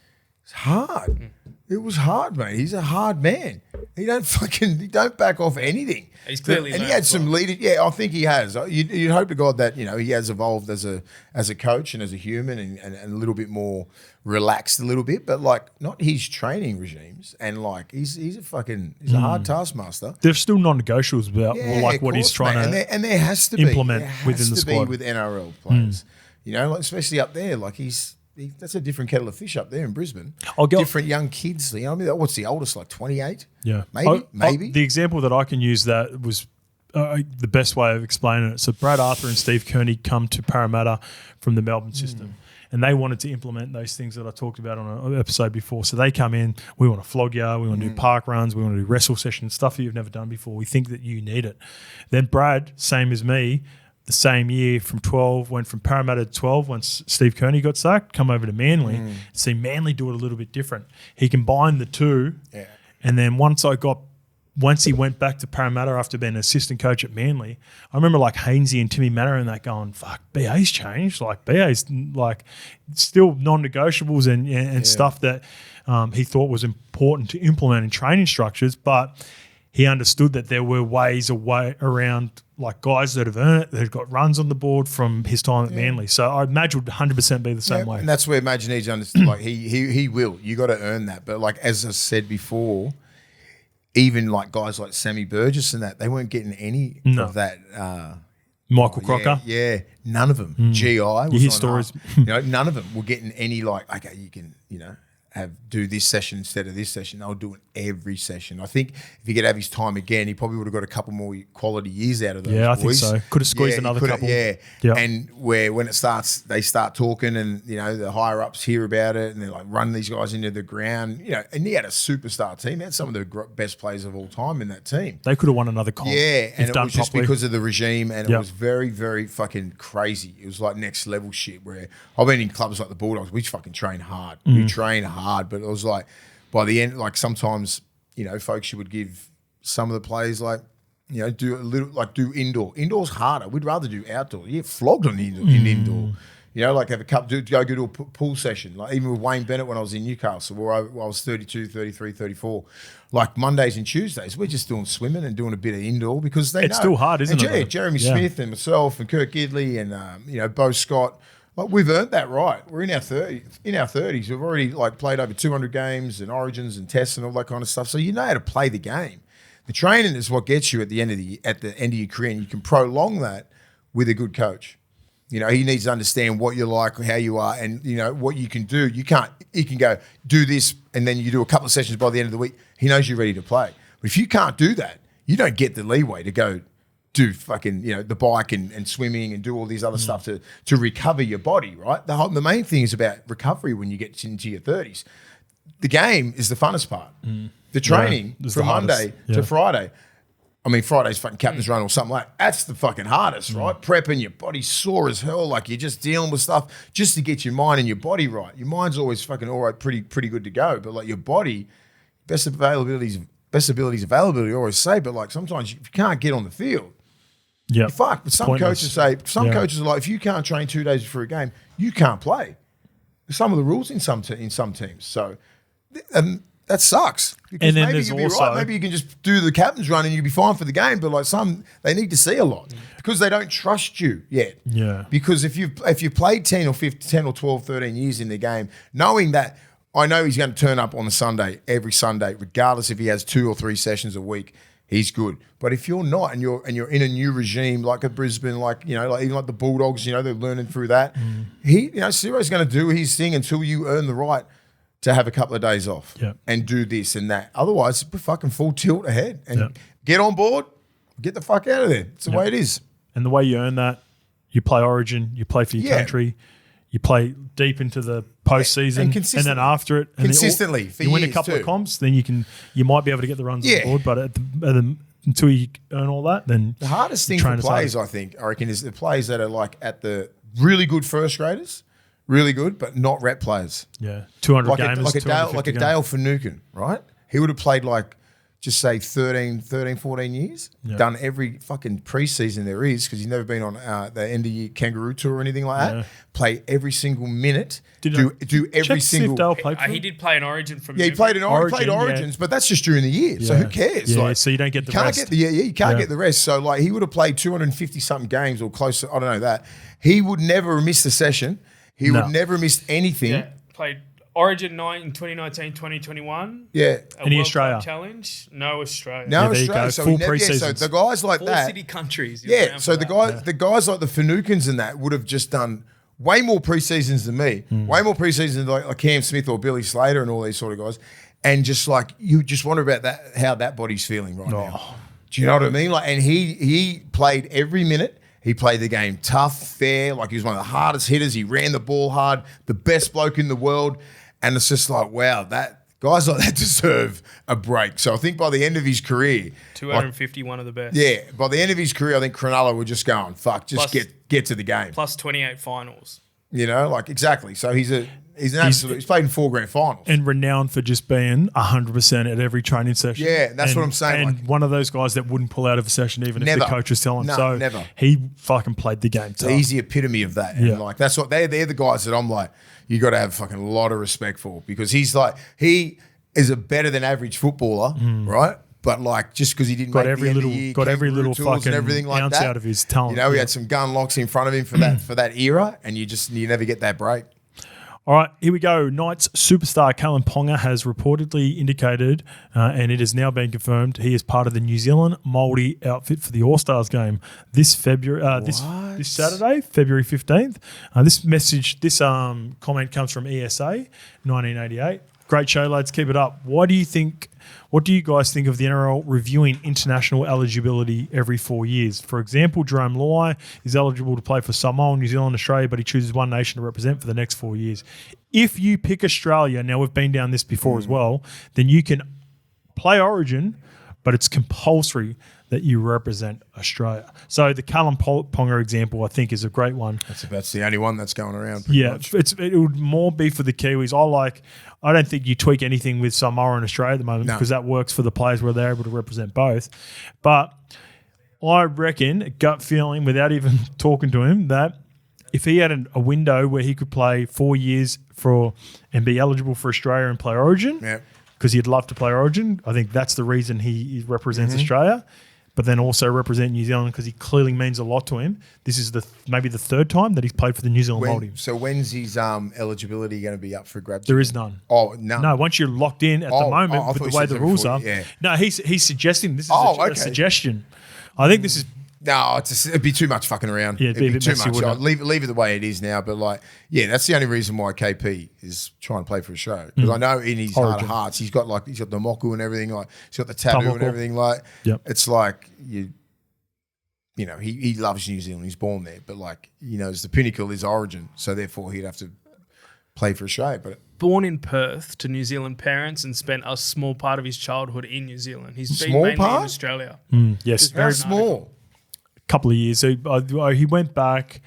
it's hard. It was hard, mate. He's a hard man. He don't back off anything. He's clearly and he had some leader. Yeah, I think he has. You'd hope to God that he has evolved as a coach and as a human and a little bit more relaxed a little bit, but like not his training regimes. And like he's a hard taskmaster. There's still non-negotiables about what he's trying to and there has to implement be. within the squad with NRL players. Like especially up there, like that's a different kettle of fish up there in Brisbane. Different young kids. What's the oldest? Like 28? Yeah, maybe. The example that I can use that was the best way of explaining it. So Brad Arthur and Steve Kearney come to Parramatta from the Melbourne system. And they wanted to implement those things that I talked about on an episode before. So they come in, we want to flog you, we want to do park runs, we want to do wrestle sessions, stuff that you've never done before. We think that you need it. Then Brad, same as me, the same year from 12, went from Parramatta to 12 once Steve Kearney got sacked, come over to Manly, see Manly do it a little bit different. He combined the two. Yeah. And then once he went back to Parramatta after being an assistant coach at Manly, I remember like Hainsey and Timmy Manor and that going, fuck, BA's changed. Like BA's like still non-negotiables and stuff that he thought was important to implement in training structures, but he understood that there were ways around like guys that have earned it, that have got runs on the board from his time at Manly. So I imagine would 100% be the same way. And that's where Madge needs to understand, like he will. You got to earn that. But like as I said before, even like guys like Sammy Burgess and that, they weren't getting any of that. Michael Crocker? Yeah, none of them. GI. You hear stories. None of them were getting any like, okay, you can, do this session instead of this session. They'll do it every session. I think if he could have his time again, he probably would have got a couple more quality years out of those boys. I think so. Could have squeezed another couple. Yeah. And when it starts, they start talking and, the higher-ups hear about it and they're like, run these guys into the ground. And he had a superstar team. He had some of the best players of all time in that team. They could have won another comp. Yeah, and it was just because of the regime and it was very, very fucking crazy. It was like next level shit where I've been in clubs like the Bulldogs. We fucking train hard. We train hard, but it was like by the end, like sometimes, folks, you would give some of the players like, do a little, like do indoor. Indoor's harder. We'd rather do outdoor. You get flogged on indoor. Like have a cup, go to a pool session. Like even with Wayne Bennett when I was in Newcastle, where I was 32, 33, 34. Like Mondays and Tuesdays, we're just doing swimming and doing a bit of indoor because it's still hard, isn't it? Jeremy Smith and myself and Kirk Gidley and Bo Scott. Like we've earned that right. We're in our 30s. We've already like played over 200 games and origins and tests and all that kind of stuff. So you know how to play the game. The training is what gets you at the end of your career, and you can prolong that with a good coach. He needs to understand what you're like, how you are, and what you can do. He can go do this, and then you do a couple of sessions by the end of the week. He knows you're ready to play. But if you can't do that, you don't get the leeway to go do fucking, the bike and swimming and do all these other stuff to recover your body, right? The main thing is about recovery when you get into your 30s. The game is the funnest part. The training from Monday to Friday. I mean, Friday's fucking captain's run or something like that. That's the fucking hardest, right? Prepping, your body's sore as hell, like you're just dealing with stuff just to get your mind and your body right. Your mind's always fucking all right, pretty good to go. But like your body, best ability is availability, I always say, but like sometimes if you can't get on the field, you're fucked. But some coaches are like, if you can't train 2 days before a game, you can't play. There's some of the rules in some teams. So that sucks. Because and then maybe there's you'll be also right. Maybe you can just do the captain's run and you'll be fine for the game. But like they need to see a lot. because they don't trust you yet. Yeah. Because if you played 10 or 12, 13 years in the game, knowing that I know he's going to turn up on a Sunday, every Sunday, regardless if he has 2 or 3 sessions a week, he's good. But if you're not and you're in a new regime like at Brisbane, like even like the Bulldogs, they're learning through that. Ciro's going to do his thing until you earn the right to have a couple of days off and do this and that. Otherwise, fucking full tilt ahead and get on board, get the fuck out of there. It's the way it is. And the way you earn that, you play Origin, you play for your country, you play deep into the postseason, and then after it, and consistently, you win a couple of comps, then you might be able to get the runs on board. But until you earn all that, then the hardest thing for players, I reckon, is the players that are like at the really good first graders. Really good, but not rep players. Yeah, 200 gamers. Like a Dale Finucane, right? He would have played just say 13, 14 years, done every fucking preseason there is because he's never been on the end of year Kangaroo tour or anything like that. Play every single minute, do every single. He did play an Origin from. Yeah, he played Origins, but that just during the year. So who cares? Yeah, so you don't get the rest. You can't get the rest. So he would have played 250 something games or close to, I don't know that. He would never have missed a session. He would never miss anything. Yeah, played Origin 9 in 2019, 2021. Yeah. Any Australia? Challenge? No Australia. No Australia. So full preseason. So the guys like 4 that. city countries. Yeah. So the guys like the Finucanes and that would have just done way more preseasons than me. Way more preseasons than like Cam Smith or Billy Slater and all these sort of guys. And just you just wonder about that, how that body's feeling right now. Do you know what I mean? And he played every minute. He played the game tough, fair, he was one of the hardest hitters. He ran the ball hard, the best bloke in the world. And it's just wow, guys like that deserve a break. So I think by the end of his career, 250, one of the best. Yeah, by the end of his career, I think Cronulla were just going, fuck, just get to the game. Plus 28 finals. Exactly. So he's played in 4 grand finals. And renowned for just being 100% at every training session. Yeah, that's what I'm saying. And one of those guys that wouldn't pull out of a session even if the coach was telling him. So never. He fucking played the game tough. He's the epitome of that. And that's what they're the guys that I'm you got to have a fucking lot of respect for because he is a better than average footballer, right? But just because he didn't got make every the little end of the year, got every little tools fucking and everything like ounce that. out of his talent. We had some gun locks in front of him for that era, and you never get that break. All right, here we go. Knights superstar Callum Ponga has reportedly indicated, and it has now been confirmed, he is part of the New Zealand Māori outfit for the All-Stars game this February. This Saturday, February 15th. This comment comes from ESA, 1988. Great show, lads. Keep it up. What do you guys think of the NRL reviewing international eligibility every 4 years? For example, Jerome Luai is eligible to play for Samoa, New Zealand, Australia, but he chooses one nation to represent for the next 4 years. If you pick Australia, now we've been down this before as well, then you can play Origin, but it's compulsory that you represent Australia. So the Callum Ponga example, I think, is a great one. That's the only one that's going around. Much. It would more be for the Kiwis. I don't think you tweak anything with Samoa and Australia at the moment because that works for the players where they're able to represent both. But I reckon, a gut feeling, without even talking to him, that if he had a window where he could play 4 years and be eligible for Australia and play Origin, because he'd love to play Origin, I think that's the reason he represents Australia. But then also represent New Zealand because he clearly means a lot to him. This is maybe the 3rd time that he's played for the New Zealand Māori. So when's his eligibility going to be up for grabs? There is none. Oh, no. No, once you're locked in at the moment with the way the rules are. Yeah. No, he's suggesting this is a suggestion. I think this is... No, it'd be too much fucking around. Yeah, it'd be too much. Leave it the way it is now. But that's the only reason why KP is trying to play for a show because I know in his heart of hearts he's got the moku and everything. He's got the tattoo and everything. It's he loves New Zealand. He's born there, but the pinnacle is Origin. So therefore he'd have to play for Australia. But born in Perth to New Zealand parents and spent a small part of his childhood in New Zealand. He's been mainly in Australia. Yes, very small. Couple of years. So he went back.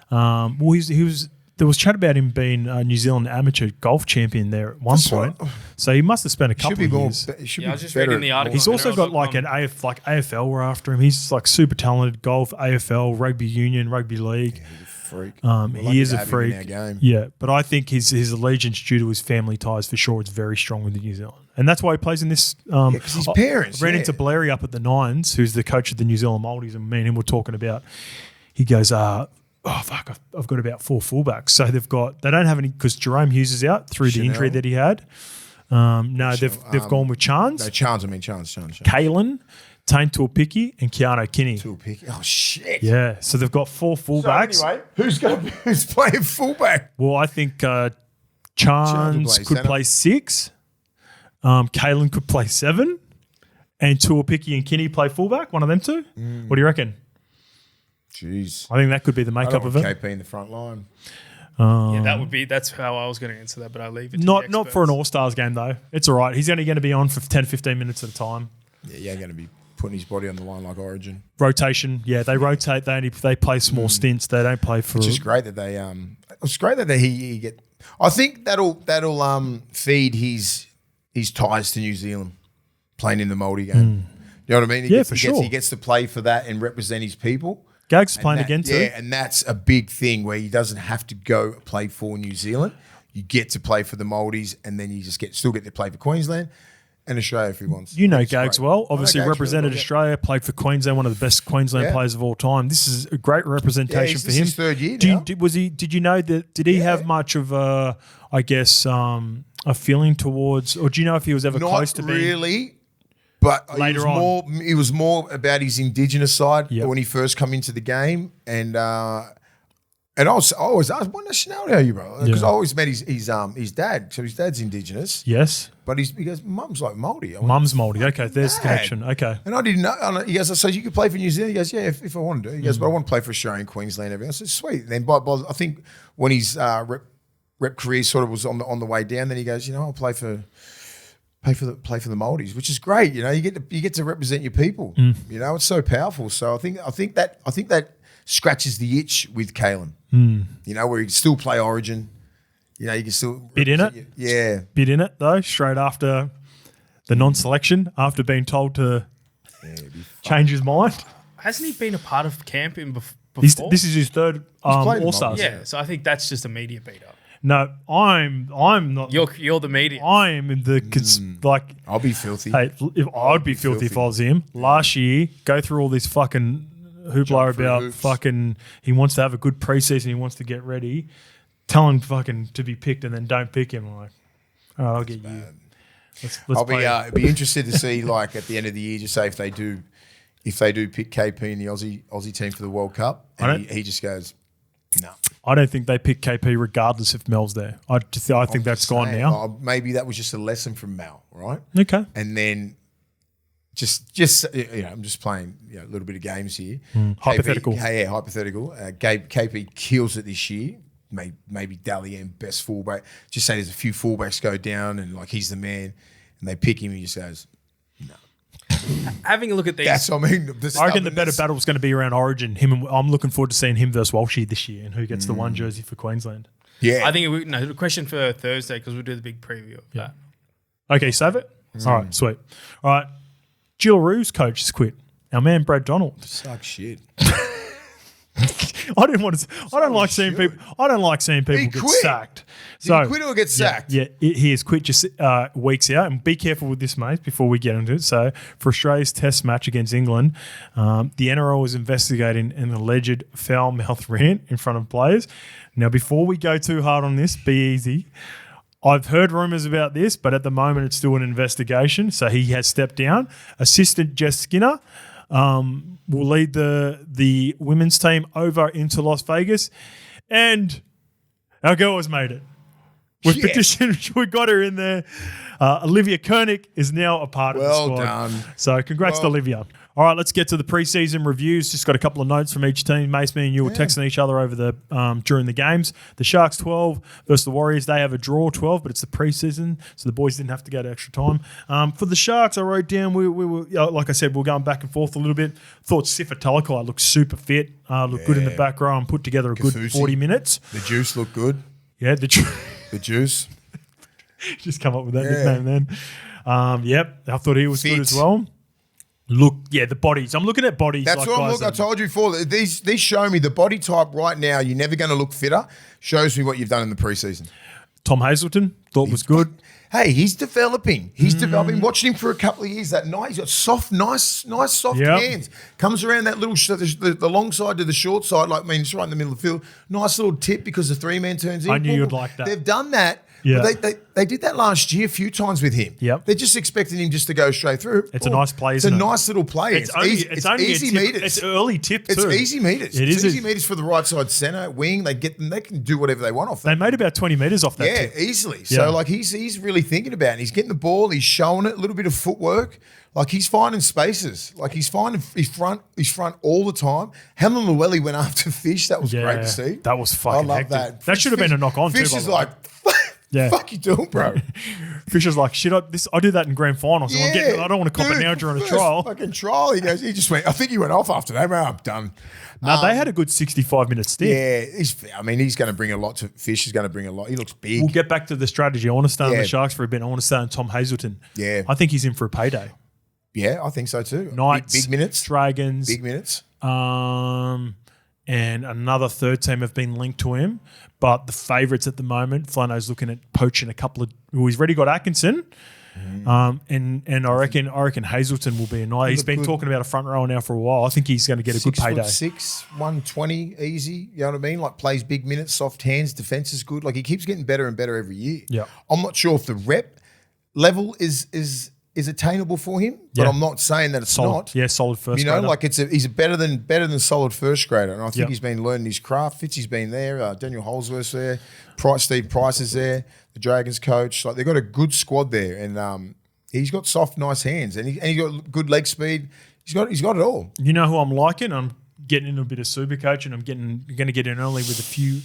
He was. There was chat about him being a New Zealand amateur golf champion there at one point. Right. So he must have spent a couple of years. I was just reading the article. He's also got an AFL were after him. He's super talented golf, AFL, rugby union, rugby league. freak. He is a Our freak. game. Yeah, but I think his allegiance due to his family ties for sure is very strong with New Zealand. And that's why he plays in this. Because his parents. I ran into Blairy up at the Nines, who's the coach of the New Zealand Māoris, and me and him were talking about. He goes, "Oh fuck, I've got about 4 fullbacks." So they don't have any because Jerome Hughes is out through the injury that he had. No, they've gone with Chance. No, Chance. Kalen, Tane Tuapiki, and Keanu Kinney. Tuapiki. Oh shit. Yeah, so they've got 4 fullbacks. So anyway, who's playing fullback? Well, I think Chance could play 6. Kalen could play 7, and Tuapiki and Kinney play fullback. One of them two. What do you reckon? Jeez, I think that could be the makeup of it. KP in the front line. That's how I was going to answer that, but I leave it to Not for an All-Stars game though. It's all right. He's only going to be on for 10 15 minutes at a time. Yeah, he ain't going to be putting his body on the line like Origin. Rotation. Yeah, they rotate. They play small stints. They don't play for. It's just great that they It's great that he get. I think that'll feed his ties to New Zealand playing in the Māori game. You know what I mean? He gets to play for that and represent his people. Gags playing again too. Yeah, and that's a big thing where he doesn't have to go play for New Zealand. You get to play for the Māoris, and then you just still get to play for Queensland and Australia if he wants. You know Gags well. Obviously Gags represented Australia, played for Queensland, one of the best Queensland players of all time. This is a great representation for him. His 3rd year now. Did you know that? Did he have much of a feeling towards, or do you know if he was ever close to being? Not really. But Later on. It was more about his Indigenous side when he first come into the game, and I always asked, "What nationality are you, bro?" Because I always met his dad. So his dad's Indigenous. Yes. But he goes, "Mum's like Māori." Mum's Māori. Okay, there's the connection. Okay. And I didn't know. He goes, "So you could play for New Zealand?" He goes, "Yeah, if I wanted to." He goes, "But I want to play for Australia and Queensland." Everything. I said, "Sweet." Then, I think when his rep career sort of was on the way down, then he goes, "I'll play for the Māoris," which is great. You get to represent your people. It's so powerful. So I think that scratches the itch with Kalen. Where he can still play Origin. You can still bit in it. Yeah, bit in it though. Straight after the non-selection, after being told to change his mind. Hasn't he been a part of camping before? This is his 3rd All-Stars. Yeah, so I think that's just a media beat up. No, I'm not. You're the media. I am in the I'll be filthy. Hey, I'd be filthy if I was him. Last year, go through all this fucking hoopla about fucking. He wants to have a good preseason. He wants to get ready. Tell him fucking to be picked, and then don't pick him. I'm like, all right, I'll get you. I'll be interested to see like at the end of the year, just say if they do pick KP in the Aussie team for the World Cup, and he just goes, no. I don't think they pick KP regardless if Mel's there. I think that's gone now. Maybe that was just a lesson from Mel, right? Okay. And then just I'm just playing a little bit of games here. Hypothetical. Hypothetical. KP kills it this year. Maybe Dally M, best fullback. Just say there's a few fullbacks go down and like he's the man, and they pick him. And he just goes, no. Having a look at these, I reckon the better battle is going to be around Origin. I'm looking forward to seeing him versus Walshy this year, and who gets the one jersey for Queensland. Yeah, I think the question for Thursday because we'll do the big preview of that. Okay, save it. All right, sweet. All right, Gillaroos coach has quit. Our man Brad Donald. Suck shit. I don't like seeing people get sacked. Did he quit or get sacked? Yeah, he has quit just weeks out. And be careful with this, mate, before we get into it. So, for Australia's Test match against England, the NRL was investigating an alleged foul-mouthed rant in front of players. Now, before we go too hard on this, be easy. I've heard rumours about this, but at the moment it's still an investigation. So he has stepped down. Assistant Jess Skinner will lead the women's team over into Las Vegas. And our girl has made it. We've petitioned, we got her in there. Olivia Koenig is now a part of the squad. Well done. So congrats to Olivia. All right, let's get to the preseason reviews. Just got a couple of notes from each team. Mace, me and you were texting each other over the during the games. The Sharks 12 versus the Warriors. They have a draw 12, but it's the preseason, so the boys didn't have to go to extra time. For the Sharks, I wrote down, we were, like I said, we were going back and forth a little bit. Thought Sifa Talakai looked super fit, looked good in the back row and put together a good 40 minutes. The juice looked good. Yeah, the juice. Just come up with that nickname then. Yep, I thought he was good as well. Look, yeah, the bodies. I'm looking at bodies. That's like what I'm guys looking. I told you before. These show me the body type right now. You're never going to look fitter. Shows me what you've done in the preseason. Tom Hazelton thought was good. Hey, he's developing. I've been watching him for a couple of years. That night, he's got soft, nice, soft hands. Comes around that little the long side to the short side. It's right in the middle of the field. Nice little tip because the 3-man turns in. I knew you'd like that. They've done that. Yeah. But they did that last year a few times with him. Yep. They're just expecting him just to go straight through. It's a nice play, It's isn't a it? nice little play. It's only easy a tip. meters. It's early tip too. It's easy meters. It It's is easy meters for the right side centre, wing. They can do whatever they want off that. They made about 20 metres off that Yeah, tip. easily. Yeah. So he's really thinking about it. He's getting the ball. He's showing it. A little bit of footwork. He's finding spaces. He's finding his front all the time. Helen Llewellyn went after Fish. That was great to see. That was fucking I love hectic. that. That should have been a knock on Fish too. is by the way. Yeah. fuck you doing, bro? Fisher's like, shit, I do that in grand finals. I don't want to cop it now during a first trial. Fucking trial. He just went. I think he went off after that. Man, I'm done. No, they had a good 65-minute stint. Yeah, he's going to bring a lot to Fish. He's going to bring a lot. He looks big. We'll get back to the strategy. I want to stay on Yeah. the Sharks for a bit. I want to stay on Tom Hazelton. Yeah. I think he's in for a payday. Yeah, I think so too. Knights, big minutes. Dragons, Big minutes. and another third team have been linked to him. But the favourites at the moment, Flano's looking at poaching a couple of. Well, he's already got Atkinson, and I reckon Hazelton will be a nice. He's been good. talking about a front row now for a while. I think he's going to get a good payday. 6'6", 120, easy. You know what I mean? Plays big minutes, soft hands, defense is good. He keeps getting better and better every year. Yeah. I'm not sure if the rep level is attainable for him, but Yeah. I'm not saying that it's Solid, not. yeah, solid first. Grader. He's a better than solid first grader, and I think Yep. he's been learning his craft. Fitzy's been there, Daniel Holsworth's there, Steve Price is there, the Dragons coach. They've got a good squad there, and he's got soft, nice hands, and he's got good leg speed. He's got it all. You know who I'm liking? I'm getting in a bit of Supercoach, and I'm going to get in early with a few,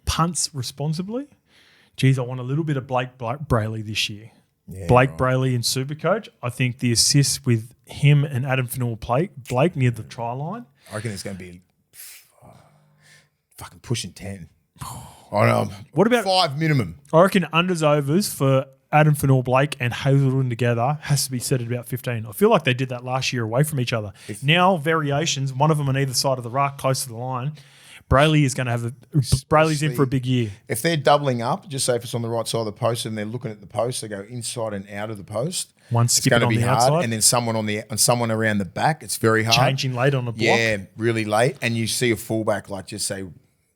punts responsibly. Geez, I want a little bit of Blake Brayley this year. Yeah, Blake Brayley in Supercoach. I think the assist with him and Adam Fanua-Blake near the try line. I reckon it's going to be fucking pushing 10. I know. What about 5 minimum? I reckon unders overs for Adam Fanua-Blake and Hazelton together has to be set at about 15. I feel like they did that last year away from each other. Now variations, one of them on either side of the ruck, close to the line. Brayley is going to have Brayley's in for a big year. If they're doubling up, just say if it's on the right side of the post and they're looking at the post, they go inside and out of the post. One It's skip going it to on be the hard, outside. and then someone around the back. It's very hard. Changing late on the block. Yeah, really late, and you see a fullback like just say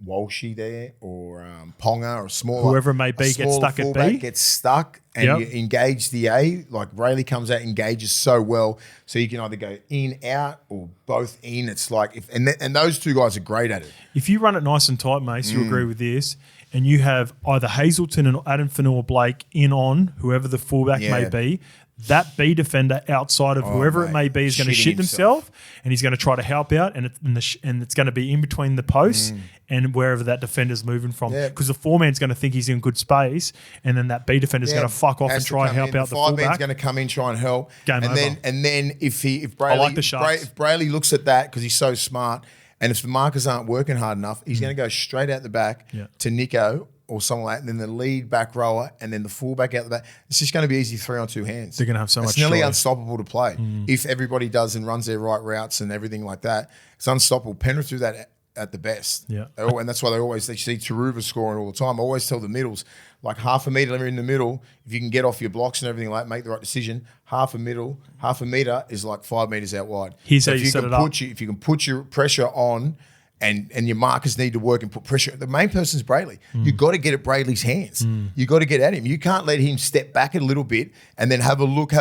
Walshy there or Ponga or smaller. Whoever it may be gets stuck at fullback B. Gets stuck, and Yep. you engage the A. Like Rayleigh comes out, engages so well, so you can either go in, out, or both in. It's like and those two guys are great at it. If you run it nice and tight, Mace, you agree with this, and you have either Hazelton and Adam Fanua-Blake in on whoever the fullback Yeah. may be, that B defender outside of whoever it mate, may be is going to shitting shit themselves, and he's going to try to help out, and it's going to be in between the posts and wherever that defender's moving from. Yeah. Because the 4-man's going to think he's in good space, and then that B defender's going to fuck off Has and to try and come help in. out the 5-man's fullback. going to come in, try and help. Game over. And then if Brayley, I like the Sharks. if Brayley looks at that because he's so smart, and if the markers aren't working hard enough, he's going to go straight out the back to Nico or someone like that, and then the lead back rower, and then the fullback out the back. It's just going to be easy 3-on-2 hands. They're going to have so much It's nearly choice. unstoppable to play. If everybody does and runs their right routes and everything like that, it's unstoppable. Penrith do that at the best. Yeah. And that's why they see Taruva scoring all the time. I always tell the middles, like half a metre in the middle, if you can get off your blocks and everything like that, make the right decision, half a metre is like 5 metres out wide. Here's how you set it up. If you can put your pressure on and your markers need to work and put pressure. The main person's Brayley. You got to get at Brayley's hands. You got to get at him. You can't let him step back a little bit and then have a look.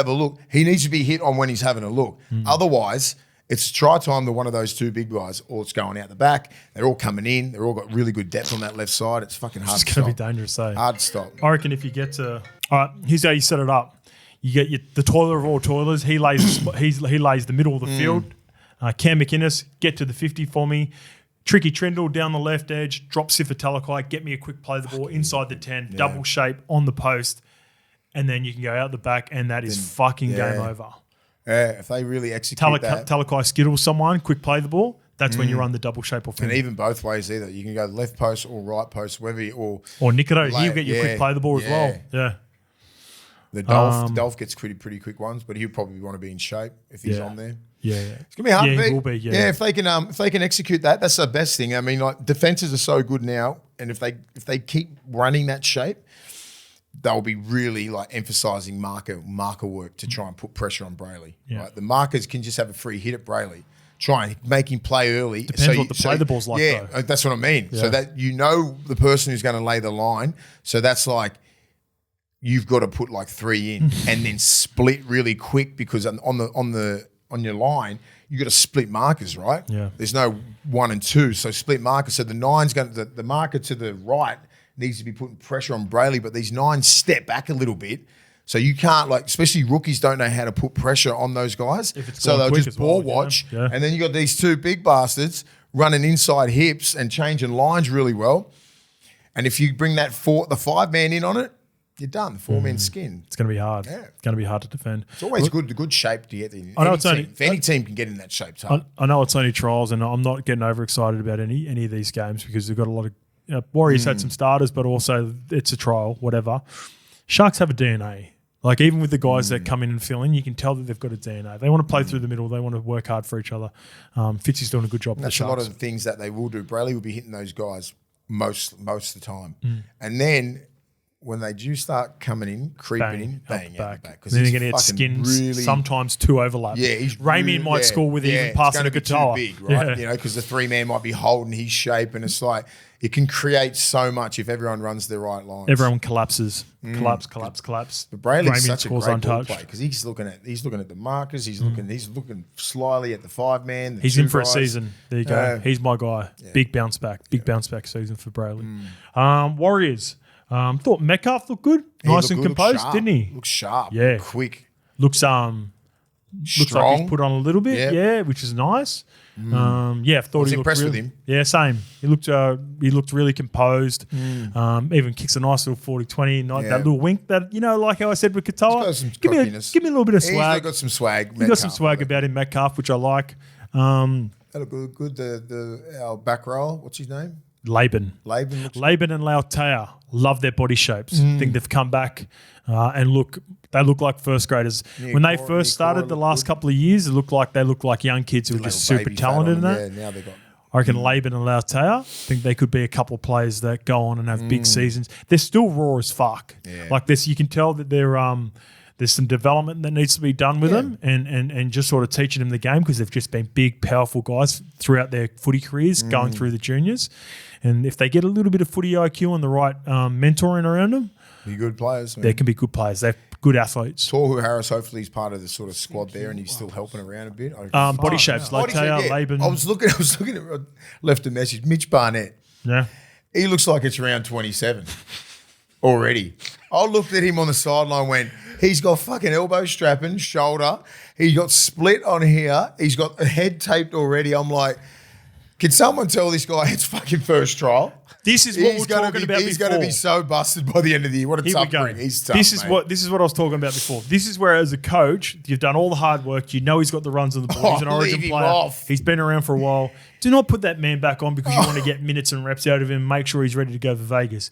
He needs to be hit on when he's having a look. Otherwise, it's try time to one of those two big guys, or it's going out the back. They're all coming in. They're all got really good depth on that left side. It's fucking hard It's to going stop. to be dangerous, eh? Hard to stop. I reckon if you get to all right, here's how you set it up. You get the toiler of all toilers. He lays he lays the middle of the field. Cam McInnes, get to the 50 for me. Tricky Trindle down the left edge, drop Sifa Talakai, get me a quick play of the ball inside the 10, double shape on the post, and then you can go out the back, and that is fucking game over. Yeah, if they really execute that. Talakai skittles someone, quick play the ball. That's when you run the double shape off him. And even both ways either. You can go left post or right post, wherever you, Or Nikito, he'll get you a Yeah, quick play the ball as well. Yeah. The Dolph gets pretty quick ones, but he'll probably want to be in shape if he's on there. Yeah, it's gonna be hard. Yeah, to beat. it will be. Yeah, if they can execute that, that's the best thing. I mean, like defenses are so good now, and if they keep running that shape, they'll be really like emphasising marker work to try and put pressure on Brayley. Yeah. Right? The markers can just have a free hit at Brayley. Try and make him play early. Depends what the play the ball's like. Yeah, though. That's what I mean. Yeah. So that you know the person who's going to lay the line. So that's like you've got to put like 3 in and then split really quick because on your line you got to split markers, right? Yeah. There's no 1 and 2, so split markers. So the 9's going to the marker to the right needs to be putting pressure on Brayley, but these 9s step back a little bit. So you can't, like, especially rookies don't know how to put pressure on those guys. So they'll just ball watch. Yeah. And then you got these 2 big bastards running inside hips and changing lines really well. And if you bring the 5-man in on it, you're done. The 4-man skin. It's going to be hard. Yeah. It's going to be hard to defend. It's always good shape to get in. I know If any team can get in that shape, I know it's only trials, and I'm not getting overexcited about any of these games because they've got a lot of Warriors had some starters, but also it's a trial, whatever. Sharks have a DNA. Like, even with the guys that come in and fill in, you can tell that they've got a DNA. They want to play through the middle. They want to work hard for each other. Fitzy's doing a good job. That's a lot of the things that they will do. Brayley will be hitting those guys most of the time. And then when they do start coming in, creeping bang out the back. Then you're going to get skins, sometimes 2 overlap. Yeah, he's Raymond might score with even passing a guitar. Big, right? Yeah. Because the 3-man might be holding his shape, and it's like it can create so much if everyone runs their right lines. Everyone collapses. Collapse. But Brayley's such a great ball play because he's looking at the markers. He's looking slyly at the 5-man. He's in for a season. There you go. He's my guy. Yeah. Big bounce back season for Brayley. Warriors. Thought Metcalf looked good, nice and composed, didn't he? Looks sharp, quick. Looks like he's put on a little bit, which is nice. I thought I was he impressed looked with him. Yeah, same. He looked really composed. Even kicks a nice little 40-20, that little wink that like how I said with Katoa. Give me a little bit of swag. He's got some swag. He got some swag about him, Metcalf, which I like. That looked good. Our back row, what's his name? Laban and Lautea love their body shapes. I think they've come back and they look like first graders. When they first started the last couple of years, they looked like young kids who were just super talented in that. Now they got. I reckon Laban and Lautea, I think they could be a couple of players that go on and have big seasons. They're still raw as fuck. Yeah. Like this, you can tell that there's some development that needs to be done with them and just sort of teaching them the game because they've just been big, powerful guys throughout their footy careers going through the juniors. And if they get a little bit of footy IQ and the right mentoring around them, be good players. They can be good players. They're good athletes. Tohu Harris, hopefully he's part of the sort of squad there and he's still helping around a bit. Body shapes, Lautea, Laban. I was looking at left a message. Mitch Barnett. Yeah. He looks like it's around 27 already. I looked at him on the sideline, went, he's got fucking elbow strapping, shoulder. He got split on here. He's got a head taped already. I'm like, can someone tell this guy it's fucking first trial? This is what we're talking about before. He's going to be so busted by the end of the year. What a tough bring. He's tough, This is what I was talking about before. This is where, as a coach, you've done all the hard work. You know he's got the runs on the ball. He's an Origin player. He's been around for a while. Do not put that man back on because you want to get minutes and reps out of him. Make sure he's ready to go for Vegas.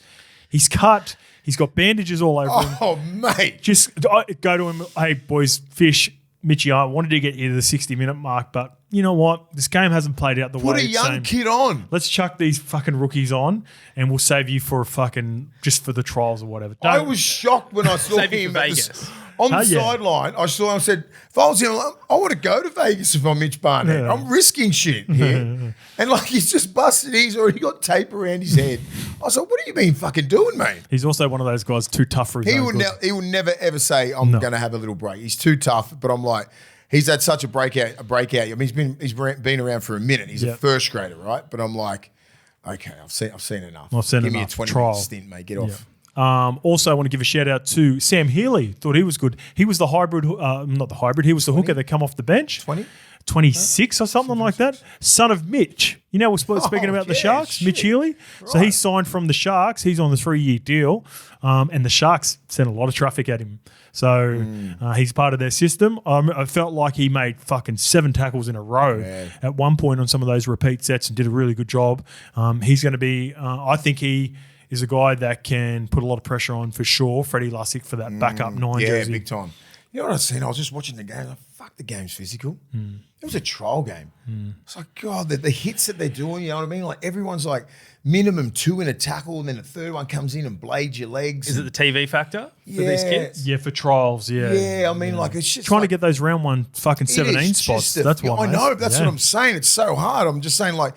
He's cut. He's got bandages all over him. Oh, mate. Just go to him. Hey, boys, fish. Mitchie, I wanted to get you to the 60-minute mark, but you know what? This game hasn't played out the way it's Put a young kid on. Let's chuck these fucking rookies on and we'll save you for just for the trials or whatever. I was shocked when I saw him on the sideline. I saw him and said, if I was him, I want to go to Vegas if I'm Mitch Barnett. Yeah. I'm risking shit here. And like he's just busted. He's already got tape around his head. I was like, what have you been fucking doing, mate? He's also one of those guys too tough for his He will never, ever say, I'm going to have a little break. He's too tough. But I'm like, he's had such a breakout. I mean, he's been around for a minute. He's a first grader, right? But I'm like, okay, I've seen enough. Give me a 20-minute stint, mate. Get off. Also, I want to give a shout out to Sam Healy. Thought he was good. He was the hybrid, not the hybrid. He was the 20? hooker that come off the bench. 26 or something like that. Son of Mitch. You know, we're speaking about the Sharks, Mitch Healy. Right. So he signed from the Sharks. He's on the 3-year deal. And the Sharks sent a lot of traffic at him. So he's part of their system. I felt like he made fucking 7 tackles in a row at one point on some of those repeat sets and did a really good job. He's going to be, I think he is a guy that can put a lot of pressure on for sure. Freddie Lussick for that backup 9 jersey. big time. You know what I seen? I was just watching the game. Like, fuck, the game's physical. It was a trial game. It's like, God, the hits that they're doing, you know what I mean? Like, everyone's like minimum 2 in a tackle, and then the third one comes in and blades your legs. Is it the TV factor for these kids? Yeah, for trials, yeah. Yeah, I mean, like, it's just trying like, to get those round one fucking 17 spots. That's why. I know. That's what I'm saying. It's so hard. I'm just saying, like,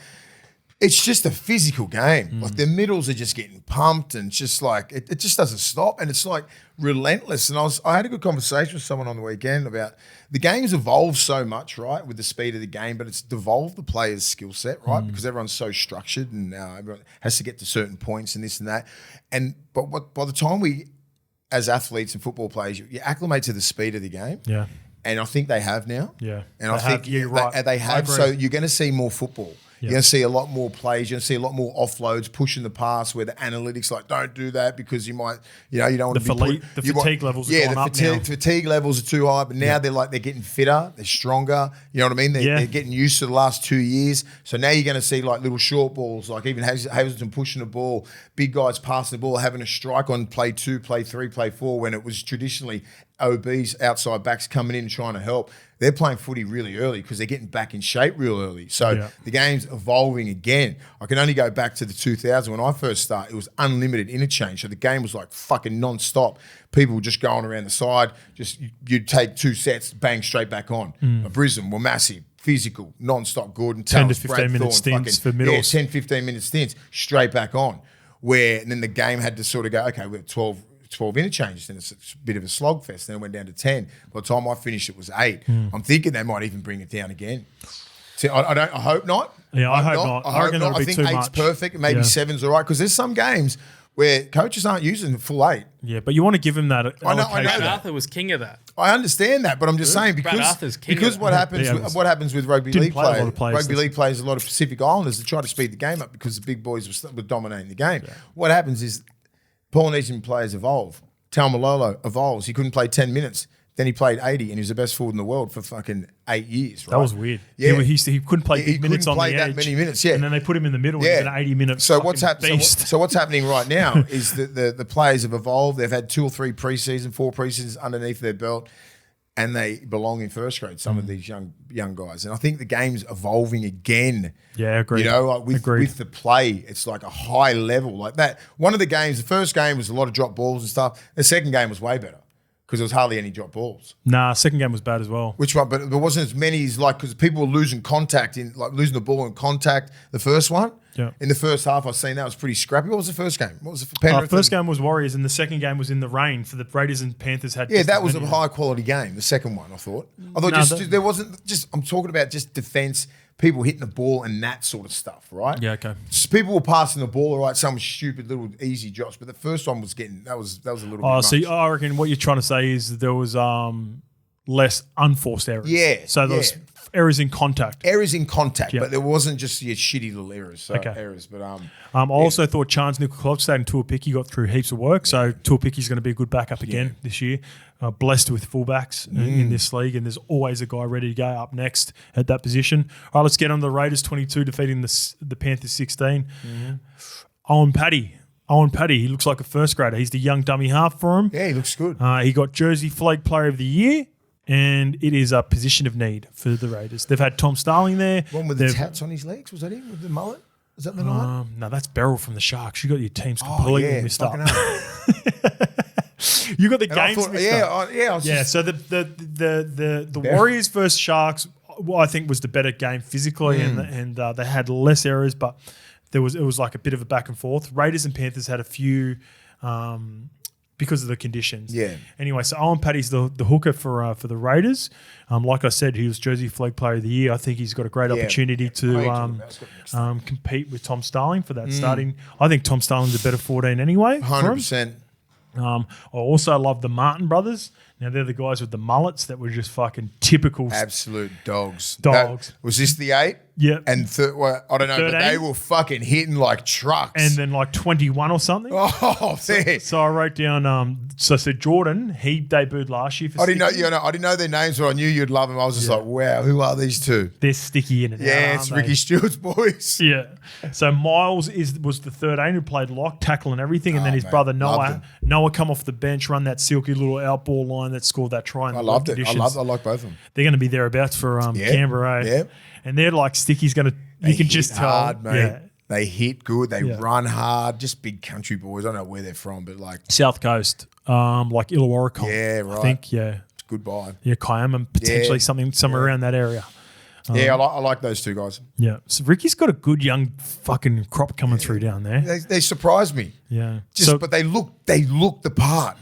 it's just a physical game. Like, the middles are just getting pumped, and it's just like it just doesn't stop, and it's like relentless. And I had a good conversation with someone on the weekend about the game's evolved so much, right, with the speed of the game, but it's devolved the player's skill set, right, because everyone's so structured and everyone has to get to certain points and this and that. But by the time we, as athletes and football players, you acclimate to the speed of the game. Yeah. And I think they have now. Yeah. And I think you're right. they have. So you're going to see more football. You're going to see a lot more plays. You're going to see a lot more offloads, pushing the pass where the analytics like, don't do that because you might, you don't want to be the fatigue levels are going up now. Fatigue levels are too high, but now they're getting fitter, they're stronger. You know what I mean? They're getting used to the last 2 years. So now you're going to see like little short balls, like even Hazleton pushing the ball, big guys passing the ball, having a strike on play 2, play 3, play 4 when it was traditionally OBs, outside backs coming in and trying to help. They're playing footy really early because they're getting back in shape real early. So the game's evolving again. I can only go back to the 2000 when I first started. It was unlimited interchange. So the game was like fucking non-stop. People were just going around the side. Just you'd take 2 sets, bang, straight back on. Brisbane were massive, physical, non-stop. Gordon, 10 to 15 minute stints for middles. 10, 15 minute stints, straight back on. And then the game had to sort of go, okay, we're 12 interchanges, then it's a bit of a slog fest. Then it went down to 10. By the time I finished, it was 8. I'm thinking they might even bring it down again. See, I hope not. Yeah, I hope not. I reckon that'll be too much. I think 8's perfect. Maybe 7's all right because there's some games where coaches aren't using the full 8. Yeah, but you want to give him that. I know Brad that. Arthur was king of that. I understand that, but I'm just saying Brad Arthur's king because of what happens what happens with rugby league play a lot players, of players. rugby league players, a lot of Pacific Islanders that try to speed the game up because the big boys were dominating the game. Yeah. What happens is Polynesian players evolve. Taumalolo evolves. He couldn't play 10 minutes. Then he played 80 and he was the best forward in the world for fucking 8 years, right? That was weird. Yeah. He couldn't play big minutes on the edge. that many minutes, yeah. And then they put him in the middle and he's an 80 minutes so what's beast. So what's happening right now is that the players have evolved. They've had 2 or 3 preseasons, 4 preseasons underneath their belt, and they belong in first grade, some of these young guys. And I think the game's evolving again. Yeah, agreed. Like with the play, it's like a high level like that. One of the games, the first game was a lot of drop balls and stuff. The second game was way better because there was hardly any drop balls. Nah, second game was bad as well. Which one? But there wasn't as many as because people were losing contact losing the ball in contact. The first one, in the first half, I seen that was pretty scrappy. What was the first game? What was it for Penrith? First game was Warriors, and the second game was in the rain for the Raiders and Panthers. That was a high quality game. The second one, I thought. There wasn't just. I'm talking about just defense. People hitting the ball and that sort of stuff, right? Yeah, okay. Just people were passing the ball, all right, some stupid little easy drops, but the first one was getting that was a little bit much. So I reckon what you're trying to say is there was less unforced errors. Yeah. So there was errors in contact. Errors in contact, but there wasn't just your shitty little errors. Errors, but I also thought Chance Nickel-Klokstad and Tuapiki got through heaps of work. So Tuapiki's going to be a good backup again this year. Blessed with fullbacks in this league, and there's always a guy ready to go up next at that position. All right, let's get on the Raiders 22 defeating the Panthers 16. Owen Paddy, he looks like a first grader. He's the young dummy half for him. Yeah, he looks good. He got Jersey Flag Player of the Year. And it is a position of need for the Raiders. They've had Tom Starling there. One with the tats on his legs, was that him with the mullet? Is that the night? No, that's Beryl from the Sharks. You got your teams completely messed up. You got the games mixed up. So the Warriors versus Sharks, I think was the better game physically, and they had less errors, but it was like a bit of a back and forth. Raiders and Panthers had a few. Because of the conditions. Yeah. Anyway, so Owen Paddy's the hooker for the Raiders. Like I said, he was Jersey Flag Player of the Year. I think he's got a great opportunity to compete with Tom Starling for that starting. I think Tom Starling's a better 14 anyway. 100%. I also love the Martin brothers, Now, they're the guys with the mullets that were just fucking typical. Absolute dogs. Dogs. Was this the 8? Yep. And I don't know, but 13? they were fucking hitting like trucks. And then like 21 or something. Oh, there. So I wrote down, so Jordan, he debuted last year for I didn't know, Sticky. I didn't know their names, but I knew you'd love them. I was just like, wow, who are these two? They're sticky in and out. Yeah, it's aren't Ricky they? Stewart's boys. Yeah. So Miles was the 13 who played lock, tackle and everything. And then his mate, brother loved Noah come off the bench, run that silky little outball line that scored that try. In I the loved lock it. conditions. I like both of them. They're going to be thereabouts for Canberra. Yeah. And they're like Sticky's going to, you can hit just tell. hard, mate. Yeah. They hit good. They Yeah. run hard. Just big country boys. I don't know where they're from, but like, South Coast, like Illawarra. Yeah, right. I think, yeah. it's good vibe. Yeah, Kiama, potentially somewhere around that area. Yeah, I like those two guys. Yeah. So Ricky's got a good young fucking crop coming through down there. They surprised me. Yeah. But they look the part.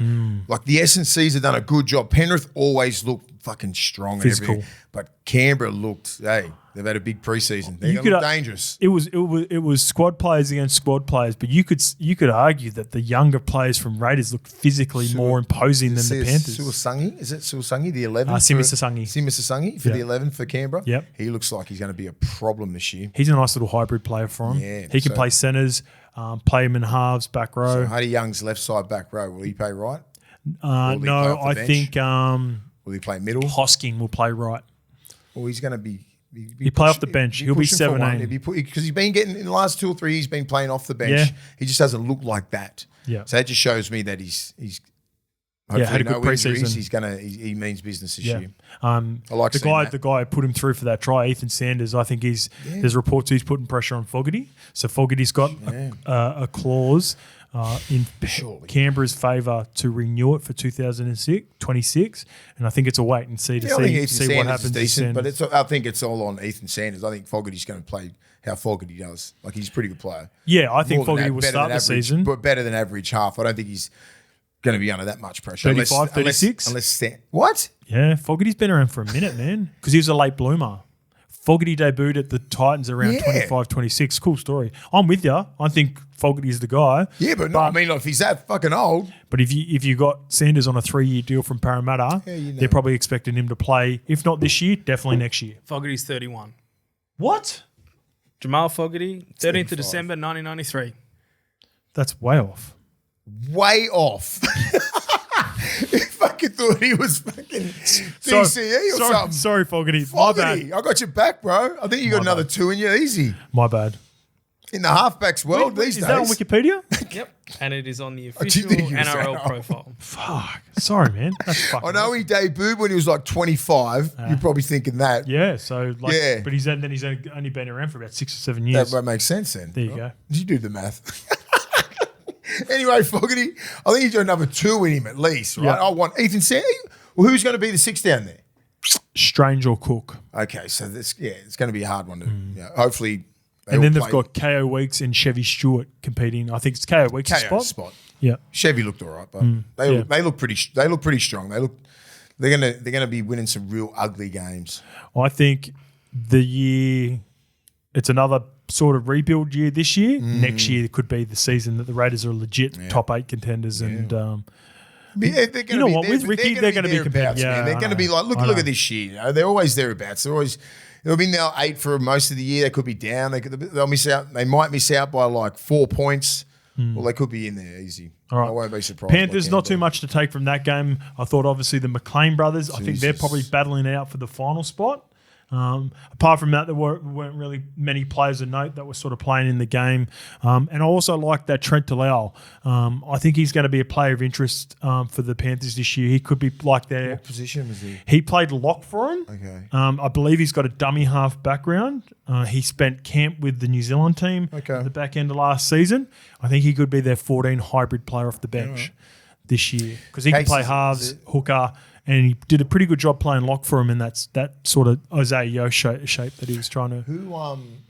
Like the S&Cs have done a good job. Penrith always looked fucking strong Physical. and everything. But Canberra looked, they've had a big preseason. They're You gonna could, look dangerous. It was squad players against squad players, but you could argue that the younger players from Raiders look physically more imposing than the Panthers. Suasangi, is it Suasangi, the 11? Simisasangi. Simisasangi for Yeah. the 11 for Canberra. Yep. He looks like he's going to be a problem this year. He's a nice little hybrid player for him. Yeah, He can so- play centres, play him in halves, back row. So Huddy Young's left side back row. Will he play right? Will he play No, off the I bench? think Will he play middle? Hosking will play right. Or he's going to be. He play off the bench. He'll be 17. Because he's been getting in the last 2 or 3. He's been playing off the bench. Yeah. He just doesn't look like that. Yeah. So that just shows me that he's Yeah, had a hopefully good no injuries. preseason. He means business this Yeah. year. I like the seeing guy. that. The guy who put him through for that try, Ethan Sanders. I think there's reports he's putting pressure on Fogarty. So Fogarty's got a clause in Surely. Canberra's favour to renew it for 2026, and I think it's a wait and see to I think see Ethan Sanders what happens. is with decent, Sanders. but I think it's all on Ethan Sanders. I think Fogarty's going to play how Fogarty does. Like he's a pretty good player. Yeah, I think More than Fogarty that, will better start than the average, season. but better than average half. I don't think he's going to be under that much pressure. 35, 36? What? Yeah, Fogarty's been around for a minute, man, because he was a late bloomer. Fogarty debuted at the Titans around Yeah. 25, 26. Cool story. I'm with you. I think Fogarty's the guy. Yeah, but no, I mean, if he's that fucking old, But if you got Sanders on a 3-year deal from Parramatta, you know. they're probably expecting him to play, if not this year, definitely next year. Fogarty's 31. What? Jamal Fogarty, 13th 35. of December, 1993. That's way off. way off. He fucking thought he was fucking DCE or something. Sorry, Fogarty. My Fogarty, bad. I got your back, bro. I think you got My another bad. 2 in you, easy. My bad. In the halfbacks world these Is days. that on Wikipedia? Yep. And it is on the did official think you were NRL saying- profile. Fuck. Sorry, man. That's fucking I know he debuted when he was like 25. You're probably thinking that. Yeah, so like, Yeah. but he's only been around for about 6 or 7 years. That makes sense then. There you go. Did you do the math? Anyway, Fogarty, I think he's got another 2 in him at least, right? Yeah. I want Ethan Sandy. Well, who's going to be the 6 down there? Strange or Cook. Okay, so it's going to be a hard one to. Hopefully, And then they've got KO Weeks and Chevy Stewart competing. I think it's KO Weeks' spot. Yeah. Chevy looked all right, but yeah. they look pretty. They look pretty strong. They're gonna be winning some real ugly games. I think it's another sort of rebuild year this year. Next year could be the season that the Raiders are legit top 8 contenders. And Yeah, they're gonna You know be, what, with Ricky, they're gonna be thereabouts, competitive. Yeah, man. They're I going to know. be like, I look know. at this year. You know, they're always thereabouts. They'll be now 8 for most of the year. They could be down. They'll miss out. They might miss out by like 4 points. Well, they could be in there easy. All right. I won't be surprised. Panthers, by not too Canberra. much to take from that game. I thought obviously the McLean brothers, I think they're Jesus. probably battling out for the final spot. Apart from that, there weren't really many players of note that were sort of playing in the game. And I also like that Trent Talal. I think he's going to be a player of interest for the Panthers this year. He could be like their... What position was he? He played lock for him. Okay. I believe he's got a dummy half background. He spent camp with the New Zealand team at the back end of last season. I think he could be their 14 hybrid player off the bench this year because he can Casey, play is halves, it? hooker, and he did a pretty good job playing lock for him in that sort of Isaiah Yo shape that he was trying to.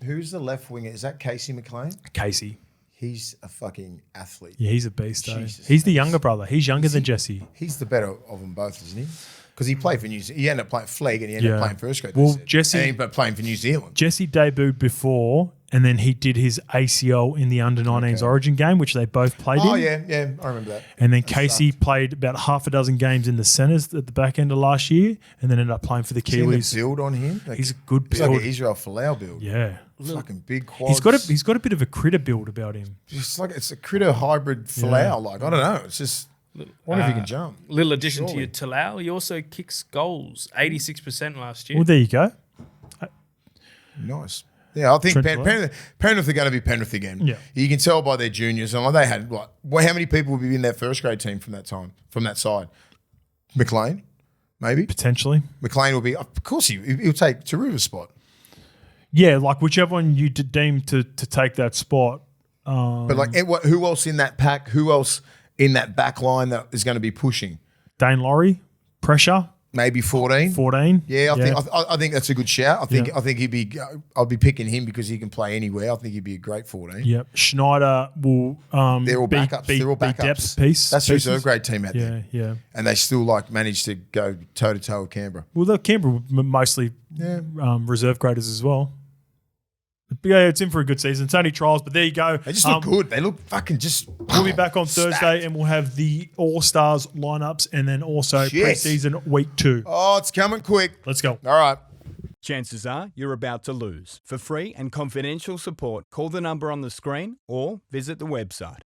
Who's the left winger? Is that Casey McLean? Casey. He's a fucking athlete. Yeah, he's a beast, though. Jesus, He's the younger brother. He's younger than Jesse. He's the better of them both, isn't he? Because he played for New Zealand. He ended up playing Flag and he ended up Yeah. playing first grade. Well, they said. Jesse- And he ended up playing for New Zealand. Jesse debuted before and then he did his ACL in the under-19s Origin game, which they both played in. Oh, yeah, I remember that. And then Casey played about half a dozen games in the centres at the back end of last year, and then ended up playing for the Kiwis. Seen the build on him? Like, He's a good He's build. like an Israel Folau build. Yeah. Fucking big quads. He's got a bit of a critter build about him. It's a critter hybrid Folau. Like, I don't know. It's just, I wonder if he can jump. Little addition to your Talau, he also kicks goals, 86% last year. Well, there you go. Nice. Yeah, I think Penrith are going to be Penrith again. Yeah. You can tell by their juniors. And they had, how many people would be in their first grade team from that time, from that side? McLean, maybe? Potentially. McLean will be, of course, he'll take Taruva's spot. Yeah, like whichever one you deem to take that spot. But who else in that pack? Who else in that back line that is going to be pushing? Dane Laurie, pressure. Maybe 14. 14. Yeah, I think that's a good shout. I think he'd be. I'll be picking him because he can play anywhere. I think he'd be a great 14. Yep. Schneider will. They're all backups. They're all backups. Depth piece. That's reserve grade team out there. Yeah. And they still managed to go toe to toe with Canberra. Well, the Canberra were mostly reserve graders as well. But yeah, it's in for a good season. It's only trials, but there you go. They just look good. They look fucking just. We'll be back on Thursday and we'll have the All-Stars lineups and then also pre-season week 2. Oh, it's coming quick. Let's go. All right. Chances are you're about to lose. For free and confidential support, call the number on the screen or visit the website.